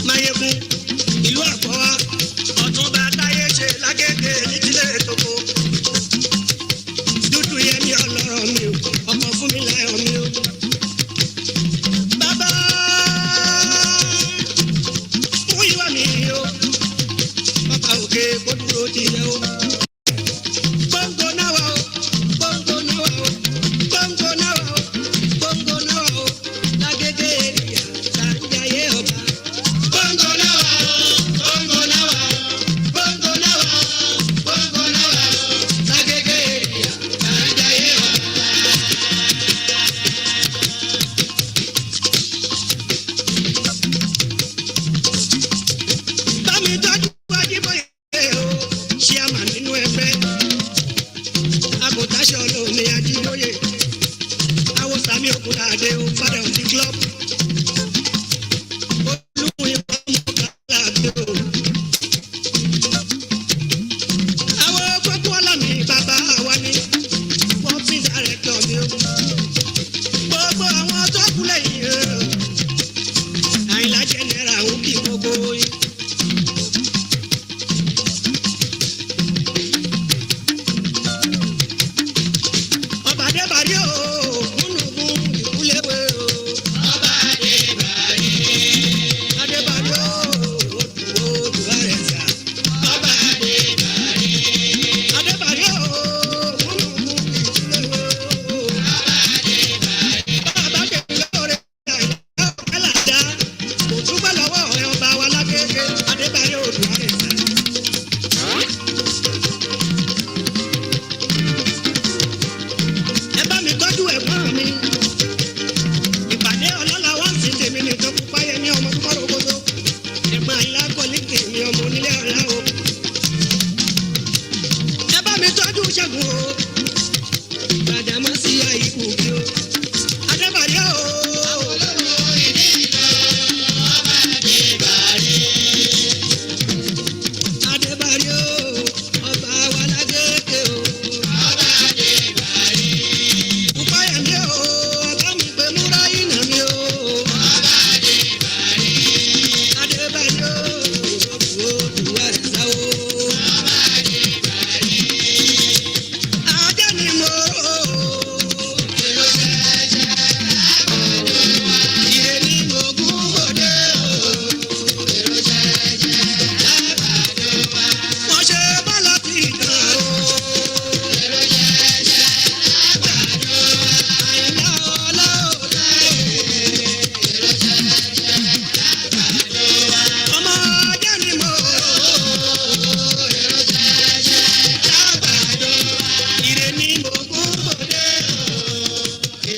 Mayegun ìlú Àkọ́wá Ọ̀túnba Táyé ṣe lágége nídìílé Tòkó dúdú yẹmi ọlọ́rọ̀ mi o ọmọ fún mi láyọ̀ mi o. Bàbá mú ìwà mi o bàbá òkè kó dúró ti yẹ o. Gbóngbó náà wà o gbóngbó náà wà o gbóngbó náà wà o gbóngbó náà wà o lágége èrìyà là ń jayé ọba. Gbóngbó náà wà o gbóngbó náà wà o gbóngbó náà wà o gbóngbó náà wà o lágége èrìyà là ń jayé ọba. Bámi tọ́jú Ajíbóyè o ṣé a mà nínú ẹgbẹ́ àgùntàṣọ lómi Ajíbóyè àwọn Sàmí Ògúnládé o father of the club olùkún ìbọn mọ́kànlá o àwọn gbogbo ọlọ́mi bàbá wa ni wọ́n fi dàrẹ́tọ̀ mi o gbogbo àwọn tó kú lẹ́yìn o Àyìnlá jẹ́nẹ́ra ò kí gbogbo yín. Ọba Adébárí o gúnùgún ìkúléwé o. Ọba Adébárí. Adébárí o odù àrẹ̀sà. Ọba Adébárí. Adébárí o gúnùgún ìkúléwé o. Ọba Adébárí. Bàbá kẹ̀kẹ́ lóore Àyìnlá ọ̀kẹ́làdá kò túbọ̀ lọ́wọ́ ẹ̀ ọba wa lágége Adébárí odù àrẹ̀sà. Ẹ bá mi tọ́jú ẹ̀gbọ́n mi. Ìpàdé ọlọ́lá wá sí tèmi nìkan pupa yẹn ní ọmọ púpọ̀ rògbòdò. Ẹ̀gbọ́n Àyìnlá kọ́ ní tèmi ọmọ onílé ọ̀la o. Ẹ bá mi tọ́jú Ṣẹ́gun o. Gbàdámọ́ sí àyíkú bí o. Adébárí o. Adébárí o. Ọba wa lágége o. Pupa yẹn mi o. Ọba mi pé múra iná mi o. Adébárí o. Odù àrẹ̀sà o. Adé ni mo rò ó. Ire ni mo gún bòde o. Wọ́n ṣe bọ́lá ti tàn o. Àyìnlá ọlá òde. Ọmọ ajá ni mo rò ó. Ire ni mo gún bòde o.